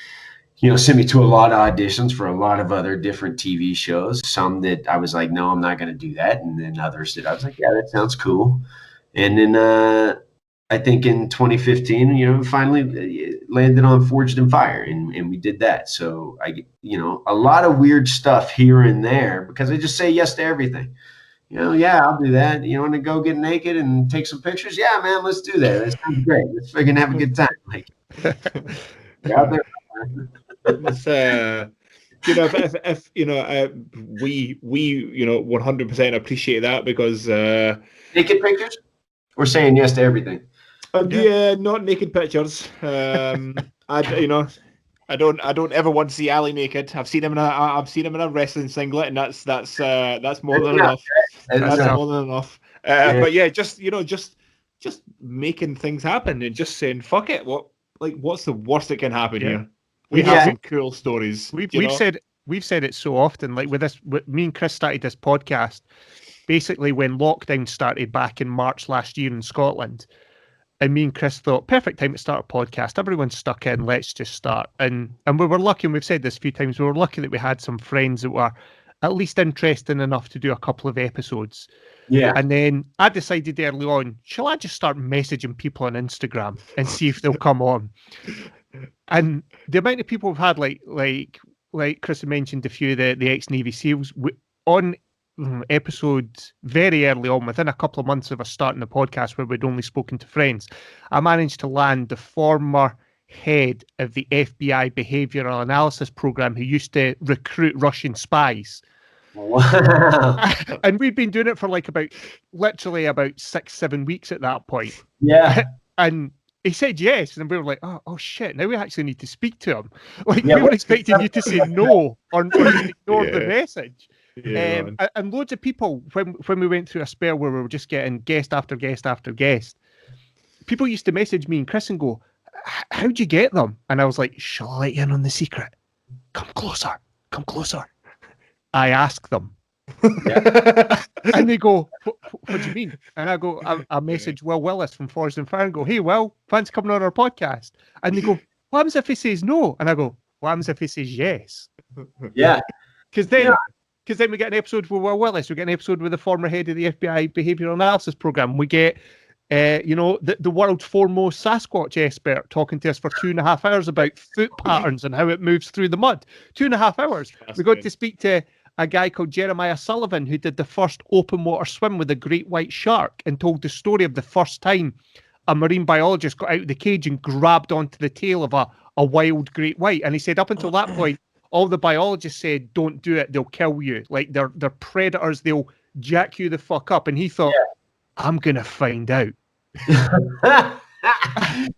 Speaker 3: sent me to a lot of auditions for a lot of other different TV shows. Some that I was like, no, I'm not going to do that. And then others that I was like, yeah, that sounds cool. And then I think in 2015, finally landed on Forged in Fire, and we did that. So a lot of weird stuff here and there because I just say yes to everything. Yeah, I'll do that. You want to go get naked and take some pictures? Yeah, man, let's do that. That sounds great. Let's freaking have a good time. Like, out there.
Speaker 4: It's, we 100% appreciate that because
Speaker 3: naked pictures. We're saying yes to everything.
Speaker 4: Yeah, not naked pictures. I don't ever want to see Ali naked. I've seen him in a wrestling singlet, and that's more than enough. That's more than enough. But yeah, just making things happen and just saying fuck it. What's the worst that can happen here? We have some cool stories.
Speaker 2: We've said it so often. Like with me and Chris started this podcast basically when lockdown started back in March last year in Scotland. And me and Chris thought, perfect time to start a podcast. Everyone's stuck in, let's just start. And we were lucky, and we've said this a few times, we were lucky that we had some friends that were at least interesting enough to do a couple of episodes.
Speaker 3: Yeah.
Speaker 2: And then I decided early on, shall I just start messaging people on Instagram and see if they'll come on? And the amount of people we've had, like Chris mentioned, a few of the ex-Navy SEALs on episodes very early on, within a couple of months of us starting the podcast where we'd only spoken to friends, I managed to land the former head of the FBI behavioral analysis program who used to recruit Russian spies.
Speaker 3: Wow.
Speaker 2: And we'd been doing it for literally about 6-7 weeks at that point.
Speaker 3: Yeah.
Speaker 2: And he said yes, and we were like, oh shit, now we actually need to speak to him. We were expecting you to say no or ignore the message.
Speaker 4: Yeah,
Speaker 2: and loads of people, when we went through a spell where we were just getting guest after guest after guest, people used to message me and Chris and go, how'd you get them? And I was like, shall I let you in on the secret? Come closer. I ask them. And they go, what do you mean? And I go, I message Wil Willis from Forest and Fire and go, hey, Will, fancy coming on our podcast? And they go, what happens if he says no? And I go, what happens if he says yes?
Speaker 3: Yeah.
Speaker 2: Because then we get an episode with Wil Willis. We get an episode with the former head of the FBI Behavioral Analysis Program. We get, the world's foremost Sasquatch expert talking to us for 2.5 hours about foot patterns and how it moves through the mud. 2.5 hours. We got to speak to a guy called Jeremiah Sullivan who did the first open water swim with a great white shark and told the story of the first time a marine biologist got out of the cage and grabbed onto the tail of a wild great white. And he said up until that point, all the biologists said, don't do it, they'll kill you. Like they're predators, they'll jack you the fuck up. And he thought, I'm going to find out.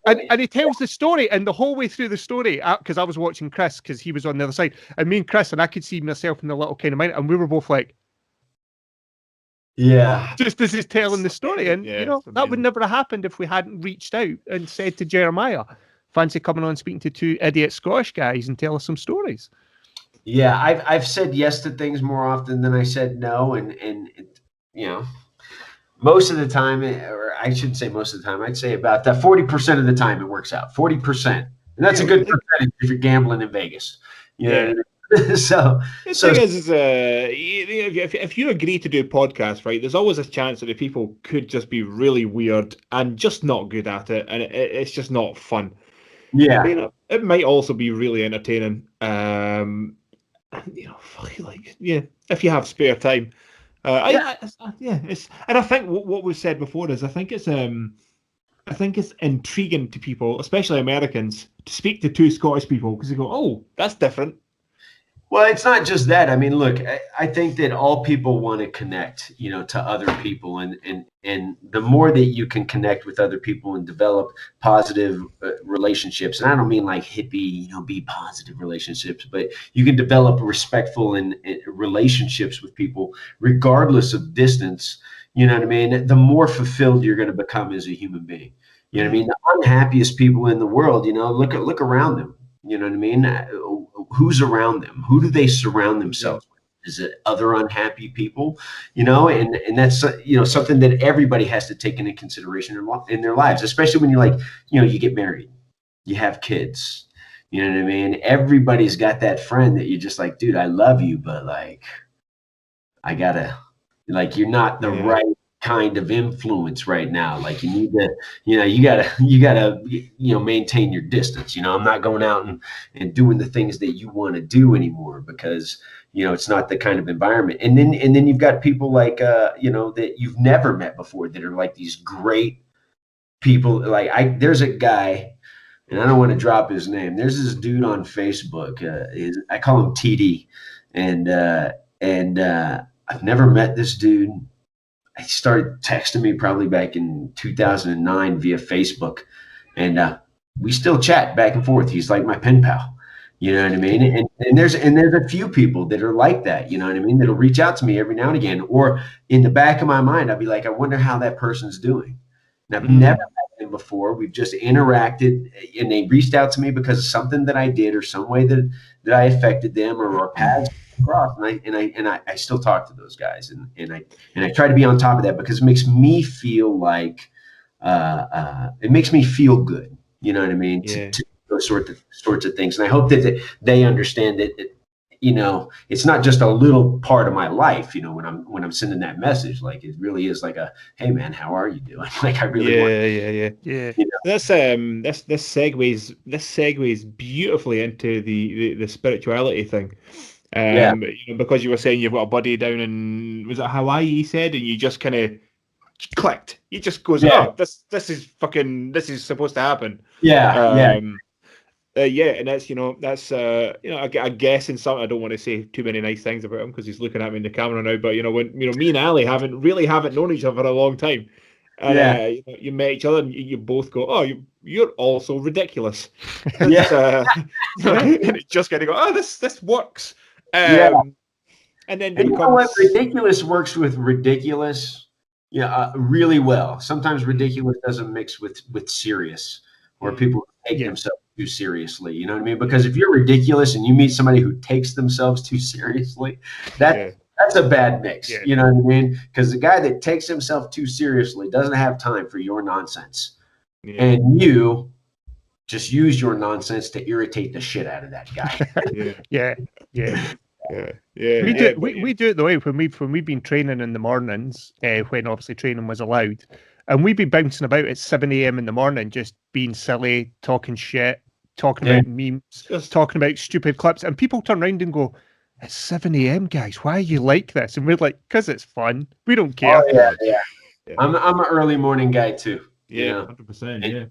Speaker 2: and he tells the story, and the whole way through the story, because I was watching Chris because he was on the other side, and me and Chris, and I could see myself in the little kind of mind, and we were both like, just as he's telling the story. And that would never have happened if we hadn't reached out and said to Jeremiah, fancy coming on speaking to two idiot Scottish guys and tell us some stories.
Speaker 3: I've said yes to things more often than I said no, and most of the time, or I shouldn't say most of the time, I'd say about that 40% of the time it works out. 40%. And that's a good percentage if you're gambling in Vegas. You know what I mean? So the thing is
Speaker 4: if you agree to do podcasts, right, there's always a chance that the people could just be really weird and just not good at it, and it's just not fun.
Speaker 3: Yeah.
Speaker 4: It might also be really entertaining. If you have spare time. And I think what we've said before is I think it's intriguing to people, especially Americans, to speak to two Scottish people because they go, oh, that's different.
Speaker 3: Well, it's not just that. I mean, look, I think that all people want to connect, to other people, and the more that you can connect with other people and develop positive relationships, and I don't mean like hippie, be positive relationships, but you can develop respectful and relationships with people regardless of distance. You know what I mean? The more fulfilled you're going to become as a human being. You know what I mean? The unhappiest people in the world, look around them. You know what I mean? Who's around them? Who do they surround themselves with? Is it other unhappy people? And that's something that everybody has to take into consideration in their lives, especially when you're you get married, you have kids. You know what I mean? Everybody's got that friend that you're just like, dude, I love you, but I gotta, you're not the right kind of influence right now. You need to, you gotta maintain your distance. I'm not going out and doing the things that you want to do anymore because, it's not the kind of environment. And then you've got people that you've never met before that are like these great people. There's a guy, and I don't want to drop his name. There's this dude on Facebook. I call him TD, and I've never met this dude. He started texting me probably back in 2009 via Facebook, and we still chat back and forth. He's like my pen pal, you know what I mean? And there's a few people that are like that, you know what I mean? That'll reach out to me every now and again, or in the back of my mind, I'll be like, I wonder how that person's doing. And I've never met them before. We've just interacted, and they reached out to me because of something that I did or some way that I affected them, or our paths crossed. And I still talk to those guys, and I try to be on top of that because it makes me feel like it makes me feel good. You know what I mean? To those sorts of things. And I hope that they understand that it's not just a little part of my life. When I'm sending that message, it really is like a, hey man, how are you doing? I really want.
Speaker 4: This segues beautifully into the spirituality thing. Because you were saying you've got a buddy down in, was it Hawaii, he said, and you just kind of clicked. He just goes, oh, this is supposed to happen. And that's I guess in some, I don't want to say too many nice things about him because he's looking at me in the camera now, but when me and Ali haven't known each other for a long time, and you met each other and you both go, oh, you're also ridiculous. And it just kind of go, oh, this works. And then
Speaker 3: you know what? Ridiculous works with ridiculous, really well. Sometimes ridiculous doesn't mix with serious, or people take themselves too seriously. You know what I mean? Because if you're ridiculous and you meet somebody who takes themselves too seriously, that's That's a bad mix.
Speaker 2: Yeah.
Speaker 3: You know what I mean? Because the guy that takes himself too seriously doesn't have time for your nonsense.
Speaker 4: Yeah.
Speaker 3: And you just use your nonsense to irritate the shit out of that guy.
Speaker 2: Yeah. We do it the way when we've been training in the mornings, when obviously training was allowed, and we'd be bouncing about at 7 a.m. in the morning, just being silly, talking shit, talking about memes, talking about stupid clips, and people turn around and go, "It's 7 a.m. guys, why are you like this?" And we're like, "Because it's fun. We don't care."
Speaker 3: Oh, yeah. I'm an early morning guy too.
Speaker 4: Yeah,
Speaker 3: you know?
Speaker 4: 100%. Yeah.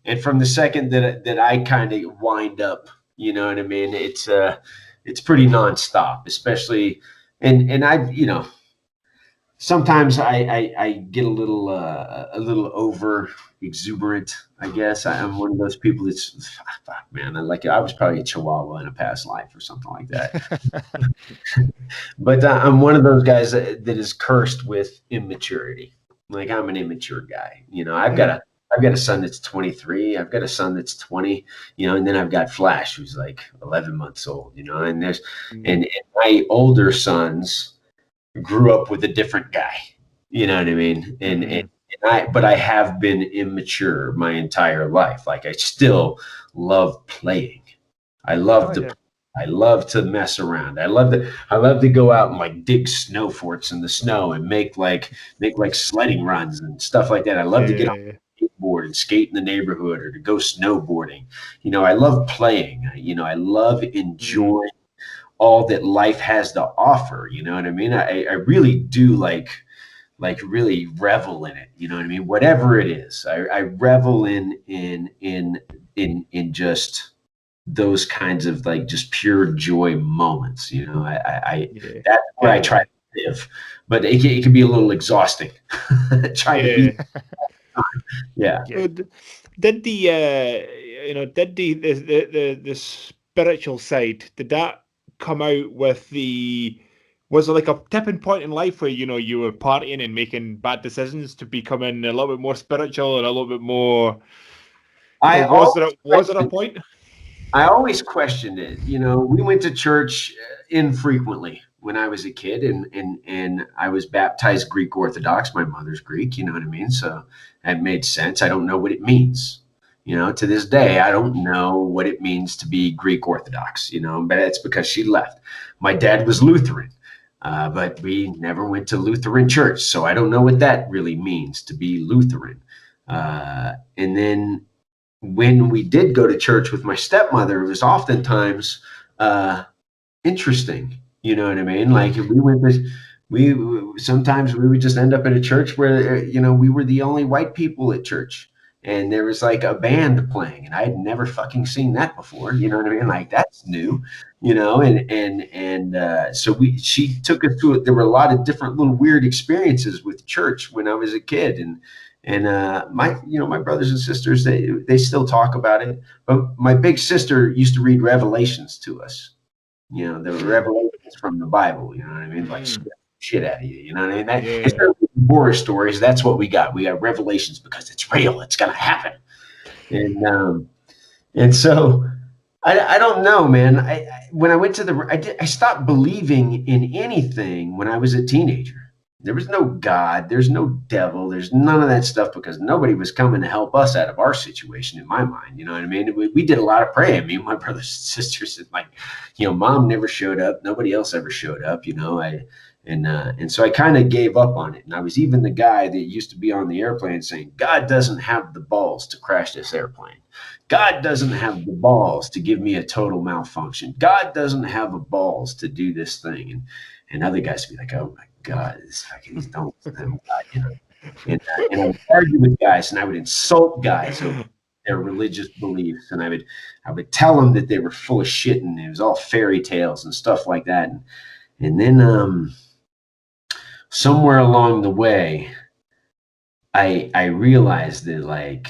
Speaker 3: And from the second that I kind of wind up, you know what I mean? It's pretty nonstop, especially, and I've, sometimes I get a little over exuberant, I guess. I'm one of those people that's, fuck, man, I was probably a chihuahua in a past life or something like that. But I'm one of those guys that is cursed with immaturity. Like, I'm an immature guy. I've got a son that's 23. I've got a son that's 20, and then I've got Flash, who's like 11 months old, and there's, and my older sons grew up with a different guy, you know what I mean? But I have been immature my entire life. Like, I still love playing. I love I love to mess around. I love to go out and like dig snow forts in the snow and make like sledding runs and stuff like that. I love to get on a skateboard and skate in the neighborhood, or to go snowboarding. I love playing. I love enjoying all that life has to offer. You know what I mean? I really do like really revel in it. You know what I mean? Whatever it is, I revel in just those kinds of like just pure joy moments. That's where I try to live, but it can be a little exhausting. Trying to be. Yeah.
Speaker 4: Did the spiritual side, did that come out with was there like a tipping point in life where you were partying and making bad decisions to becoming a little bit more spiritual and a little bit more? Was there a point?
Speaker 3: I always questioned it. We went to church infrequently when I was a kid, and I was baptized Greek Orthodox. My mother's Greek, you know what I mean? So that made sense. I don't know what it means. To this day, I don't know what it means to be Greek Orthodox, but it's because she left. My dad was Lutheran, but we never went to Lutheran church. So I don't know what that really means to be Lutheran. And then when we did go to church with my stepmother, it was oftentimes interesting. You know what I mean? Like, if sometimes we would just end up in a church where, we were the only white people at church. And there was like a band playing, and I had never fucking seen that before. You know what I mean? Like, that's new, so she took us through it. There were a lot of different little weird experiences with church when I was a kid. And my brothers and sisters, they still talk about it. But my big sister used to read Revelations to us. The revelations from the Bible. You know what I mean? Like, shit out of you. You know what I mean? Instead of horror stories, that's what we got. We got revelations because it's real. It's gonna happen. And so I don't know, man. When I went to I stopped believing in anything when I was a teenager. There was no God. There's no devil. There's none of that stuff, because nobody was coming to help us out of our situation, in my mind. You know what I mean? We did a lot of praying. Me and my brothers and sisters, like, mom never showed up. Nobody else ever showed up, And so I kind of gave up on it. And I was even the guy that used to be on the airplane saying, God doesn't have the balls to crash this airplane. God doesn't have the balls to give me a total malfunction. God doesn't have the balls to do this thing. And other guys would be like, oh my God, this fucking don't. And I would argue with guys, and I would insult guys over their religious beliefs, and I would tell them that they were full of shit and it was all fairy tales and stuff like that. And then somewhere along the way, I realized that, like,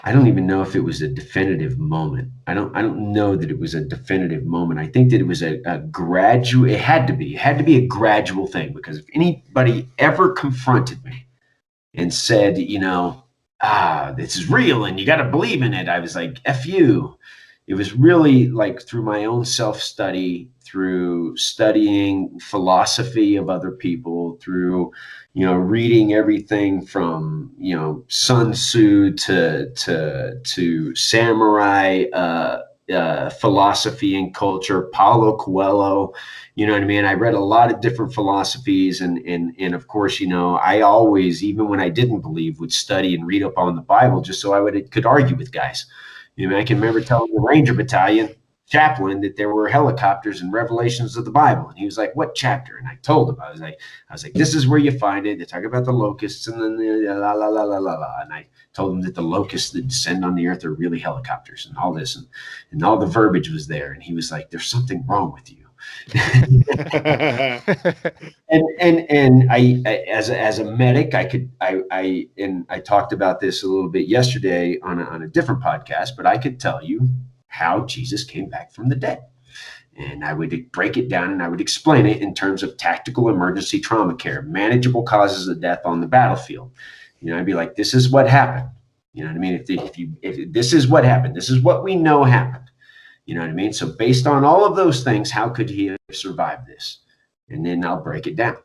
Speaker 3: I don't even know if it was a definitive moment. I don't know that it was a definitive moment. I think that it was a gradual. It had to be a gradual thing, because if anybody ever confronted me and said, this is real and you got to believe in it, I was like, F you. it was really like through my own self-study, through studying philosophy of other people, through, reading everything from, Sun Tzu to samurai philosophy and culture, Paulo Coelho. You know what I mean? I read a lot of different philosophies, and of course, I always, even when I didn't believe, would study and read up on the Bible just so I could argue with guys. I can remember telling the Ranger Battalion chaplain that there were helicopters and revelations of the Bible, and he was like, "What chapter?" And I told him, I was like, "This is where you find it. They talk about the locusts and then the la la la la la la." And I told him that the locusts that descend on the earth are really helicopters and all this, and all the verbiage was there. And he was like, "There's something wrong with you." and I as a medic, I talked about this a little bit yesterday on a different podcast, but I could tell you how Jesus came back from the dead. And I would break it down and I would explain it in terms of tactical emergency trauma care, manageable causes of death on the battlefield. I'd be like, this is what happened. You know what I mean? If this is what happened, this is what we know happened. You know what I mean? So based on all of those things, how could he have survived this? And then I'll break it down.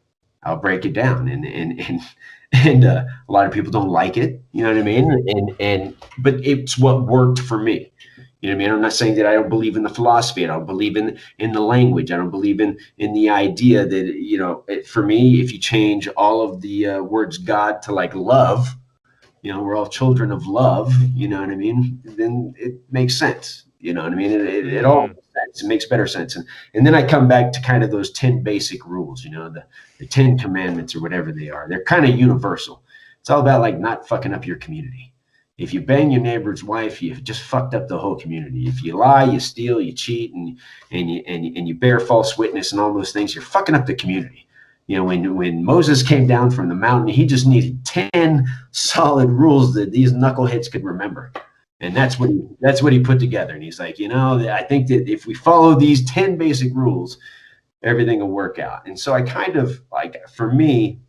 Speaker 3: And a lot of people don't like it. You know what I mean? But it's what worked for me. You know what I mean? I'm not saying that I don't believe in the philosophy. I don't believe in the language. I don't believe in the idea that, for me, if you change all of the words God to like love, we're all children of love, you know what I mean? Then it makes sense. You know what I mean? It all makes sense. It makes better sense. And then I come back to kind of those 10 basic rules, the 10 commandments or whatever they are. They're kind of universal. It's all about like not fucking up your community. If you bang your neighbor's wife, you've just fucked up the whole community. If you lie, you steal, you cheat, and you bear false witness and all those things, you're fucking up the community. When Moses came down from the mountain, he just needed 10 solid rules that these knuckleheads could remember. And that's what he put together. And he's like, I think that if we follow these 10 basic rules, everything will work out. And so I kind of like, for me,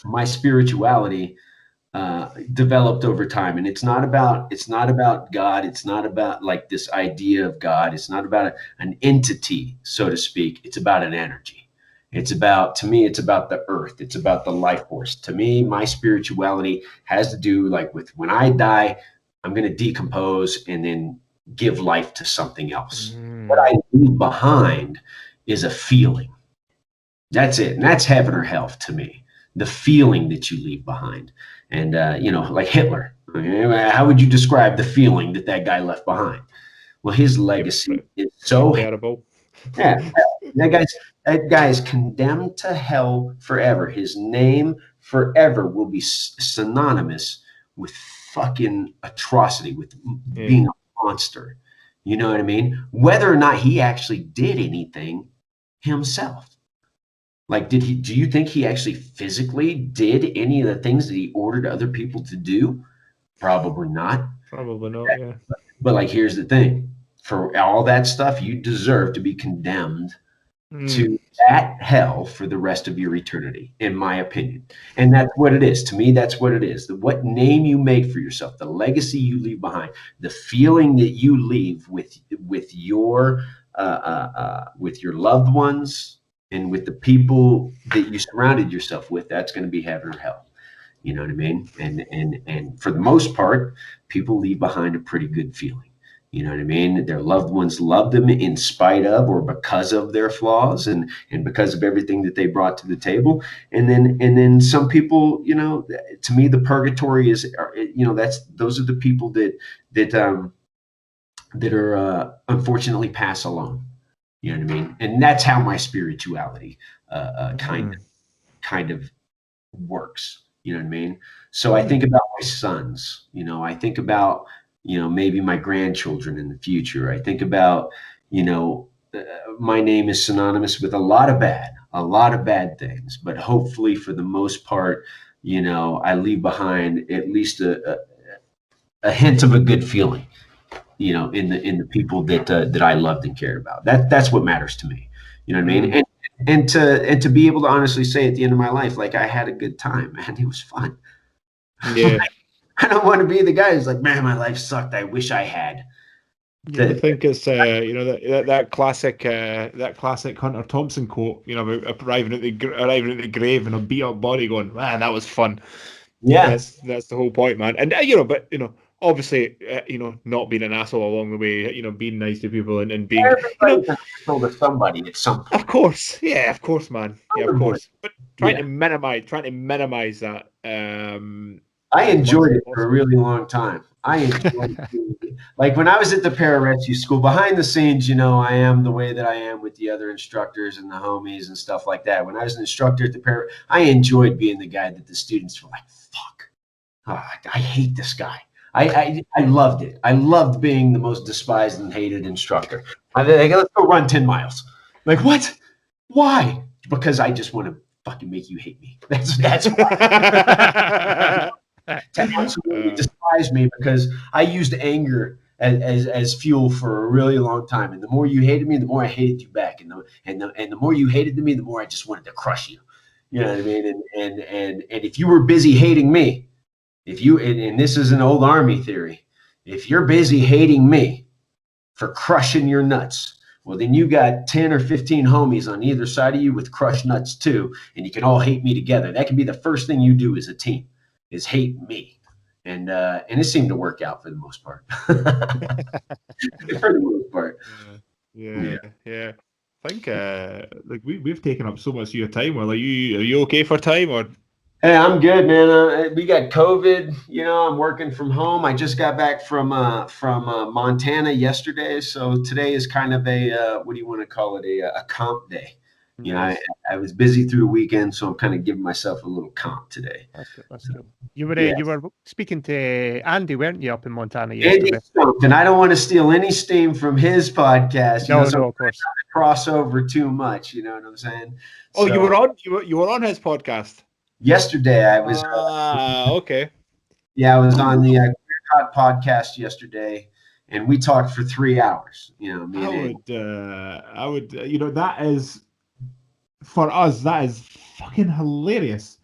Speaker 3: my spirituality developed over time. And it's not about God. It's not about like this idea of God. It's not about an entity, so to speak. It's about an energy. To me, it's about the earth. It's about the life force. To me, my spirituality has to do like with when I die, I'm going to decompose and then give life to something else. What I leave behind is a feeling. That's it. And that's heaven or hell to me. The feeling that you leave behind. And, like Hitler, how would you describe the feeling that guy left behind? Well, his legacy is so terrible. Yeah, that guy's condemned to hell forever. His name forever will be synonymous with fucking atrocity, with being a monster. You know what I mean? Whether or not he actually did anything himself. Like, do you think he actually physically did any of the things that he ordered other people to do? Probably not.
Speaker 4: Yeah.
Speaker 3: But like, here's the thing. For all that stuff, you deserve to be condemned to that hell for the rest of your eternity, in my opinion. And that's what it is. To me, that's what it is. What name you make for yourself, the legacy you leave behind, the feeling that you leave with your loved ones and with the people that you surrounded yourself with, that's going to be heaven or hell. You know what I mean? And for the most part, people leave behind a pretty good feeling. You know what I mean? Their loved ones love them in spite of or because of their flaws and because of everything that they brought to the table. And then some people, to me, the purgatory is, those are the people that are unfortunately pass alone. You know what I mean? And that's how my spirituality kind of works. You know what I mean? So I think about my sons. I think about maybe my grandchildren in the future. I think about, my name is synonymous with a lot of bad things, but hopefully for the most part, I leave behind at least a hint of a good feeling, in the people that I loved and cared about. That's what matters to me. You know what I mean? And to be able to honestly say at the end of my life, like, I had a good time, man. It was fun.
Speaker 4: Yeah.
Speaker 3: I don't want to be the guy who's like, man, my life sucked. I wish I had.
Speaker 4: I think it's that classic Hunter Thompson quote, about arriving at the grave and a beat up body, going, man, that was fun.
Speaker 3: Yeah,
Speaker 4: that's the whole point, man. And but obviously, not being an asshole along the way, being nice to people and being,
Speaker 3: everybody's an asshole to somebody at some point.
Speaker 4: of course, man, yeah, of course. But trying to minimize that.
Speaker 3: I enjoyed it for a really long time. I enjoyed it. Like when I was at the pararescue school, behind the scenes, I am the way that I am with the other instructors and the homies and stuff like that. When I was an instructor at the I enjoyed being the guy that the students were like, fuck, I hate this guy. I loved it. I loved being the most despised and hated instructor. Like, let's go run 10 miles. Like, what? Why? Because I just want to fucking make you hate me. That's why. To absolutely despise me because I used anger as fuel for a really long time. And the more you hated me, the more I hated you back. And the more you hated me, the more I just wanted to crush you. You know what I mean? And if you were busy hating me, and this is an old Army theory, if you're busy hating me for crushing your nuts, well, then you got 10 or 15 homies on either side of you with crushed nuts too, and you can all hate me together. That can be the first thing you do as a team, is hate me. And it seemed to work out for the most part. For the most part.
Speaker 4: Yeah. I think we've taken up so much of your time. Well, are you okay for time or?
Speaker 3: Hey, I'm good, man. We got COVID. I'm working from home. I just got back from Montana yesterday, so today is kind of a what do you want to call it? A comp day. I was busy through the weekend, so I'm kind of giving myself a little comp today.
Speaker 2: That's good. You were speaking to Andy, weren't you, up in Montana yesterday?
Speaker 3: Andy Stoked, and I don't want to steal any steam from his podcast.
Speaker 2: No, of course.
Speaker 3: Cross over too much. You know what I'm saying?
Speaker 4: Oh, so, you were on his podcast.
Speaker 3: Yesterday, I was.
Speaker 4: Okay.
Speaker 3: Yeah, I was on the Clear Cut podcast yesterday, and we talked for 3 hours. I would.
Speaker 4: That is, for us, that is fucking hilarious.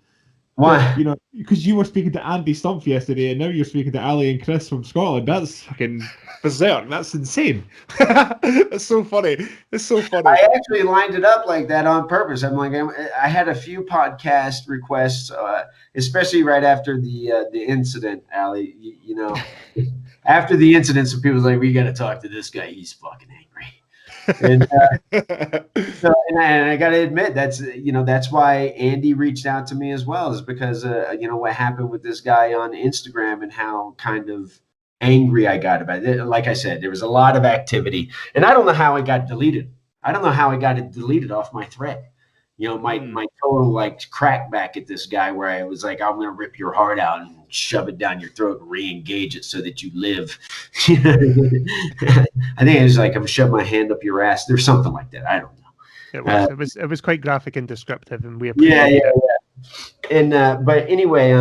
Speaker 3: Why?
Speaker 4: Because you were speaking to Andy Stumpf yesterday, and now you're speaking to Ali and Chris from Scotland. That's fucking berserk. That's insane. That's so funny. It's so funny.
Speaker 3: I actually lined it up like that on purpose. I'm like, I had a few podcast requests, especially right after the incident, Ali. After the incident, some people were like, we got to talk to this guy. He's fucking angry. And I got to admit, that's why Andy reached out to me as well, is because what happened with this guy on Instagram and how kind of angry I got about it. Like I said, there was a lot of activity, and I don't know how it got deleted. I don't know how I got it deleted off my thread. My total crack back at this guy, where I was like, I'm going to rip your heart out and shove it down your throat and re-engage it so that you live. I think it was like, I'm going to shove my hand up your ass. There's something like that. I don't know.
Speaker 2: It was quite graphic and descriptive, and we appreciate it.
Speaker 3: Yeah. And but anyway,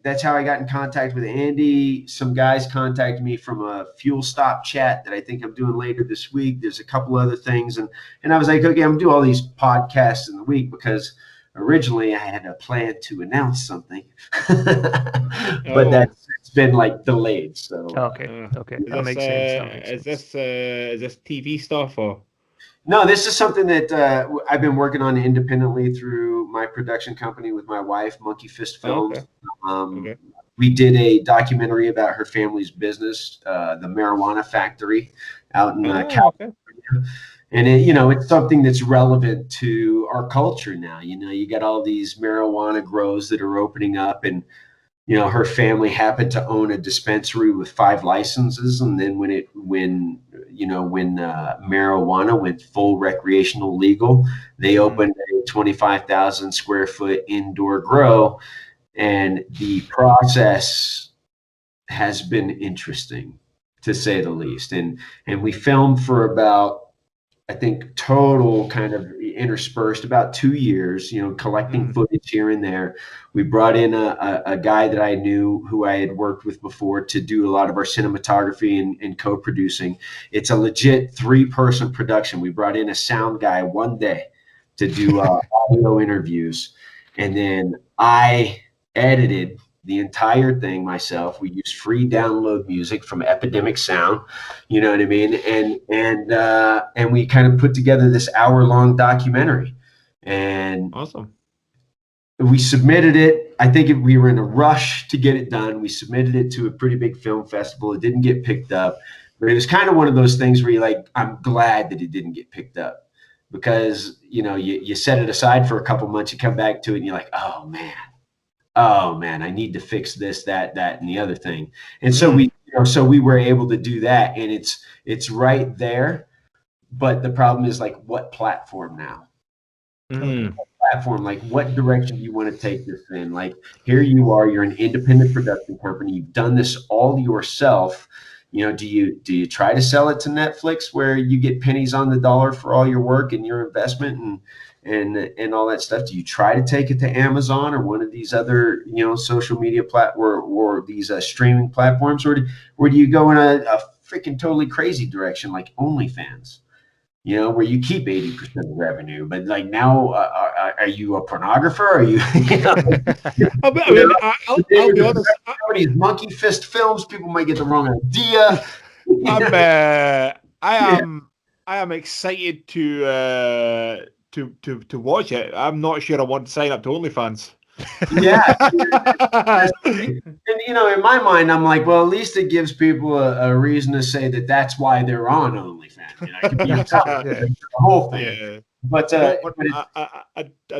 Speaker 3: that's how I got in contact with Andy. Some guys contacted me from a fuel stop chat that I think I'm doing later this week. There's a couple other things, and I was like, okay, I'm gonna do all these podcasts in the week, because originally I had a plan to announce something, but that's been delayed. So
Speaker 2: okay, that makes sense.
Speaker 4: Is this TV stuff or?
Speaker 3: No, this is something that I've been working on independently through my production company with my wife, Monkey Fist Films. Okay. We did a documentary about her family's business, the marijuana factory out in California. And it's something that's relevant to our culture now. You got all these marijuana grows that are opening up, and her family happened to own a dispensary with 5 licenses, and then when marijuana went full recreational legal, they opened a 25,000 square foot indoor grow, and the process has been interesting, to say the least. And we filmed for about, I think, total kind of interspersed about 2 years, collecting footage here and there. We brought in a guy that I knew, who I had worked with before, to do a lot of our cinematography and co-producing. It's a legit 3-person production. We brought in a sound guy one day to do audio interviews, and then I edited the entire thing myself. We used free download music from Epidemic Sound, you know what I mean? And we kind of put together this hour-long documentary. And
Speaker 4: Awesome.
Speaker 3: we submitted it. I think we were in a rush to get it done. We submitted it to a pretty big film festival. It didn't get picked up, but it was kind of one of those things where you're like, I'm glad that it didn't get picked up, because, you know, you set it aside for a couple months, you come back to it and you're like, oh man, I need to fix this, that, and the other thing. And so we were able to do that, and it's right there. But the problem is, like, what platform now? Platform, like, what direction do you want to take this in? Like, here you are, you're an independent production company, you've done this all yourself. You know, do you try to sell it to Netflix where you get pennies on the dollar for all your work and your investment and all that stuff? Do you try to take it to Amazon or one of these other, you know, social media or these streaming platforms, or do you go in a freaking totally crazy direction like OnlyFans? You know, where you keep 80% of revenue, but like now, are you a pornographer? Are you? You know,
Speaker 4: I'll be honest.
Speaker 3: These monkey fist films, people might get the wrong idea.
Speaker 4: I am excited to watch it. I'm not sure I want to sign up to OnlyFans.
Speaker 3: Yeah. And, you know, in my mind, I'm like, well, at least it gives people a reason to say that that's why they're on OnlyFans. You know, it could be the whole thing.
Speaker 4: Yeah.
Speaker 3: But
Speaker 4: I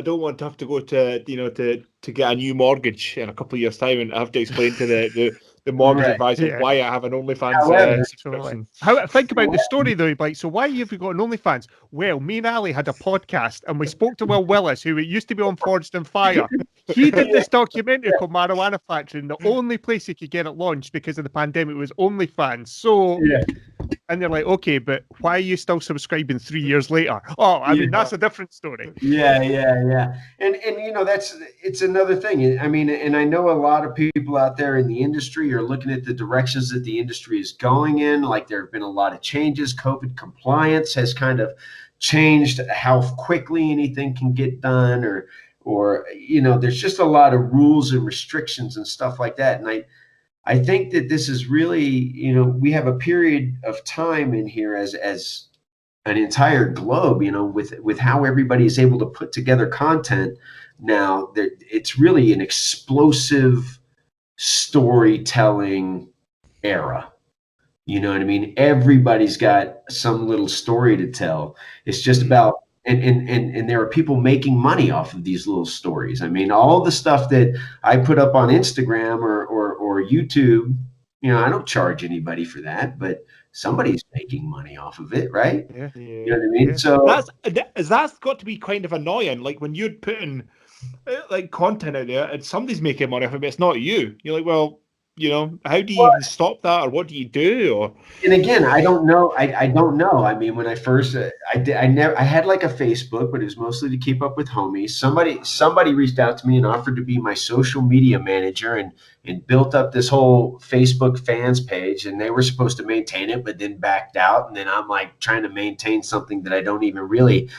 Speaker 4: don't want to have to go to, you know, to get a new mortgage in a couple of years' time and have to explain to the mortgage advisor why I have an OnlyFans subscription.
Speaker 2: Think about the story though, like, so why have you got an OnlyFans? Well, me and Ali had a podcast and we spoke to Wil Willis, who used to be on Forged in Fire. He did this documentary called Marijuana Factory, and the only place he could get it launched because of the pandemic was OnlyFans. So, and they're like, okay, but why are you still subscribing 3 years later? Oh, I mean, that's a different story.
Speaker 3: Yeah. And you know, it's another thing. I mean, and I know a lot of people out there in the industry are looking at the directions that the industry is going in. Like, there have been a lot of changes. COVID compliance has kind of changed how quickly anything can get done, or you know, there's just a lot of rules and restrictions and stuff like that. And I think that this is really, you know, we have a period of time in here as an entire globe, you know, with how everybody is able to put together content now. It's really an explosive storytelling era. You know what I mean? Everybody's got some little story to tell. It's just about, and there are people making money off of these little stories. I mean, all the stuff that I put up on Instagram or YouTube, you know, I don't charge anybody for that, but somebody's making money off of it, right?
Speaker 2: Yeah.
Speaker 3: You know what I mean? Yeah. So
Speaker 4: that's got to be kind of annoying. Like, when you're putting like content out there and somebody's making money off of it, it's not you. You're like, well, you know, how do you even stop that, or what do you do? Or,
Speaker 3: and again, I don't know. I don't know. I mean, when I first, I had like a Facebook, but it was mostly to keep up with homies. Somebody reached out to me and offered to be my social media manager, and built up this whole Facebook fans page, and they were supposed to maintain it, but then backed out. And then I'm like trying to maintain something that I don't even really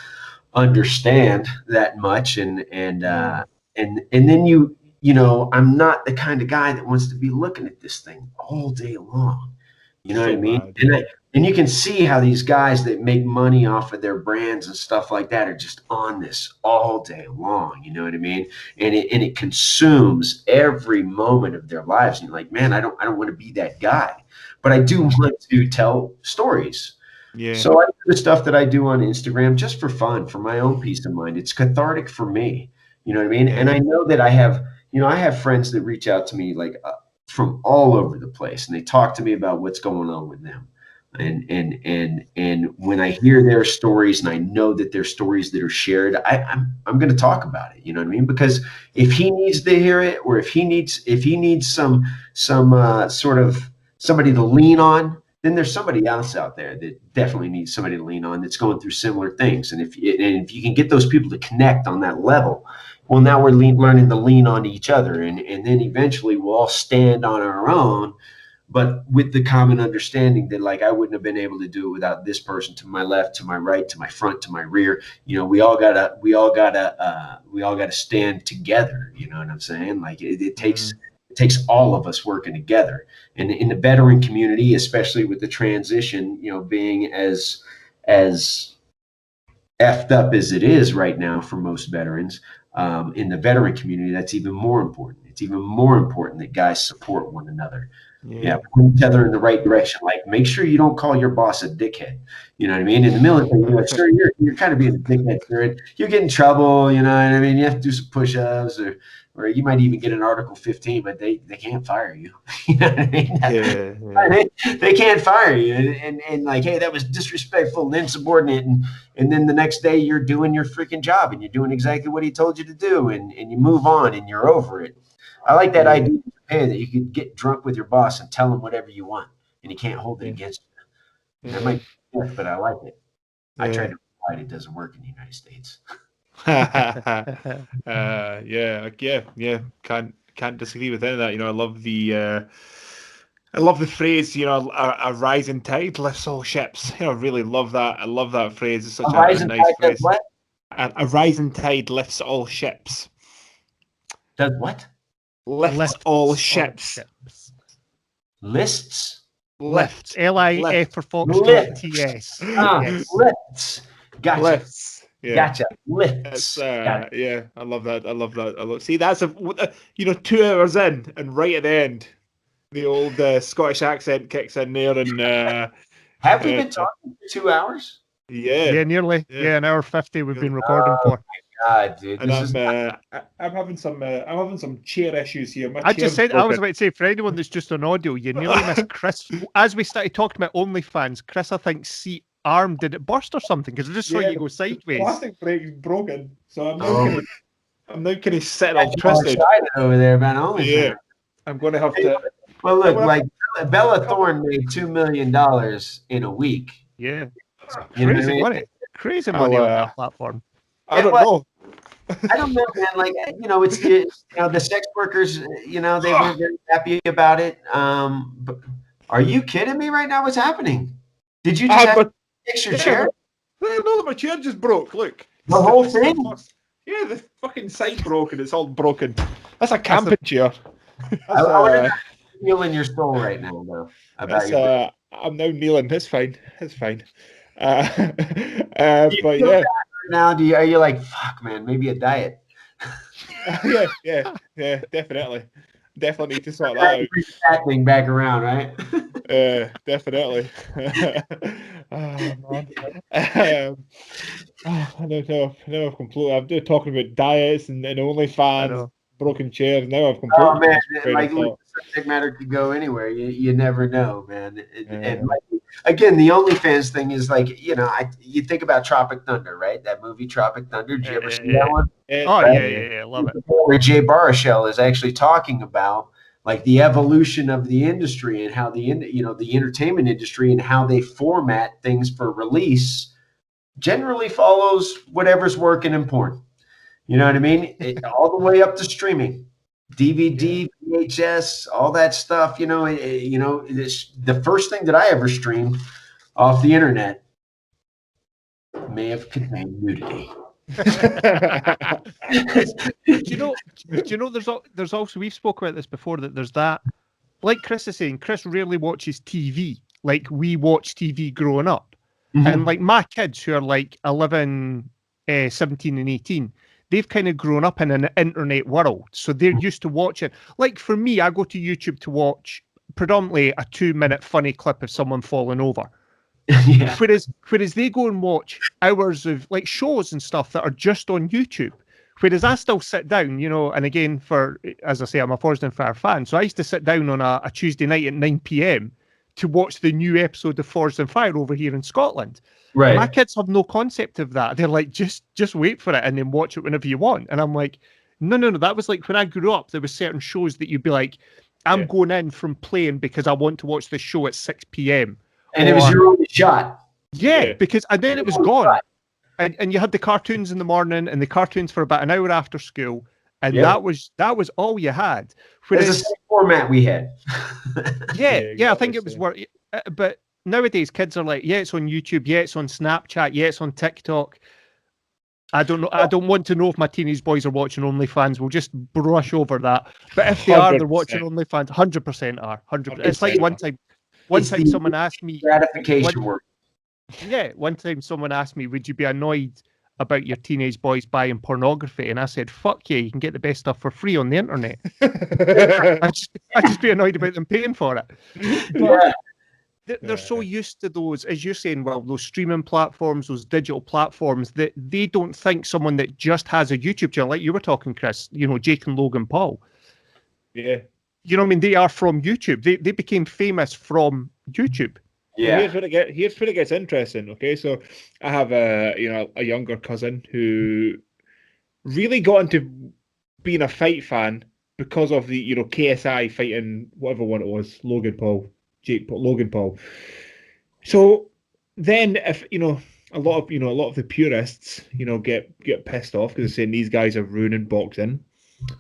Speaker 3: understand that much. And then you know, I'm not the kind of guy that wants to be looking at this thing all day long. You know what I mean? And you can see how these guys that make money off of their brands and stuff like that are just on this all day long. You know what I mean? And it consumes every moment of their lives. And you're like, man, I don't want to be that guy, but I do want to tell stories.
Speaker 4: Yeah.
Speaker 3: So I do the stuff that I do on Instagram just for fun, for my own peace of mind. It's cathartic for me. You know what I mean? And I know that I have friends that reach out to me like from all over the place, and they talk to me about what's going on with them. And when I hear their stories, and I know that they're stories that are shared, I'm going to talk about it. You know what I mean? Because if he needs to hear it, or if he needs some sort of somebody to lean on, then there's somebody else out there that definitely needs somebody to lean on that's going through similar things. And if you can get those people to connect on that level, well, now we're learning to lean on each other, and then eventually we'll all stand on our own, but with the common understanding that, like, I wouldn't have been able to do it without this person to my left, to my right, to my front, to my rear. You know, we all gotta stand together. You know what I'm saying? Like, it takes It takes all of us working together. And in the veteran community, especially with the transition, being as effed up as it is right now for most veterans, in the veteran community, that's even more important. It's even more important that guys support one another. Yeah, point each other in the right direction. Like, make sure you don't call your boss a dickhead. You know what I mean? In the military, you're like, sir, you're kind of being a dickhead, sir. You get in trouble. You know what I mean? You have to do some push-ups, or you might even get an Article 15, but they can't fire you. You know what I mean? They can't fire you, and like, hey, that was disrespectful and insubordinate, and then the next day you're doing your freaking job and you're doing exactly what he told you to do, and you move on and you're over it. I like that idea in Japan, that you could get drunk with your boss and tell him whatever you want, and he can't hold it against you. That might be tough, but I like it. I tried to provide it. Doesn't work in the United States.
Speaker 4: Can't disagree with any of that. I love the phrase, a rising tide lifts all ships. I really love that. I love that phrase. It's such a nice phrase.
Speaker 3: What?
Speaker 4: A rising tide lifts all ships.
Speaker 3: Does what?
Speaker 4: Lifts all ships.
Speaker 3: Lists?
Speaker 2: Lifts. L-I-F for Foxtrot-T-S.
Speaker 3: Yes. Lifts. Gotcha.
Speaker 4: Lifts. Yeah.
Speaker 3: Gotcha. Lifts.
Speaker 4: Yeah, I love that. See, that's 2 hours in, and right at the end, the old Scottish accent kicks in there, and
Speaker 3: have we been talking for 2 hours?
Speaker 2: Yeah, nearly. Yeah, an hour 50 we've been recording for.
Speaker 3: God, dude,
Speaker 4: and I'm having some chair issues here.
Speaker 2: I was about to say, for anyone that's just on audio, you nearly missed Chris. As we started talking about OnlyFans, Chris, I think, seat arm, did it burst or something? Because I just saw you go sideways.
Speaker 4: The plastic break's broken, so I'm now kind of sitting all twisted
Speaker 3: over there, man. OnlyFans.
Speaker 4: I'm going to have to.
Speaker 3: Well, look, like Bella Thorne made $2 million in a week.
Speaker 2: Yeah, crazy money. Crazy money on that platform.
Speaker 4: I don't know.
Speaker 3: I don't know, man. Like, it's the sex workers. They weren't very happy about it. But are you kidding me right now? What's happening? Did you just have to fix your chair?
Speaker 4: No, my chair just broke. Look,
Speaker 3: the whole thing.
Speaker 4: Yeah, the fucking side broke and it's all broken. That's a camping chair.
Speaker 3: I want to feel in your soul right now, though.
Speaker 4: I'm now kneeling. It's fine. But
Speaker 3: yeah. Now, are you like, fuck, man? Maybe a diet.
Speaker 4: yeah, definitely need to sort that out.
Speaker 3: That thing back around, right?
Speaker 4: Definitely. Oh man. I don't know. Now I've completely. I'm talking about diets and OnlyFans, broken chairs. Now I've completely.
Speaker 3: Oh man, like subject matter could go anywhere. You never know, man. And like, again, the OnlyFans thing is like, you think about Tropic Thunder, right? That movie Tropic Thunder. Did you ever see that one?
Speaker 2: Yeah, love it.
Speaker 3: Where Jay Baruchel is actually talking about like the evolution of the industry and how the entertainment industry and how they format things for release generally follows whatever's working in porn. You know what I mean? All the way up to streaming. DVD, VHS, all that stuff. The first thing that I ever streamed off the internet may have contained nudity.
Speaker 2: Do you know? There's also, we've spoken about this before, that there's that, like Chris is saying, Chris rarely watches TV like we watch TV growing up, and like my kids who are like 11, 17, and 18. They've kind of grown up in an internet world, so they're used to watching. Like for me, I go to YouTube to watch predominantly a 2-minute funny clip of someone falling over. Yeah. Whereas they go and watch hours of like shows and stuff that are just on YouTube. Whereas I still sit down, and again, as I say, I'm a Forest and Fire fan, so I used to sit down on a Tuesday night at 9 p.m. to watch the new episode of Forest and Fire over here in Scotland. Right. My kids have no concept of that. They're like, just wait for it and then watch it whenever you want. And I'm like, no. That was like when I grew up, there were certain shows that you'd be like, I'm going in from playing because I want to watch this show at 6 p.m.
Speaker 3: And it was your only shot.
Speaker 2: Yeah, and then it was gone. And you had the cartoons in the morning and the cartoons for about an hour after school. And that was all you had.
Speaker 3: It's the same format we had.
Speaker 2: I think it was but nowadays kids are like, it's on YouTube, it's on Snapchat, it's on TikTok. I don't know. I don't want to know if my teenage boys are watching OnlyFans. We'll just brush over that. But if they are, they're watching
Speaker 4: 100%.
Speaker 2: OnlyFans. 100% are. 100%. It's like
Speaker 4: 100%
Speaker 2: one time
Speaker 3: the
Speaker 2: someone asked me.
Speaker 3: gratification work.
Speaker 2: Yeah, one time someone asked me, "Would you be annoyed about your teenage boys buying pornography?" And I said, "Fuck yeah, you can get the best stuff for free on the internet." I'd just be annoyed about them paying for it. But they're so used to those, as you're saying, well, those streaming platforms, those digital platforms, that they don't think someone that just has a YouTube channel, like you were talking, Chris, Jake and Logan Paul.
Speaker 4: Yeah.
Speaker 2: You know what I mean? They are from YouTube. They became famous from YouTube.
Speaker 4: Yeah. Here's where it gets interesting. Okay, so I have a younger cousin who really got into being a fight fan because of the KSI fighting whatever one it was, Logan Paul. So then, if a lot of the purists get pissed off because they're saying these guys are ruining boxing,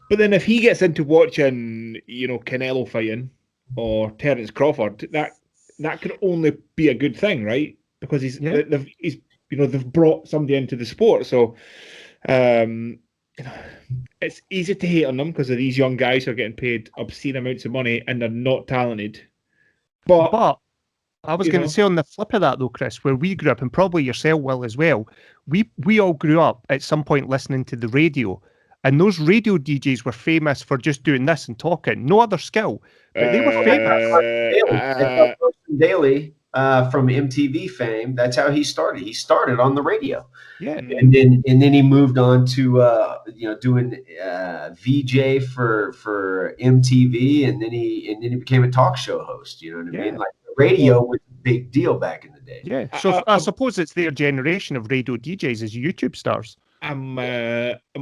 Speaker 4: but then if he gets into watching Canelo fighting or Terence Crawford, that can only be a good thing, right? Because they've brought somebody into the sport, so it's easy to hate on them because these young guys who are getting paid obscene amounts of money and they're not talented. But
Speaker 2: I was going to say on the flip of that though, Chris, where we grew up, and probably yourself, Will, as well, we all grew up at some point listening to the radio, and those radio DJs were famous for just doing this and talking, no other skill, but they were famous.
Speaker 3: Daily from MTV fame, that's how he started. He started on the radio.
Speaker 2: Yeah,
Speaker 3: and then he moved on to doing VJ for MTV, and then he became a talk show host. You know what I mean? Like the radio was a big deal back in the day.
Speaker 2: Yeah. So I suppose it's their generation of radio DJs as YouTube stars.
Speaker 4: I'm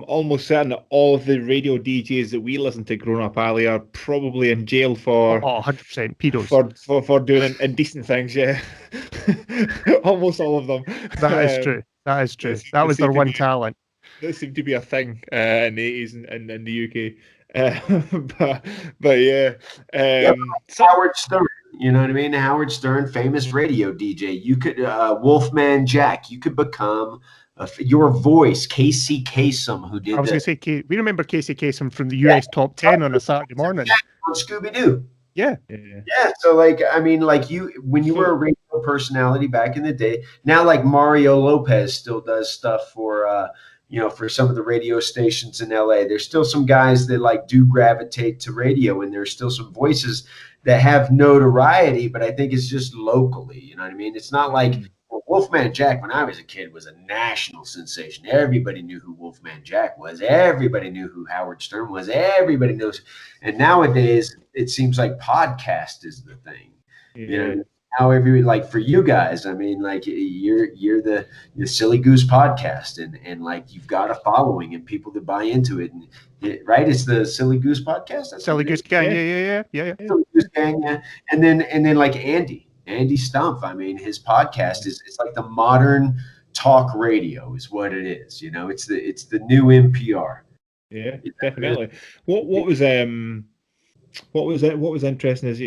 Speaker 4: almost certain that all of the radio DJs that we listened to growing up, Ali, are probably in jail for
Speaker 2: 100% pedos
Speaker 4: for doing indecent things. Yeah, almost all of them.
Speaker 2: That is true. That is true. That was their one talent.
Speaker 4: That seemed to be a thing in the 80s and in the UK. But yeah,
Speaker 3: Howard Stern. You know what I mean? Howard Stern, famous radio DJ. You could Wolfman Jack. You could become your voice, Casey Kasem, who did.
Speaker 2: I was going to say, we remember Casey Kasem from the US Top 10 on a Saturday morning.
Speaker 3: On Scooby Doo.
Speaker 2: Yeah.
Speaker 3: So when you were a radio personality back in the day, now like Mario Lopez still does stuff for for some of the radio stations in LA. There's still some guys that do gravitate to radio, and there's still some voices that have notoriety, but I think it's just locally. You know what I mean? It's not like Wolfman Jack, when I was a kid, was a national sensation. Everybody knew who Wolfman Jack was. Everybody knew who Howard Stern was. Everybody knows. And nowadays, it seems like podcast is the thing.
Speaker 4: Yeah.
Speaker 3: Now for you guys, I mean, you're the Silly Goose podcast, and you've got a following and people that buy into it, and right? It's the Silly Goose podcast. That's
Speaker 2: Silly Goose Gang, yeah.
Speaker 3: Silly Goose Gang, yeah. And then like Andy Stumpf. I mean, his podcast it's like the modern talk radio is what it is. It's the new NPR.
Speaker 4: Yeah, definitely. What was interesting is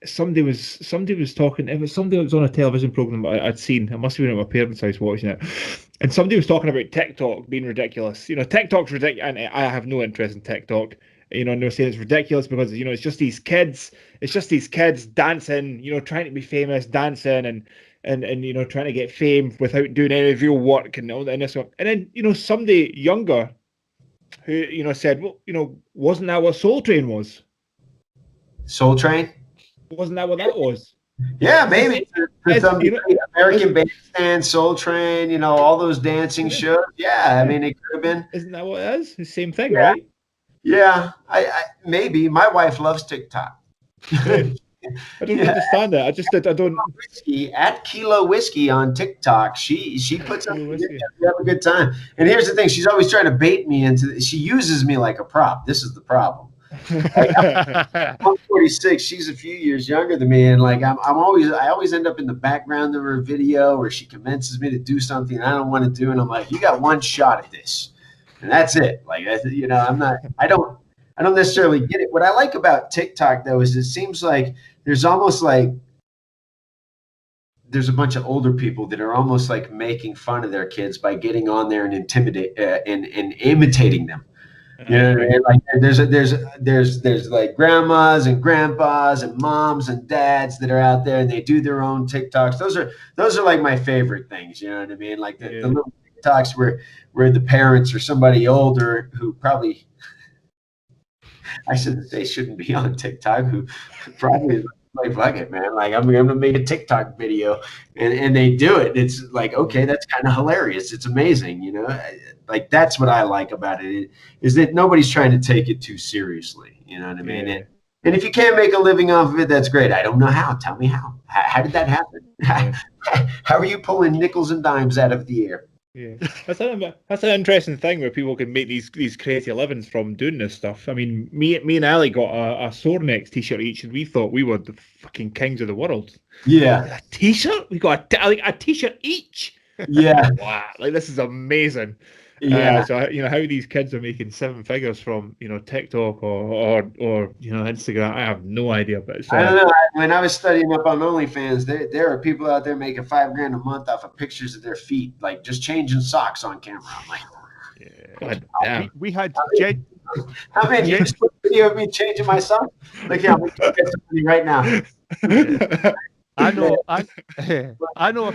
Speaker 4: somebody was talking. It was somebody that was on a television program I'd seen. I must have been at my parents' house watching it, and somebody was talking about TikTok being ridiculous. TikTok's ridiculous, and I have no interest in TikTok. And they're saying it's ridiculous because it's just these kids. It's just these kids dancing. Trying to be famous, dancing, and trying to get fame without doing any real work and all that. And then somebody younger who said, well, wasn't that what Soul Train was?
Speaker 3: Soul Train.
Speaker 4: Wasn't that what that was?
Speaker 3: Yeah, maybe. American Bandstand, Soul Train, all those dancing shows. Yeah, I mean, it could have been.
Speaker 4: Isn't that what it is? The same thing, right?
Speaker 3: Yeah, I maybe. My wife loves TikTok.
Speaker 4: I don't understand that. I don't.
Speaker 3: Whiskey at Kilo Whiskey on TikTok. She puts up. We have a good time. And here's the thing: she's always trying to bait me into. She uses me like a prop. This is the problem. I'm 46. She's a few years younger than me, and I always end up in the background of her video where she convinces me to do something I don't want to do, and I'm like, you got one shot at this, and that's it. I don't necessarily get it. What I like about TikTok though is it seems like there's almost like there's a bunch of older people that are almost like making fun of their kids by getting on there and and imitating them. You know what I mean? Like there's like grandmas and grandpas and moms and dads that are out there and they do their own TikToks. Those are like my favorite things. You know what I mean? Like the little TikToks where the parents or somebody older who probably, I shouldn't say shouldn't be on TikTok, who probably is like, fuck it, man. Like I'm gonna make a TikTok video, and they do it. It's like, okay, that's kind of hilarious. It's amazing, you know. Like that's what I like about it, is that nobody's trying to take it too seriously. You know what I mean?
Speaker 4: Yeah.
Speaker 3: And if you can't make a living off of it, that's great. I don't know how. Tell me how. How did that happen? How are you pulling nickels and dimes out of the air?
Speaker 4: Yeah, that's an interesting thing where people can make these crazy livings from doing this stuff. I mean, me and Ali got a Sore Necks t-shirt each, and we thought we were the fucking kings of the world.
Speaker 3: Yeah,
Speaker 4: a t-shirt. We got a t-shirt each.
Speaker 3: Yeah,
Speaker 4: wow! Like this is amazing.
Speaker 3: Yeah.
Speaker 4: So you know how these kids are making 7 figures from TikTok or Instagram. I have no idea, but
Speaker 3: I don't know. When I was studying up on OnlyFans, there are people out there making $5,000 a month off of pictures of their feet, like just changing socks on camera. I'm like,
Speaker 4: yeah,
Speaker 2: we had
Speaker 3: how many years video of me changing my socks? Like, yeah, we can get somebody right now.
Speaker 2: I know a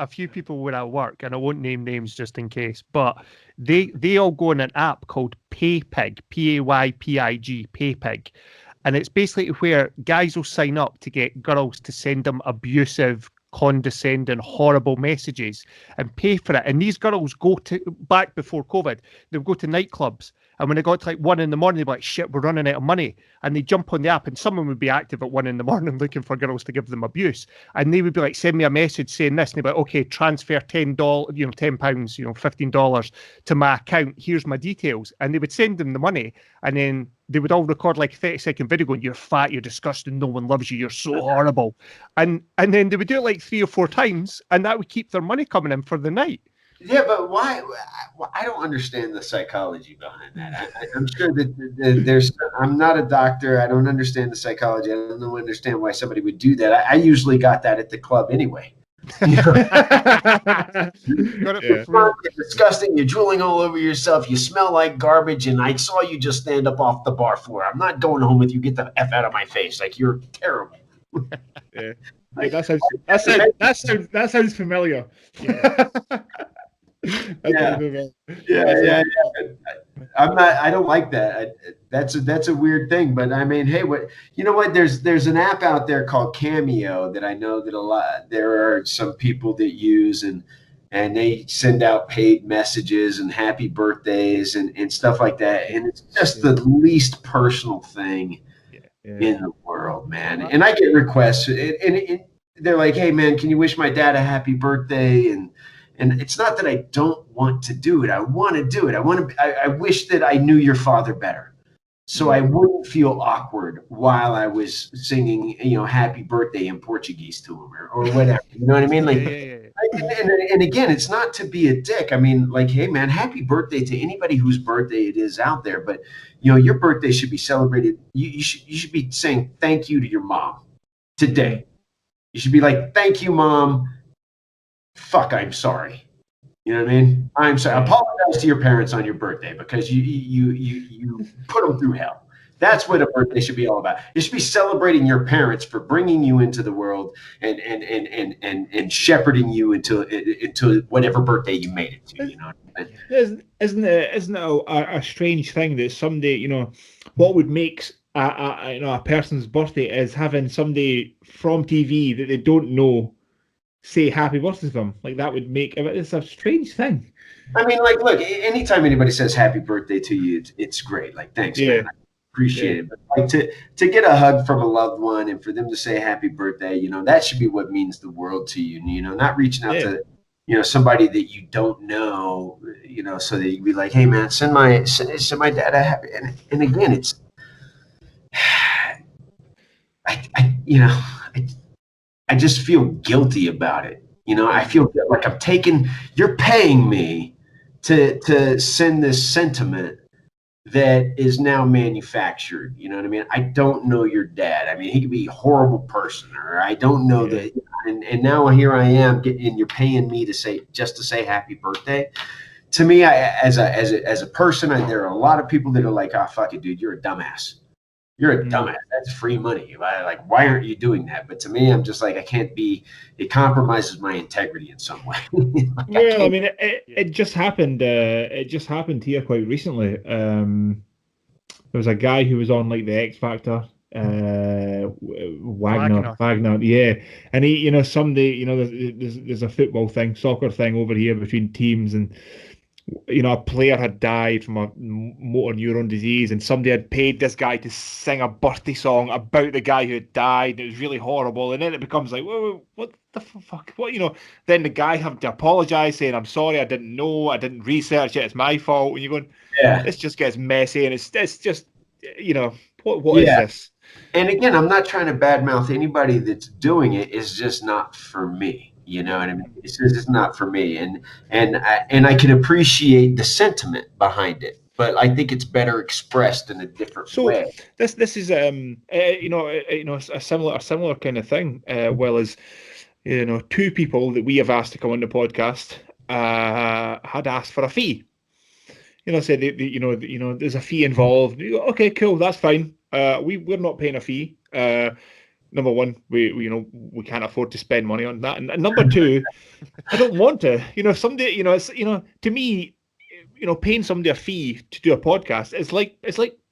Speaker 2: few people where I work, and I won't name names just in case, but they all go on an app called PayPig, PAYPIG, PayPig, and it's basically where guys will sign up to get girls to send them abusive, condescending, horrible messages and pay for it. And these girls go to, back before COVID, they'll go to nightclubs, and when they got to like 1 a.m, they'd be like, shit, we're running out of money. And they jump on the app, and someone would be active at 1 a.m. looking for girls to give them abuse. And they would be like, send me a message saying this. And they'd be like, okay, transfer $10, £10, $15 to my account. Here's my details. And they would send them the money. And then they would all record like a 30-second video going, you're fat, you're disgusting, no one loves you, you're so horrible. And then they would do it like 3 or 4 times, and that would keep their money coming in for the night.
Speaker 3: Yeah, but why? I don't understand the psychology behind that. I'm sure that there's. I'm not a doctor. I don't understand the psychology. I don't understand why somebody would do that. I usually got that at the club anyway. You're disgusting. You're drooling all over yourself. You smell like garbage, and I saw you just stand up off the bar floor. I'm not going home with you. Get the F out of my face. Like, you're terrible.
Speaker 4: Yeah. Like, that sounds familiar. Yeah.
Speaker 3: Yeah. I don't like that. That's a weird thing. But I mean, hey, you know what? There's an app out there called Cameo that I know that there are some people that use, and they send out paid messages and happy birthdays and stuff like that. And it's just the least personal thing in the world, man. And I get requests, and they're like, hey, man, can you wish my dad a happy birthday? And it's not that I don't want to do it. I want to do it. I wish that I knew your father better, so I wouldn't feel awkward while I was singing, happy birthday in Portuguese to him or whatever. You know what I mean? Like, and again, it's not to be a dick. I mean, like, hey, man, happy birthday to anybody whose birthday it is out there. But, your birthday should be celebrated. You should be saying thank you to your mom today. You should be like, thank you, Mom. Fuck, I'm sorry. You know what I mean? I'm sorry. Apologize to your parents on your birthday because you put them through hell. That's what a birthday should be all about. It should be celebrating your parents for bringing you into the world and shepherding you into whatever birthday you made it to. You know what I mean?
Speaker 4: Isn't it a strange thing that someday, what would make a person's birthday is having somebody from TV that they don't know say happy birthday to them. Like, that would make it's a strange thing.
Speaker 3: I mean, like, look, anytime anybody says happy birthday to you, it's great. Like, thanks, man. I appreciate it. But like to get a hug from a loved one and for them to say happy birthday, that should be what means the world to you. Not reaching out to somebody that you don't know, so that you be like, hey, man, send my dad a happy. And again, it's I just feel guilty about it. I feel like you're paying me to send this sentiment that is now manufactured. You know what I mean? I don't know your dad. I mean, he could be a horrible person, or I don't know that. and now here I am, and you're paying me to say happy birthday. To me, as a person, there are a lot of people that are like, oh, fuck it, dude, you're a dumbass. You're a dumbass. That's free money. Like, why aren't you doing that? But to me, I'm just like, I can't be. It compromises my integrity in some way.
Speaker 4: Well, I mean, it just happened. It just happened here quite recently. There was a guy who was on like the X Factor. Wagner, yeah, and he, someday, there's a football thing, soccer thing over here between teams, and a player had died from a motor neuron disease, and somebody had paid this guy to sing a birthday song about the guy who had died. It was really horrible, and then it becomes like, whoa, what the fuck? What, then the guy having to apologize, saying, I'm sorry, I didn't know, I didn't research it, it's my fault. And you're going, yeah, this just gets messy, and it's just, what is this?
Speaker 3: And again, I'm not trying to badmouth anybody that's doing it. It's just not for me. You know what I mean? It's just not for me, and I can appreciate the sentiment behind it, but I think it's better expressed in a different way.
Speaker 4: This is a similar kind of thing. Well as two people that we have asked to come on the podcast had asked for a fee. Said there's a fee involved. Okay, cool, that's fine. We're not paying a fee. Number one, we can't afford to spend money on that, and number two, I don't want to. Someday, it's to me, paying somebody a fee to do a podcast is like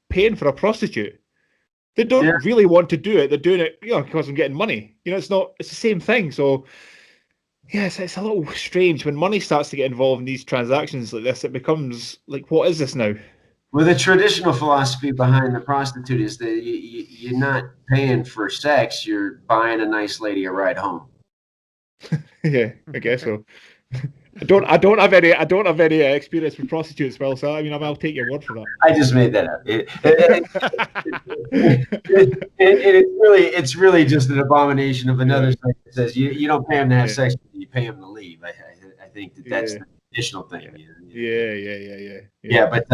Speaker 4: paying for a prostitute. They don't really want to do it. They're doing it, because I'm getting money. It's the same thing. So, yes, it's a little strange when money starts to get involved in these transactions like this. It becomes like, what is this now?
Speaker 3: Well, the traditional philosophy behind the prostitute is that you're not paying for sex; you're buying a nice lady a ride home.
Speaker 4: Yeah, I guess so. I don't have any experience with prostitutes, well, so I mean, I'll take your word for that.
Speaker 3: I just made that up. It's really just an abomination of another site that says you don't pay them to have sex, you pay them to leave. I think that's the traditional thing.
Speaker 4: Yeah,
Speaker 3: but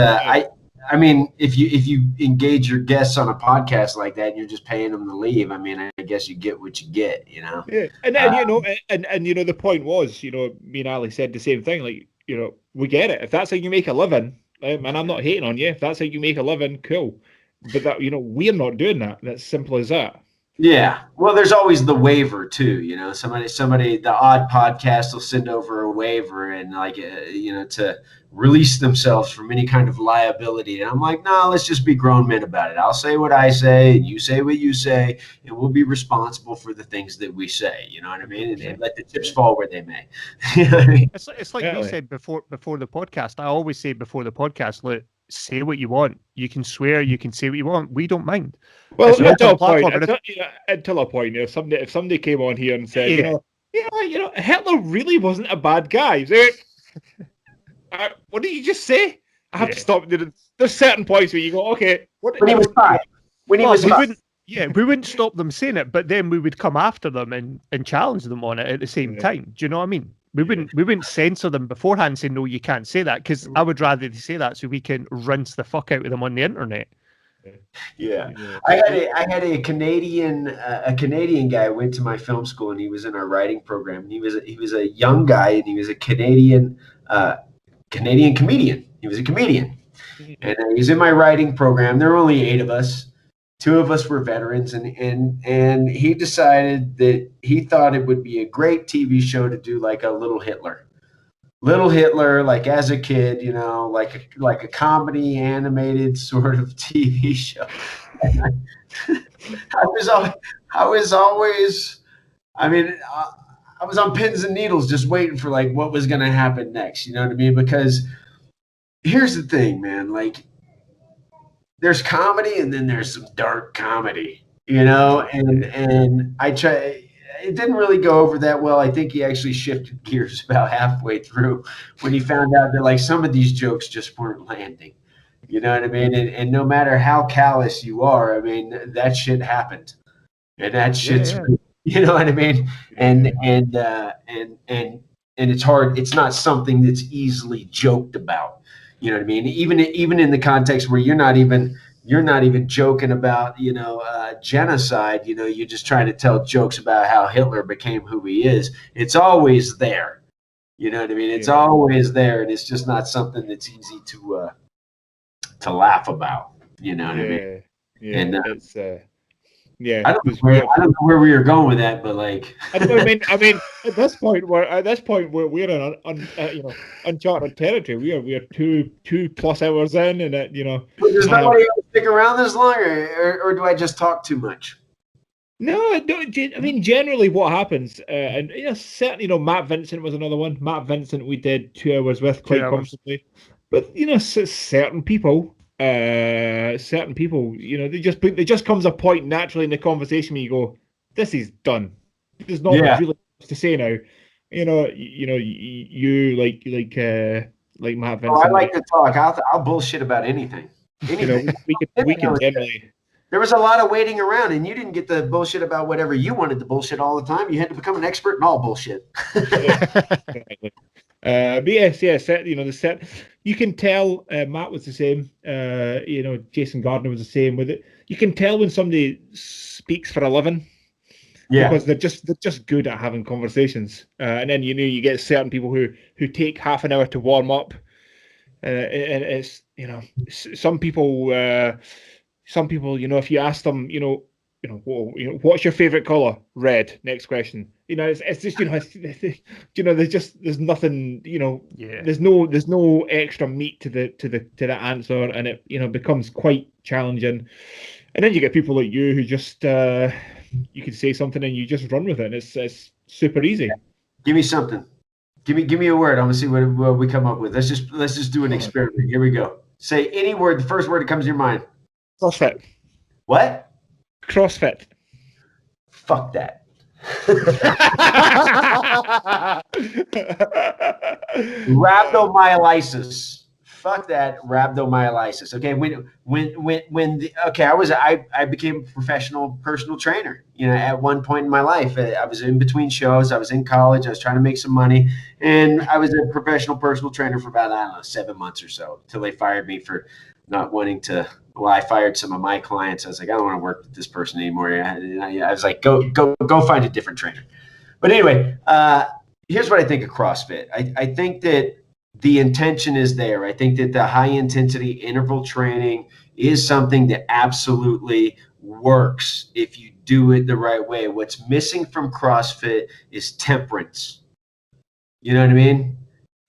Speaker 3: I mean, if you engage your guests on a podcast like that and you're just paying them to leave, I mean, I guess you get what you get,
Speaker 4: Yeah, and the point was, me and Ali said the same thing. Like, we get it. If that's how you make a living, and I'm not hating on you. If that's how you make a living, cool. But that, we're not doing that. That's simple as that.
Speaker 3: Yeah. Well, there's always the waiver too. Somebody, the odd podcast will send over a waiver and to release themselves from any kind of liability. And I'm like, no, let's just be grown men about it. I'll say what I say, and you say what you say, and we'll be responsible for the things that we say. You know what I mean? And let the chips fall where they may. You know what I mean?
Speaker 2: It's like you said before the podcast. I always say before the podcast, look, say what you want. You can swear, you can say what you want. We don't mind.
Speaker 4: Well, until a point, if somebody came on here and said, Hitler really wasn't a bad guy. What did you just say? I have to stop. There's certain points where you go, okay.
Speaker 3: When he was five. We
Speaker 2: wouldn't stop them saying it, but then we would come after them and challenge them on it at the same time. Do you know what I mean? We wouldn't censor them beforehand and say, no, you can't say that, because I would rather they say that so we can rinse the fuck out of them on the internet.
Speaker 3: Yeah. I had a Canadian guy went to my film school, and he was in our writing program. And he was a young guy, and he was a Canadian comedian. He was a comedian, and he was in my writing program. There were only 8 of us. 2 of us were veterans, and he decided that he thought it would be a great TV show to do like a Little Hitler, like as a kid, like a comedy animated sort of TV show. I was on pins and needles just waiting for like what was going to happen next. You know what I mean? Because here's the thing, man, like, there's comedy and then there's some dark comedy, and I try. It didn't really go over that well. I think he actually shifted gears about halfway through when he found out that like some of these jokes just weren't landing. You know what I mean? And no matter how callous you are, I mean, that shit happened, and that shit's real. You know what I mean? And it's hard. It's not something that's easily joked about. You know what I mean? Even in the context where you're not even You're not even joking about, genocide. You're just trying to tell jokes about how Hitler became who he is. It's always there. You know what I mean? It's always there, and it's just not something that's easy to laugh about. You know what I mean?
Speaker 4: Yeah,
Speaker 3: and
Speaker 4: it's
Speaker 3: I don't know where we were going with that, but like,
Speaker 4: I mean, at this point, we're in uncharted territory. We are 2+ hours in, and
Speaker 3: does nobody else stick around this long, or do I just talk too much?
Speaker 4: No, I don't. I mean, generally, what happens, and certainly, Matt Vincent was another one. Matt Vincent, we did 2 hours with quite comfortably, but certain people, there just comes a point naturally in the conversation where you go, "This is done. There's not really much to say now." You like Matt Vincent.
Speaker 3: I like to talk. I'll bullshit about anything.
Speaker 4: We can generally.
Speaker 3: There was a lot of waiting around, and you didn't get the bullshit about whatever you wanted to bullshit all the time. You had to become an expert in all bullshit.
Speaker 4: Exactly. But yes, the set. You can tell Matt was the same. Jason Gardner was the same with it. You can tell when somebody speaks for a living. Yeah, because they're just good at having conversations. And then you get certain people who take half an hour to warm up. And it's some people. If you ask them, what's your favorite color? Red. Next question. It's just, there's nothing, there's no extra meat to the answer, and it becomes quite challenging. And then you get people like you who just, you can say something and you just run with it, and it's super easy.
Speaker 3: Give me something. Give me a word. I'm gonna see what we come up with. Let's just do an experiment. Here we go. Say any word. The first word that comes to your mind.
Speaker 4: CrossFit.
Speaker 3: What?
Speaker 4: CrossFit.
Speaker 3: Fuck that. Rhabdomyolysis. Fuck that. Rhabdomyolysis. Okay. I became a professional personal trainer. At one point in my life, I was in between shows. I was in college. I was trying to make some money, and I was a professional personal trainer for about 7 months or so until they fired me for not wanting to. Well, I fired some of my clients. I was like, I don't want to work with this person anymore. I was like, go find a different trainer. But anyway, here's what I think of CrossFit. I think that the intention is there. I think that the high intensity interval training is something that absolutely works if you do it the right way. What's missing from CrossFit is temperance. You know what I mean?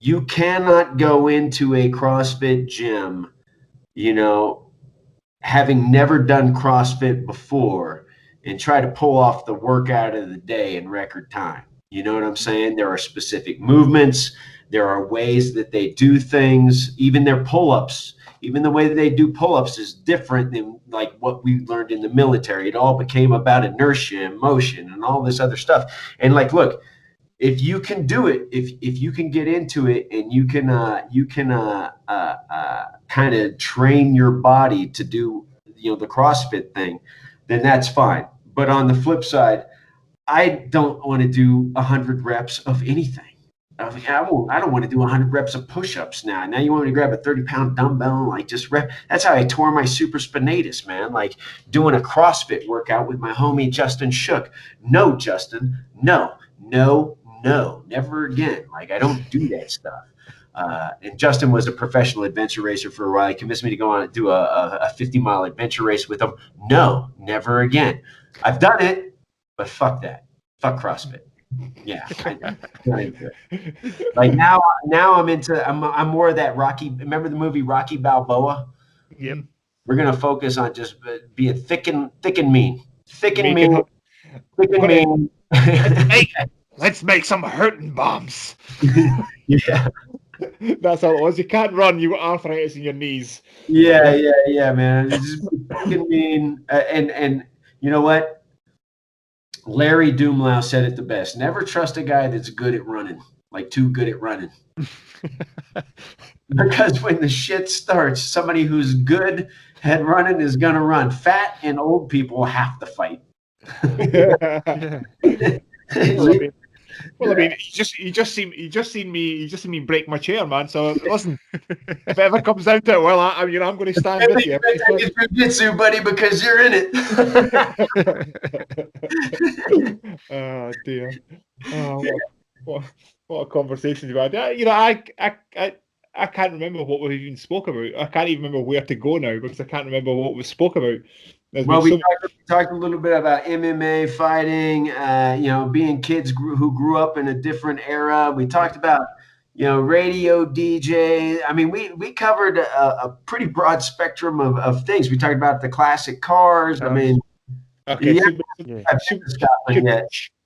Speaker 3: You cannot go into a CrossFit gym, having never done CrossFit before, and try to pull off the workout of the day in record time. You know what I'm saying? There are specific movements. There are ways that they do things. Even their pull-ups, even the way that they do pull-ups is different than like what we learned in the military. It all became about inertia and motion and all this other stuff. And like, look, if you can do it, if you can get into it and you can kind of train your body to do the CrossFit thing, then that's fine. But on the flip side, I don't want to do 100 reps of anything. I don't want to do 100 reps of push-ups now. Now you want me to grab a 30-pound dumbbell and like just rep. That's how I tore my supraspinatus, man. Like doing a CrossFit workout with my homie Justin Shook. No, Justin, no, never again. Like I don't do that stuff. And Justin was a professional adventure racer for a while. He convinced me to go on and do a 50-mile adventure race with him. No, never again. I've done it, but fuck that. Fuck CrossFit. Yeah, I'm not into it. Like now I'm more of that Rocky. Remember the movie Rocky Balboa?
Speaker 4: Yep.
Speaker 3: We're gonna focus on just being thick and mean. Thick and mean.
Speaker 4: Let's make some hurting bombs.
Speaker 3: Yeah.
Speaker 4: That's all it was. You can't run. You got arthritis in your knees.
Speaker 3: Yeah, man. It's just fucking mean. And you know what? Larry Doomlau said it the best. Never trust a guy that's good at running, like too good at running. Because when the shit starts, somebody who's good at running is gonna run. Fat and old people have to fight.
Speaker 4: Well, I mean, you just seen me break my chair, man. So listen, if it ever comes down to it, well, I'm going to stand with you.
Speaker 3: It's jujitsu, buddy, because you're in it.
Speaker 4: Oh dear. Oh, what a conversation you had. I can't remember what we even spoke about. I can't even remember where to go now because I can't remember what we spoke about.
Speaker 3: Well, we talked a little bit about MMA fighting, being kids who grew up in a different era. We talked about, radio DJ. I mean, we covered a pretty broad spectrum of things. We talked about the classic cars. I mean,
Speaker 4: okay.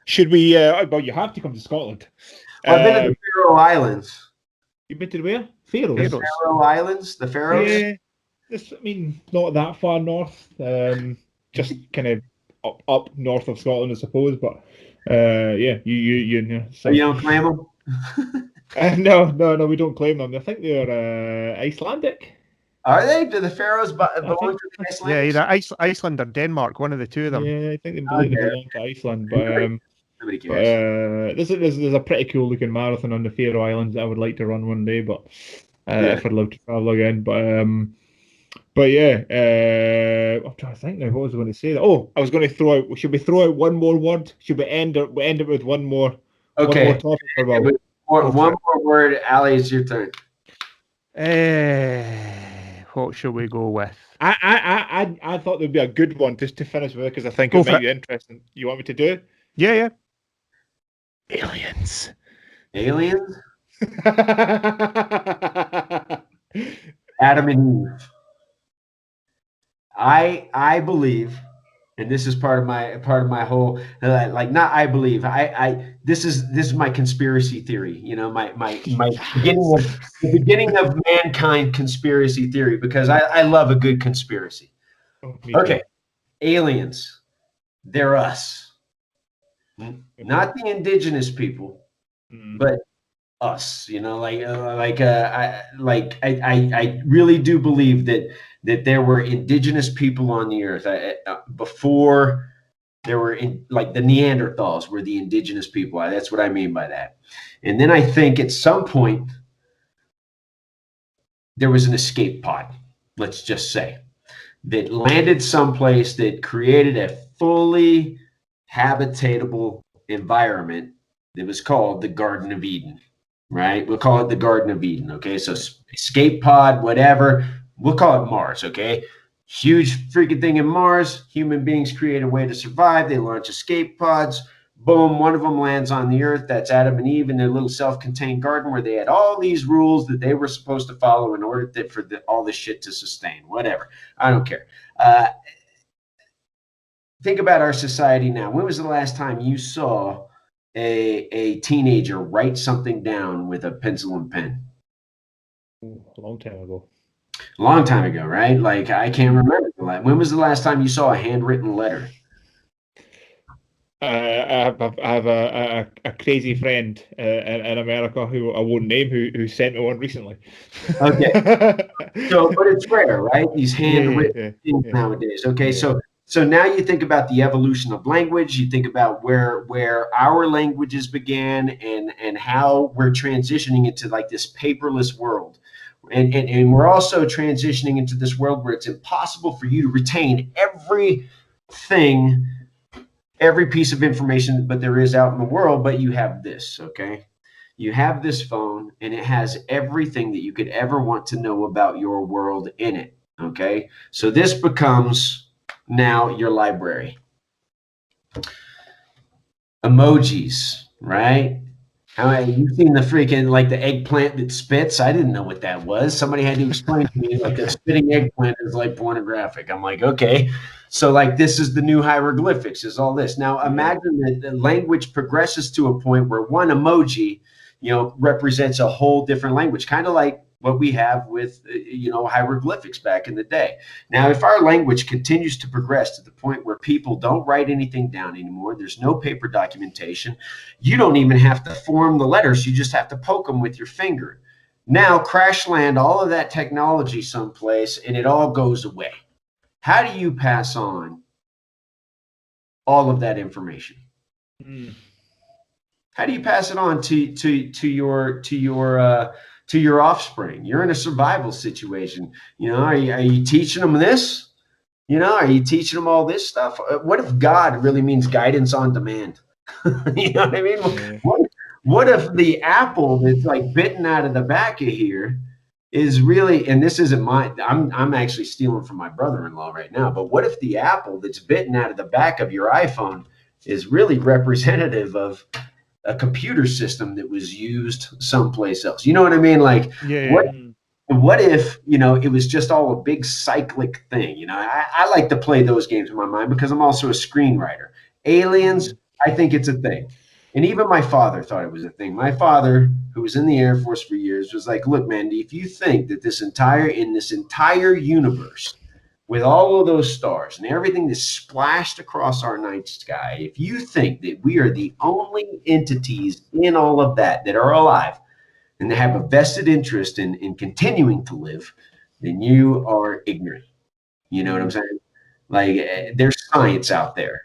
Speaker 4: Should we? Well, you have to come to Scotland.
Speaker 3: Well, I've been to the Faroe Islands.
Speaker 4: You've been to where? Faroes.
Speaker 3: The Faroe Islands, the Faroes.
Speaker 4: Yeah. Not that far north, just kind of up north of Scotland, I suppose. But you
Speaker 3: So you don't claim them?
Speaker 4: No, we don't claim them. I think they're Icelandic.
Speaker 3: Are they? Do the Faroes belong to the Iceland?
Speaker 2: Yeah, either Iceland or Denmark, one of the two of them.
Speaker 4: Yeah, I think they belong to Iceland. But there's a pretty cool looking marathon on the Faroe Islands that I would like to run one day, but if I'd love to travel again. But yeah, I'm trying to think now. What was I going to say? Oh, I was going to throw out. Should we throw out one more word? Should we end it with one more?
Speaker 3: Okay.
Speaker 4: One more topic
Speaker 3: one more word. Ali, it's your turn.
Speaker 2: What should we go with?
Speaker 4: I thought there'd be a good one just to finish with because I think it might be interesting. You want me to do it?
Speaker 2: Yeah.
Speaker 4: Aliens.
Speaker 3: Adam and Eve. I believe, and this is part of my whole not I believe. This is my conspiracy theory. My beginning of mankind conspiracy theory because I love a good conspiracy. Okay, aliens, they're us, not the indigenous people, but us. I really do believe that there were indigenous people on the earth before there were the Neanderthals were the indigenous people. That's what I mean by that. And then I think at some point there was an escape pod, let's just say, that landed someplace that created a fully habitatable environment that was called the Garden of Eden, right? We'll call it the Garden of Eden, okay? So escape pod, whatever. We'll call it Mars, okay? Huge freaking thing in Mars. Human beings create a way to survive. They launch escape pods. Boom, one of them lands on the earth. That's Adam and Eve in their little self-contained garden where they had all these rules that they were supposed to follow in order for all this shit to sustain. Whatever. I don't care. Think about our society now. When was the last time you saw a teenager write something down with a pencil and pen?
Speaker 4: A long time ago.
Speaker 3: A long time ago, right? Like, I can't remember. When was the last time you saw a handwritten letter?
Speaker 4: I have a crazy friend in America who I won't name who sent me one recently.
Speaker 3: Okay. But it's rare, right? These handwritten things nowadays. Okay, yeah. So now you think about the evolution of language. You think about where our languages began and how we're transitioning into like this paperless world. And we're also transitioning into this world where it's impossible for you to retain everything, every piece of information that there is out in the world, but you have this, okay? You have this phone, and it has everything that you could ever want to know about your world in it, okay? So this becomes now your library. Emojis, right? You've seen the freaking, like the eggplant that spits. I didn't know what that was. Somebody had to explain to me, like a spitting eggplant is like pornographic. I'm like, okay. So like this is the new hieroglyphics, is all this. Now imagine that the language progresses to a point where one emoji, represents a whole different language, kind of like what we have with, hieroglyphics back in the day. Now, if our language continues to progress to the point where people don't write anything down anymore, there's no paper documentation, you don't even have to form the letters, you just have to poke them with your finger. Now, crash land all of that technology someplace and it all goes away. How do you pass on all of that information? How do you pass it on to your offspring? You're in a survival situation. Are you teaching them this? Are you teaching them all this stuff? What if God really means guidance on demand? You know what I mean?
Speaker 4: Yeah.
Speaker 3: What if the apple that's like bitten out of the back of here is really, and this isn't I'm actually stealing from my brother-in-law right now, but what if the apple that's bitten out of the back of your iPhone is really representative of a computer system that was used someplace else? You know what I mean? Like, what if, it was just all a big cyclic thing? I like to play those games in my mind because I'm also a screenwriter. Aliens, I think it's a thing. And even my father thought it was a thing. My father, who was in the Air Force for years, was like, look, man, if you think that this entire universe, with all of those stars and everything that's splashed across our night sky, if you think that we are the only entities in all of that are alive and they have a vested interest in continuing to live, then you are ignorant. You know what I'm saying? Like, there's science out there.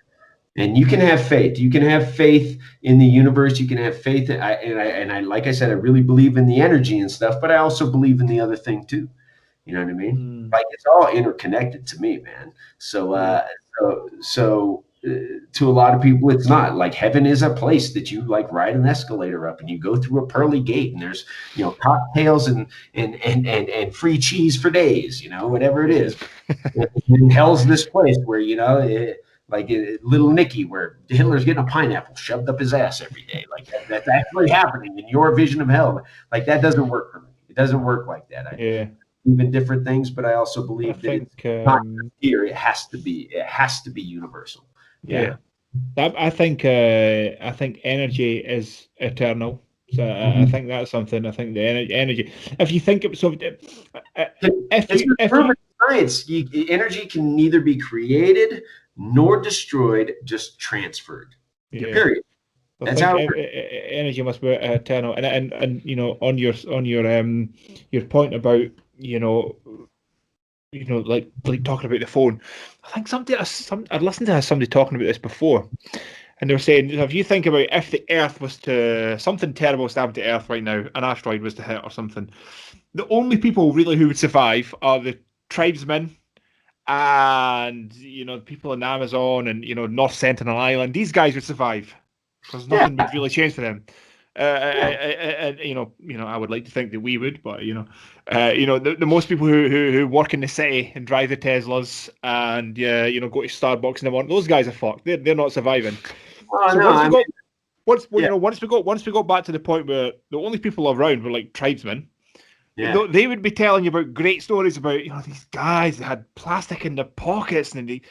Speaker 3: And you can have faith. You can have faith in the universe. You can have faith. Like I said, I really believe in the energy and stuff, but I also believe in the other thing too. You know what I mean? Like, it's all interconnected to me, man. So to a lot of people, it's not. Like, heaven is a place that you like ride an escalator up and you go through a pearly gate and there's, cocktails and free cheese for days, whatever it is. And hell's this place where, like Little Nicky, where Hitler's getting a pineapple shoved up his ass every day. Like, that's actually happening in your vision of hell. Like, that doesn't work for me. It doesn't work like that. I believe in different things, but I also believe it's not here. It has to be universal. Yeah.
Speaker 4: I think energy is eternal. So I think that's something. I think the energy. If you think of
Speaker 3: science, energy can neither be created nor destroyed, just transferred. Period. That's how
Speaker 4: energy must be eternal. And on your point about like talking about the phone, I think I'd listened to somebody talking about this before, and they were saying, if you think about if the Earth was to, something terrible was to happen to Earth right now, an asteroid was to hit or something, the only people really who would survive are the tribesmen and people in Amazon and North Sentinel Island. These guys would survive because nothing would really change for them. I would like to think that we would, but the most people who work in the city and drive the Teslas and go to Starbucks in the morning, those guys are fucked. They're not surviving. Once we go back to the point where the only people around were like tribesmen. Yeah. They would be telling you about great stories about these guys that had plastic in their pockets and they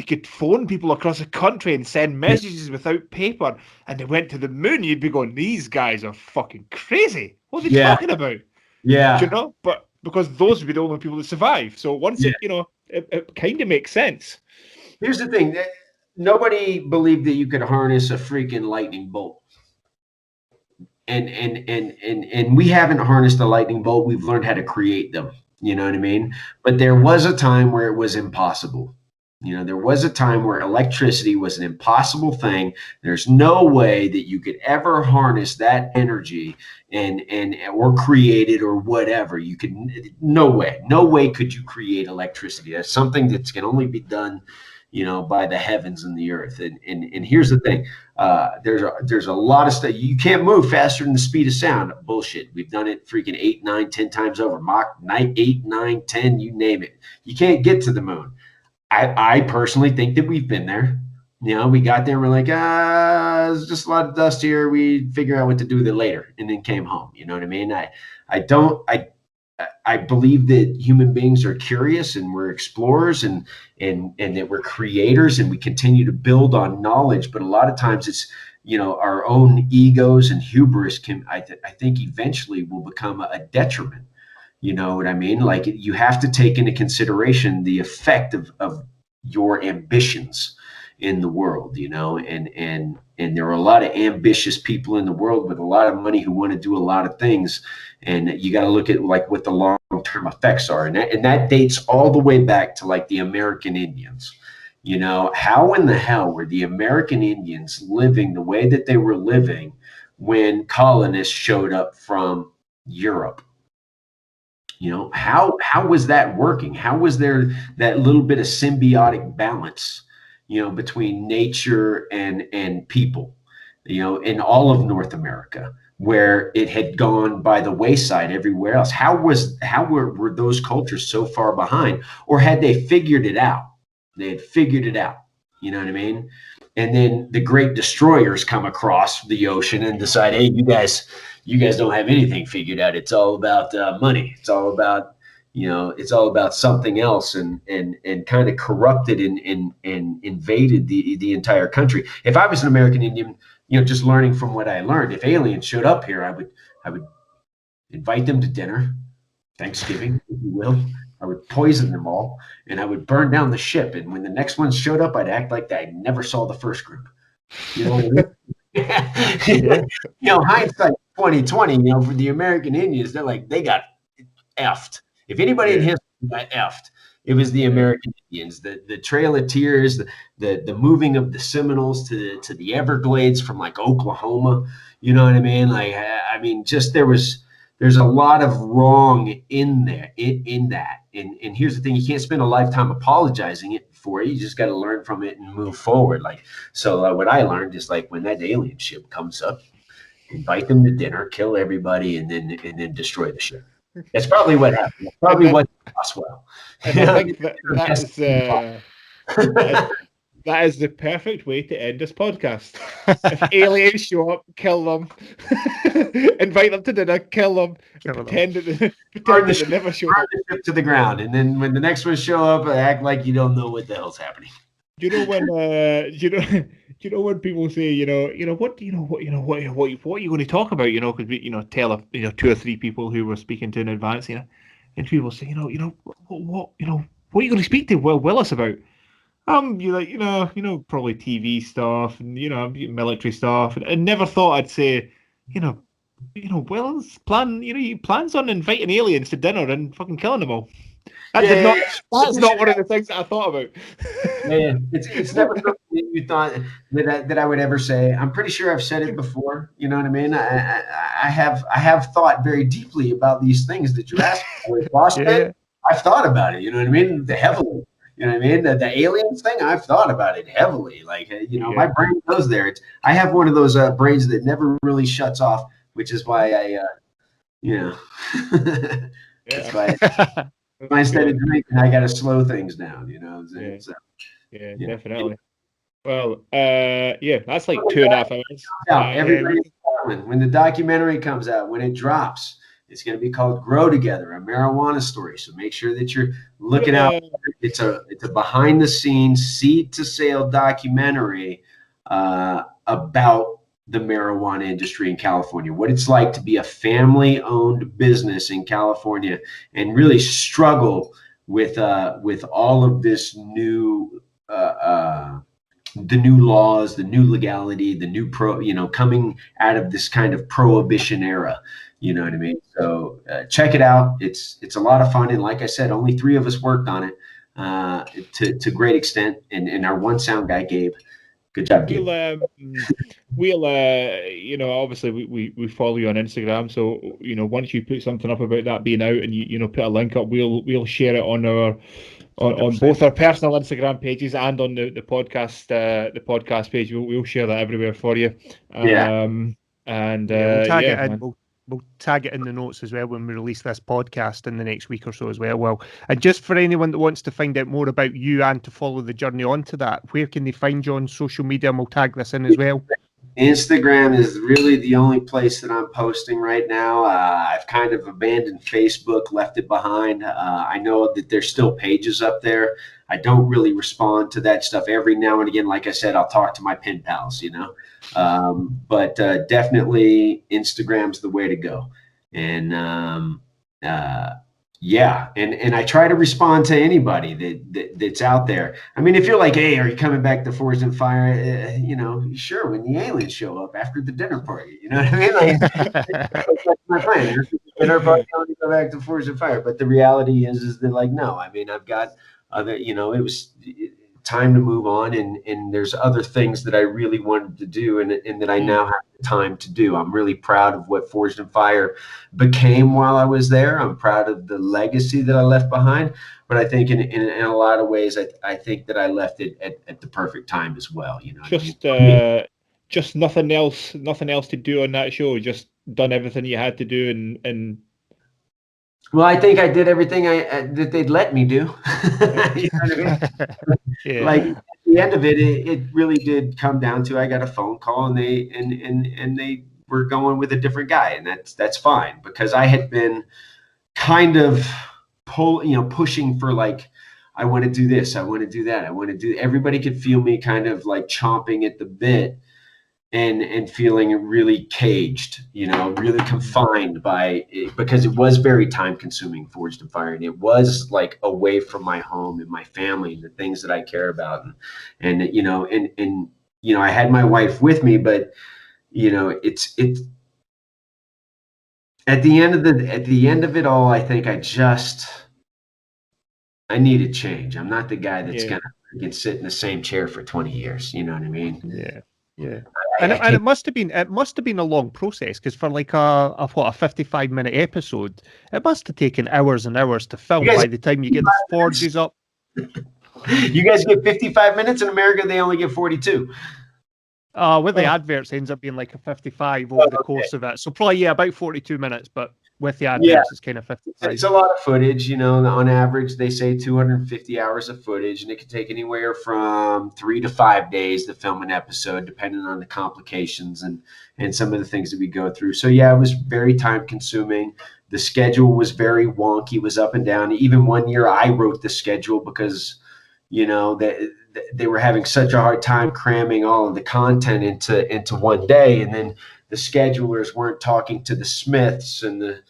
Speaker 4: could phone people across the country and send messages without paper, and they went to the moon. You'd be going, these guys are fucking crazy. What are they talking about? Yeah, but because those would be the only people that survive. So once it kind of makes sense.
Speaker 3: Here's the thing: nobody believed that you could harness a freaking lightning bolt. And we haven't harnessed a lightning bolt. We've learned how to create them. You know what I mean? But there was a time where it was impossible. There was a time where electricity was an impossible thing. There's no way that you could ever harness that energy or create it or whatever. No way could you create electricity. That's something that can only be done, by the heavens and the earth. And here's the thing. There's a lot of stuff. You can't move faster than the speed of sound. Bullshit. We've done it freaking 8, 9, 10 times over. Mach 8, 9, 10, you name it. You can't get to the moon. I personally think that we've been there. We got there and we're like, there's just a lot of dust here. We figure out what to do with it later, and then came home. You know what I mean? I believe that human beings are curious and we're explorers and that we're creators and we continue to build on knowledge. But a lot of times it's, our own egos and hubris I think eventually will become a detriment. You know what I mean? Like, you have to take into consideration the effect of your ambitions in the world, and there are a lot of ambitious people in the world with a lot of money who want to do a lot of things. And you got to look at like what the long-term effects are. And that dates all the way back to like the American Indians. You know, how in the hell were the American Indians living the way that they were living when colonists showed up from Europe? You know, how was that working? How was there that little bit of symbiotic balance, you know, between nature and people, you know, in all of North America, where it had gone by the wayside everywhere else? Were those cultures so far behind, or had they figured it out? They had figured it out. You know what I mean? And then the great destroyers come across the ocean and decide, hey, you guys don't have anything figured out. It's all about money. It's all about, you know, it's all about something else, and kind of corrupted and invaded the entire country. If I was an American Indian, you know, just learning from what I learned, if aliens showed up here, I would invite them to dinner, Thanksgiving, if you will. I would poison them all, and I would burn down the ship. And when the next one showed up, I'd act like I never saw the first group. You know what I mean?
Speaker 2: Yeah.
Speaker 3: You know, hindsight 2020. You know, for the American Indians, they're like, they got effed. If anybody in history got effed, it was the American Indians. The Trail of Tears, the moving of the Seminoles to the Everglades from like Oklahoma. You know what I mean? Like, I mean, just there's a lot of wrong in there in that. And here's the thing: you can't spend a lifetime apologizing it for it. You just got to learn from it and move forward. Like, so what I learned is, like, when that alien ship comes up, invite them to dinner, kill everybody, and then destroy the ship. That's probably what happened. That's probably what Roswell.
Speaker 4: And I think that is the perfect way to end this podcast. If aliens show up, kill them. Invite them to dinner, kill them. Pretend that they never show up.
Speaker 3: The ship to the ground, and then when the next ones show up, act like you don't know what the hell's happening.
Speaker 4: Do you know when when people say, what are you going to talk about? You know, because we, tell 2 or 3 people who we're speaking to in advance, and people say, what are you going to speak to Wil Willis about? Probably TV stuff and military stuff, and never thought I'd say, Willis he plans on inviting aliens to dinner and fucking killing them all. That's not one of the things that I thought about.
Speaker 3: Man, it's never something that you thought that I would ever say. I'm pretty sure I've said it before. You know what I mean? I have thought very deeply about these things that you're asking. I've thought about it. You know what I mean? Heavily. You know what I mean? The aliens thing, I've thought about it heavily. Like, my brain goes there. I have one of those brains that never really shuts off, which is why that's why. Instead of drinking, I got to slow things down.
Speaker 4: Definitely. Well, that's like 2.5 hours.
Speaker 3: Everybody's when the documentary comes out, when it drops, it's going to be called "Grow Together: A Marijuana Story." So make sure that you're looking out. It's a behind-the-scenes, seed-to-sale documentary about the marijuana industry in California, what it's like to be a family-owned business in California and really struggle with all of this new the new laws, the new legality, the new coming out of this kind of prohibition era. You know what I mean? So check it out. It's a lot of fun, and like I said, only 3 of us worked on it to great extent, and our one sound guy, Gabe. Good job, Gabe.
Speaker 4: We'll obviously we follow you on Instagram, so once you put something up about that being out and you put a link up, we'll share it on our on both our personal Instagram pages and on the podcast page. We'll share that everywhere for you.
Speaker 2: We'll tag it in the notes as well when we release this podcast in the next week or so as well. Well, and just for anyone that wants to find out more about you and to follow the journey onto that, where can they find you on social media? And we'll tag this in as well.
Speaker 3: Instagram is really the only place that I'm posting right now. I've kind of abandoned Facebook, left it behind. I know that there's still pages up there. I don't really respond to that stuff. Every now and again, like I said, I'll talk to my pen pals, but definitely Instagram's the way to go. And and I try to respond to anybody that's out there. I mean, if you're like, hey, are you coming back to Forged in Fire? Sure, when the aliens show up after the dinner party. You know what I mean? Like, that's my plan. After the dinner party, I want to go back to Forged in Fire. But the reality is that, like, no. I mean, I've got other, time to move on, and there's other things that I really wanted to do, and that I now have the time to do. I'm really proud of what Forged in Fire became while I was there. I'm proud of the legacy that I left behind, but I think in a lot of ways, I think that I left it at the perfect time as well. You know,
Speaker 4: just nothing else to do on that show. Just done everything you had to do, and
Speaker 3: well, I think I did everything that they'd let me do. You know what I mean?
Speaker 2: Yeah.
Speaker 3: Like at the end of it, it really did come down to I got a phone call, and they were going with a different guy, and that's fine, because I had been kind of pushing for, like, I want to do this, I want to do that, I want to do. Everybody could feel me kind of like chomping at the bit, and feeling really caged, really confined by it, because it was very time consuming, Forged in Fire, and it was like away from my home and my family and the things that I care about, and I had my wife with me, but it's at the end of it all, I think I needed change. I'm not the guy that's gonna freaking sit in the same chair for 20 years. You know what I mean?
Speaker 2: Yeah. Yeah. And it must have been a long process, because for like a 55-minute episode, it must have taken hours and hours to film by the time you get the forges up.
Speaker 3: You guys get 55 minutes. In America, they only get 42.
Speaker 2: With the adverts, ends up being like a 55 over the course of it. So probably about 42 minutes, but with the adverts, it's kind of 55.
Speaker 3: It's a lot of footage. On average, they say 250 hours of footage, and it can take anywhere from 3 to 5 days to film an episode, depending on the complications and some of the things that we go through. So yeah, it was very time consuming. The schedule was very wonky, was up and down. Even one year I wrote the schedule because, they were having such a hard time cramming all of the content into one day, and then the schedulers weren't talking to the Smiths, and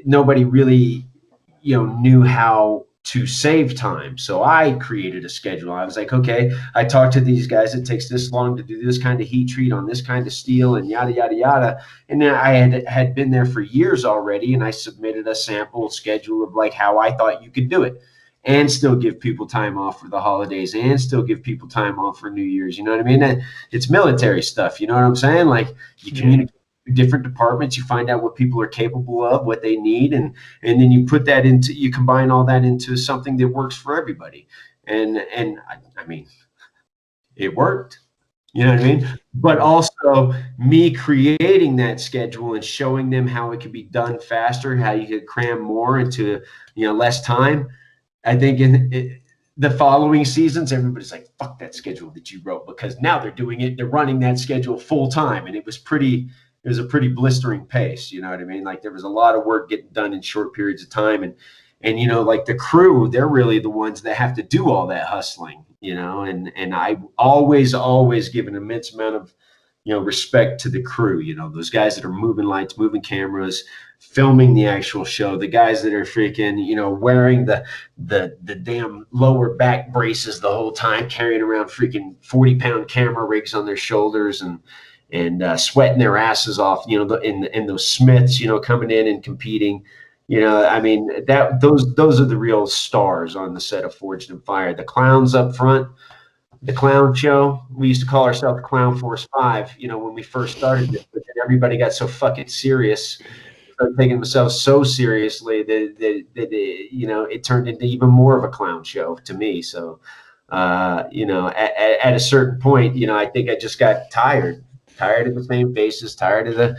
Speaker 3: nobody really knew how to save time. So I created a schedule. I was like, okay, I talked to these guys. It takes this long to do this kind of heat treat on this kind of steel, and yada yada yada. And then I had been there for years already, and I submitted a sample schedule of like how I thought you could do it, and still give people time off for the holidays, and still give people time off for New Year's. You know what I mean? It's military stuff. You know what I'm saying? Like, you communicate with different departments, you find out what people are capable of, what they need, and then you combine all that into something that works for everybody. And I mean, it worked. You know what I mean? But also me creating that schedule and showing them how it could be done faster, how you could cram more into less time. I think in the following seasons, everybody's like, fuck that schedule that you wrote, because now they're running that schedule full time. And it was a pretty blistering pace. You know what I mean? Like, there was a lot of work getting done in short periods of time. And like the crew, they're really the ones that have to do all that hustling, and I always give an immense amount of, respect to the crew, those guys that are moving lights, moving cameras, filming the actual show, the guys that are freaking, wearing the damn lower back braces the whole time, carrying around freaking 40-pound camera rigs on their shoulders, and sweating their asses off, in those Smiths, coming in and competing. I mean, those are the real stars on the set of Forged in Fire. The clowns up front, the clown show. We used to call ourselves Clown Force 5, when we first started this, but then everybody got so fucking serious, started taking themselves so seriously that it turned into even more of a clown show to me. So, at a certain point, I think I just got tired of the same faces, tired of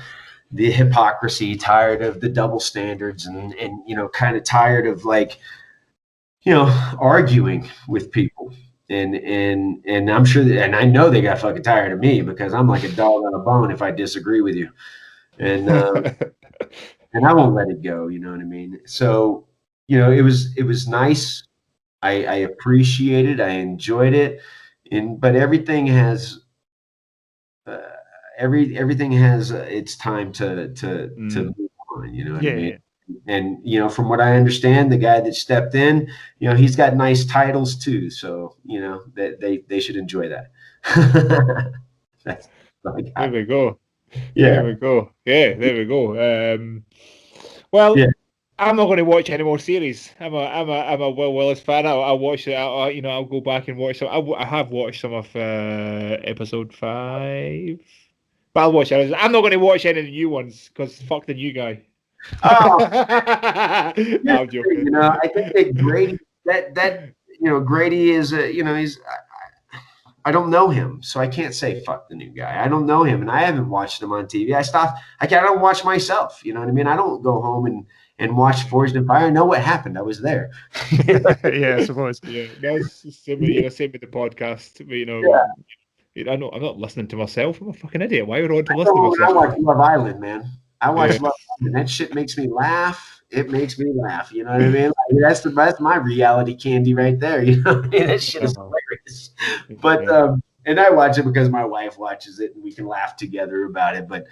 Speaker 3: the hypocrisy, tired of the double standards, and kind of tired of, like, arguing with people. And I'm sure and I know they got fucking tired of me, because I'm like a dog on a bone if I disagree with you. And and I won't let it go, you know what I mean? So, it was nice. I appreciated, I enjoyed it. But everything has everything has its time to move on, you know what I mean? And from what I understand, the guy that stepped in, he's got nice titles too, so they should enjoy that. That's
Speaker 4: there we go.
Speaker 3: Yeah.
Speaker 4: There we go. Yeah, there we go. Well,
Speaker 3: yeah.
Speaker 4: I'm not going to watch any more series. I'm a Wil Willis fan. I'll watch it. I'll go back and watch some. I have watched some of episode 5, but I'll watch it. I'm not going to watch any of the new ones because fuck the new guy.
Speaker 3: Oh,
Speaker 4: No, I'm joking.
Speaker 3: I think that Grady, Grady is he's. I don't know him, so I can't say fuck the new guy. I don't know him, and I haven't watched him on TV. I don't watch myself. You know what I mean? I don't go home and watch Forged in Fire. I know what happened. I was there.
Speaker 2: Yeah, I suppose.
Speaker 4: Yeah, that's same with the podcast. But, I'm not listening to myself. I'm a fucking idiot. Why would I want to listen to myself?
Speaker 3: I watch Love Island, man. I watch Love Island. That shit makes me laugh. It makes me laugh. You know what I mean? Like, that's my reality candy right there. You know what I mean? That shit is hilarious. But and I watch it because my wife watches it, and we can laugh together about it. But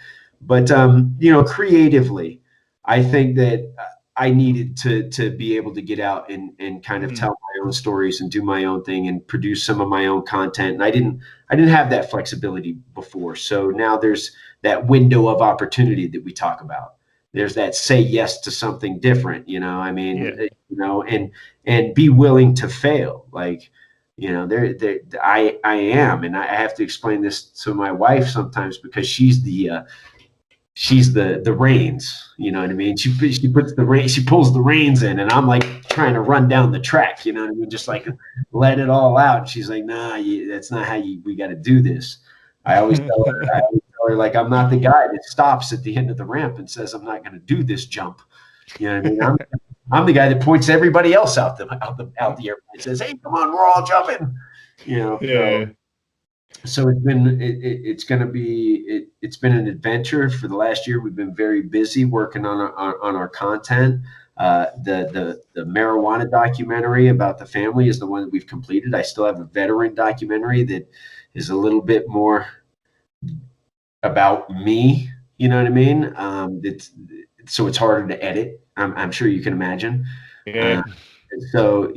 Speaker 3: creatively, I think that I needed to be able to get out and kind of tell my own stories and do my own thing and produce some of my own content. And I didn't have that flexibility before. So now there's that window of opportunity that we talk about. There's that say yes to something different, and be willing to fail. Like, I am, and I have to explain this to my wife sometimes because she's the reins, you know what I mean? She puts the reins, she pulls the reins in, and I'm like trying to run down the track, you know what I mean? Just like let it all out. And she's like, nah, that's not how we got to do this. I always tell her, like, I'm not the guy that stops at the end of the ramp and says, I'm not going to do this jump. You know what I mean? I'm the guy that points everybody else out the airplane and says, hey, come on, we're all jumping. Yeah. So it's been an adventure for the last year. We've been very busy working on our content. The marijuana documentary about the family is the one that we've completed. I still have a veteran documentary that is a little bit more about me. You know what I mean? So it's harder to edit. I'm sure you can imagine.
Speaker 4: Yeah.
Speaker 3: So,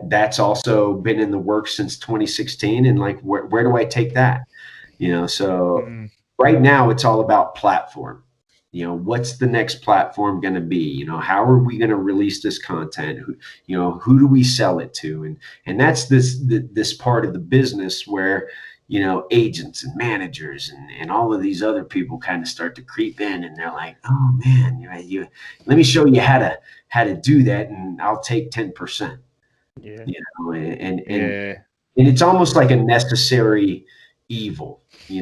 Speaker 3: that's also been in the works since 2016. And like, where do I take that? Right now it's all about platform. What's the next platform going to be? How are we going to release this content? Who do we sell it to? And that's this part of the business where, agents and managers and all of these other people kind of start to creep in, and they're like, oh man, let me show you how to do that, and I'll take 10%.
Speaker 2: Yeah.
Speaker 3: And it's almost like a necessary evil, I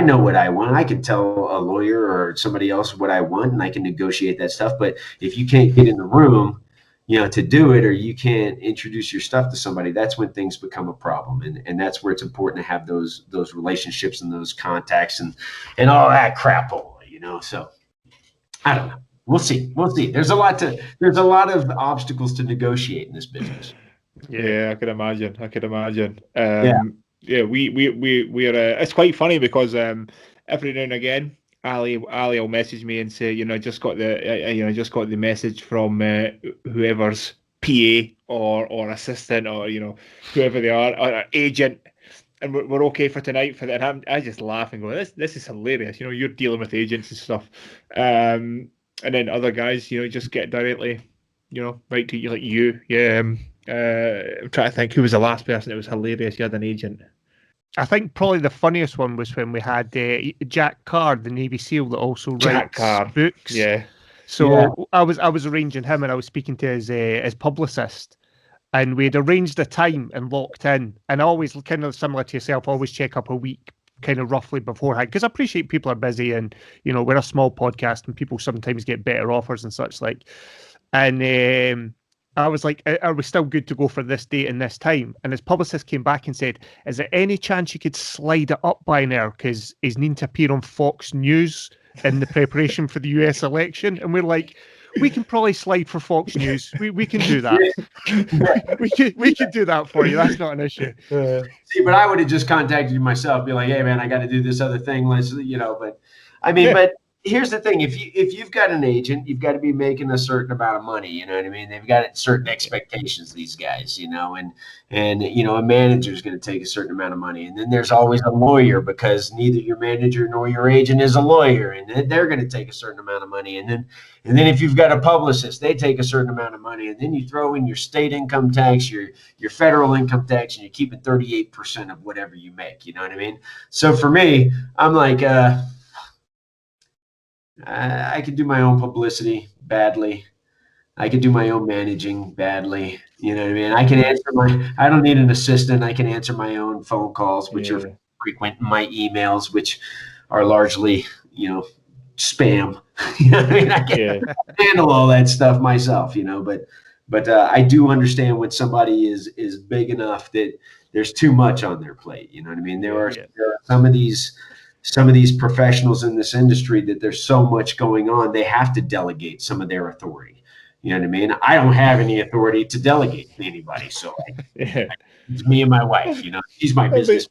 Speaker 3: know what I want. I can tell a lawyer or somebody else what I want, and I can negotiate that stuff. But if you can't get in the room, to do it, or you can't introduce your stuff to somebody, that's when things become a problem. And that's where it's important to have those relationships and those contacts and all that crap over, So I don't know. We'll see. There's a lot of obstacles to negotiate in this business.
Speaker 4: Yeah, I could imagine. We're it's quite funny because every now and again Ali will message me and say, just got the message from whoever's PA or assistant or whoever they are, or agent, and we're okay for tonight for that. And I just laugh and go, this is hilarious. You're dealing with agents and stuff, and then other guys, just get directly, right to you, like you. Yeah. I'm trying to think who was the last person that was hilarious. You had an agent.
Speaker 2: I think probably the funniest one was when we had Jack Card, the Navy SEAL that also writes books.
Speaker 4: Yeah.
Speaker 2: So I was arranging him, and I was speaking to his publicist, and we'd arranged a time and locked in. And I always, kind of similar to yourself, always check up a week kind of roughly beforehand, because I appreciate people are busy, and we're a small podcast and people sometimes get better offers and such like. And I was like, are we still good to go for this date and this time? And his publicist came back and said, is there any chance you could slide it up by an hour, because he's needing to appear on Fox News in the preparation for the US election? And we're like, we can probably slide for Fox News. We can do that. we can do that for you. That's not an issue.
Speaker 3: See, but I would have just contacted you myself, be like, hey man, I got to do this other thing. Let's, but I mean, but here's the thing: if you've got an agent, you've got to be making a certain amount of money. You know what I mean? They've got certain expectations. These guys, and a manager is going to take a certain amount of money, and then there's always a lawyer because neither your manager nor your agent is a lawyer, and they're going to take a certain amount of money, and then if you've got a publicist, they take a certain amount of money, and then you throw in your state income tax, your federal income tax, and you're keeping 38% of whatever you make. You know what I mean? So for me, I'm like, I could do my own publicity badly. I could do my own managing badly. You know what I mean? I can I don't need an assistant. I can answer my own phone calls, which are frequent, my emails, which are largely, spam. You know what I mean? I can handle all that stuff myself, but I do understand when somebody is big enough that there's too much on their plate. You know what I mean? There are some of these professionals in this industry that there's so much going on, they have to delegate some of their authority. You know what I mean? I don't have any authority to delegate to anybody. So it's me and my wife, she's my business.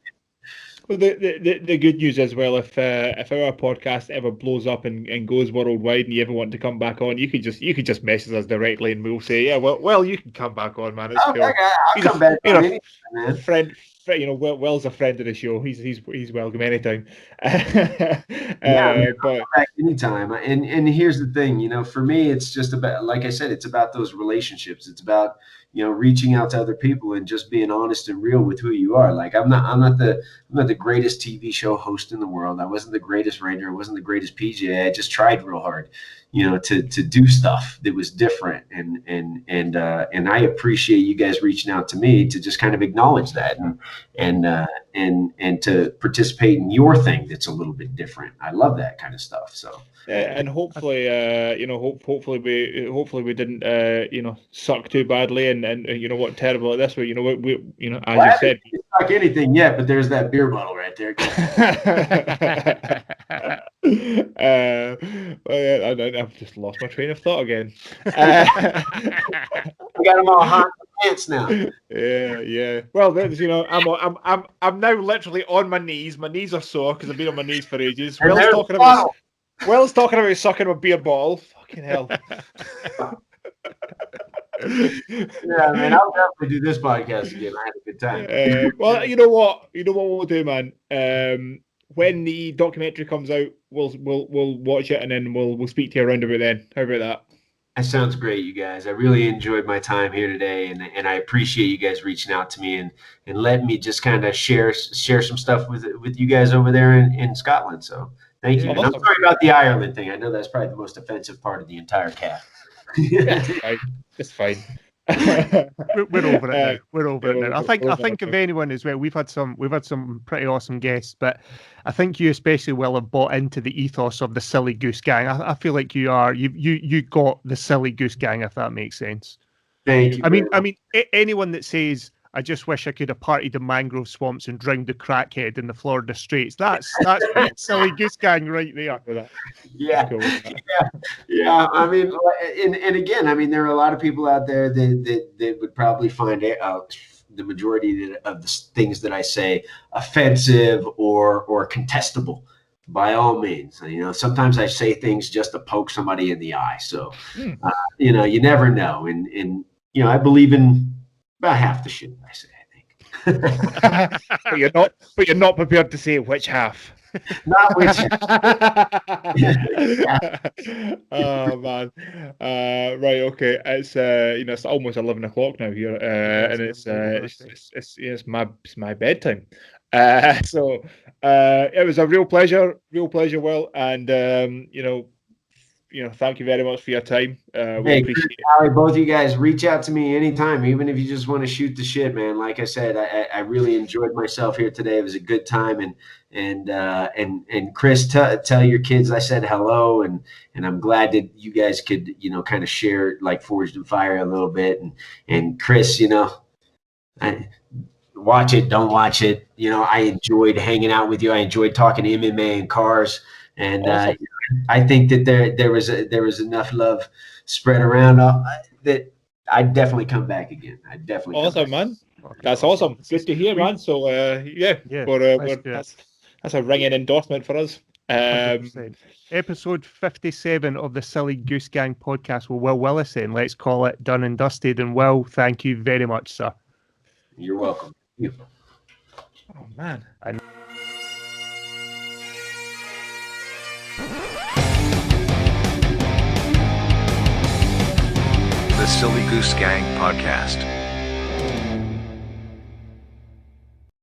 Speaker 4: Well, the good news as well, if our podcast ever blows up and goes worldwide, and you ever want to come back on, you could just message us directly, and we'll say, well, you can come back on, man. It's cool.
Speaker 3: I'll come back on anytime, man.
Speaker 4: Friend, Will's a friend of the show. He's welcome anytime.
Speaker 3: But I'll come back anytime. And here's the thing, for me, it's just about, like I said, it's about those relationships. It's about reaching out to other people and just being honest and real with who you are. Like I'm not the greatest TV show host in the world. I wasn't the greatest writer. I wasn't the greatest PJ. I just tried real hard, to do stuff that was different. And I appreciate you guys reaching out to me to just kind of acknowledge that and to participate in your thing that's a little bit different. I love that kind of stuff. So.
Speaker 4: And hopefully, hopefully we didn't, suck too badly, and what terrible at this way. As you said,
Speaker 3: suck anything yet, but there's that beer bottle right there.
Speaker 4: I've just lost my train of thought again.
Speaker 3: I got them all hot pants now.
Speaker 4: Yeah. Well, there's, I'm now literally on my knees. My knees are sore because I've been on my knees for ages. Will's talking about sucking a beer bottle. Fucking hell.
Speaker 3: Yeah, man, I'll definitely do this podcast again. I had a good time.
Speaker 4: Well, you know what we'll do, man. When the documentary comes out, we'll watch it, and then we'll speak to you around about then. How about that?
Speaker 3: That sounds great, you guys. I really enjoyed my time here today, and I appreciate you guys reaching out to me and letting me just kind of share some stuff with you guys over there in Scotland. So thank you.
Speaker 4: Awesome.
Speaker 3: I'm sorry about the Ireland thing. I know that's probably the most offensive part of the entire cast.
Speaker 4: It's fine.
Speaker 2: We're over it now. We're over it now. I think if anyone as well, we've had some pretty awesome guests, but I think you especially will have bought into the ethos of the Silly Goose Gang. I feel like you got the Silly Goose Gang, if that makes sense.
Speaker 3: Thank you.
Speaker 2: I mean, anyone that says, I just wish I could have partied the mangrove swamps and drowned the crackhead in the Florida streets. That's Silly Goose Gang right there.
Speaker 3: Yeah. I mean, and again, I mean, there are a lot of people out there that would probably find the majority of the things that I say offensive or contestable. By all means, sometimes I say things just to poke somebody in the eye. So, you never know, and I believe in about half the shit I say, I think.
Speaker 4: but you're not prepared to say which half.
Speaker 3: Not which.
Speaker 4: Oh man. Right. Okay. It's it's almost 11 o'clock now here, and it's my bedtime. So it was a real pleasure, Will, and thank you very much for your time. We appreciate it.
Speaker 3: Ali, both of you guys, reach out to me anytime, even if you just want to shoot the shit, man. Like I said, I really enjoyed myself here today. It was a good time, and Chris, tell your kids I said hello, and I'm glad that you guys could kind of share like Forged in Fire a little bit, and Chris, watch it, don't watch it. I enjoyed hanging out with you. I enjoyed talking MMA and cars. And
Speaker 4: awesome.
Speaker 3: I think that there was enough love spread around that I'd definitely come back again. I'd definitely.
Speaker 4: Awesome, man. That's awesome. Good to hear, man. So that's a ringing endorsement for us. Um,
Speaker 2: 100%. Episode 57 of the Silly Goose Gang podcast with Wil Willis. Then let's call it done and dusted. And Will, thank you very much, sir.
Speaker 3: You're welcome. You.
Speaker 4: oh man.
Speaker 1: The Silly Goose Gang Podcast.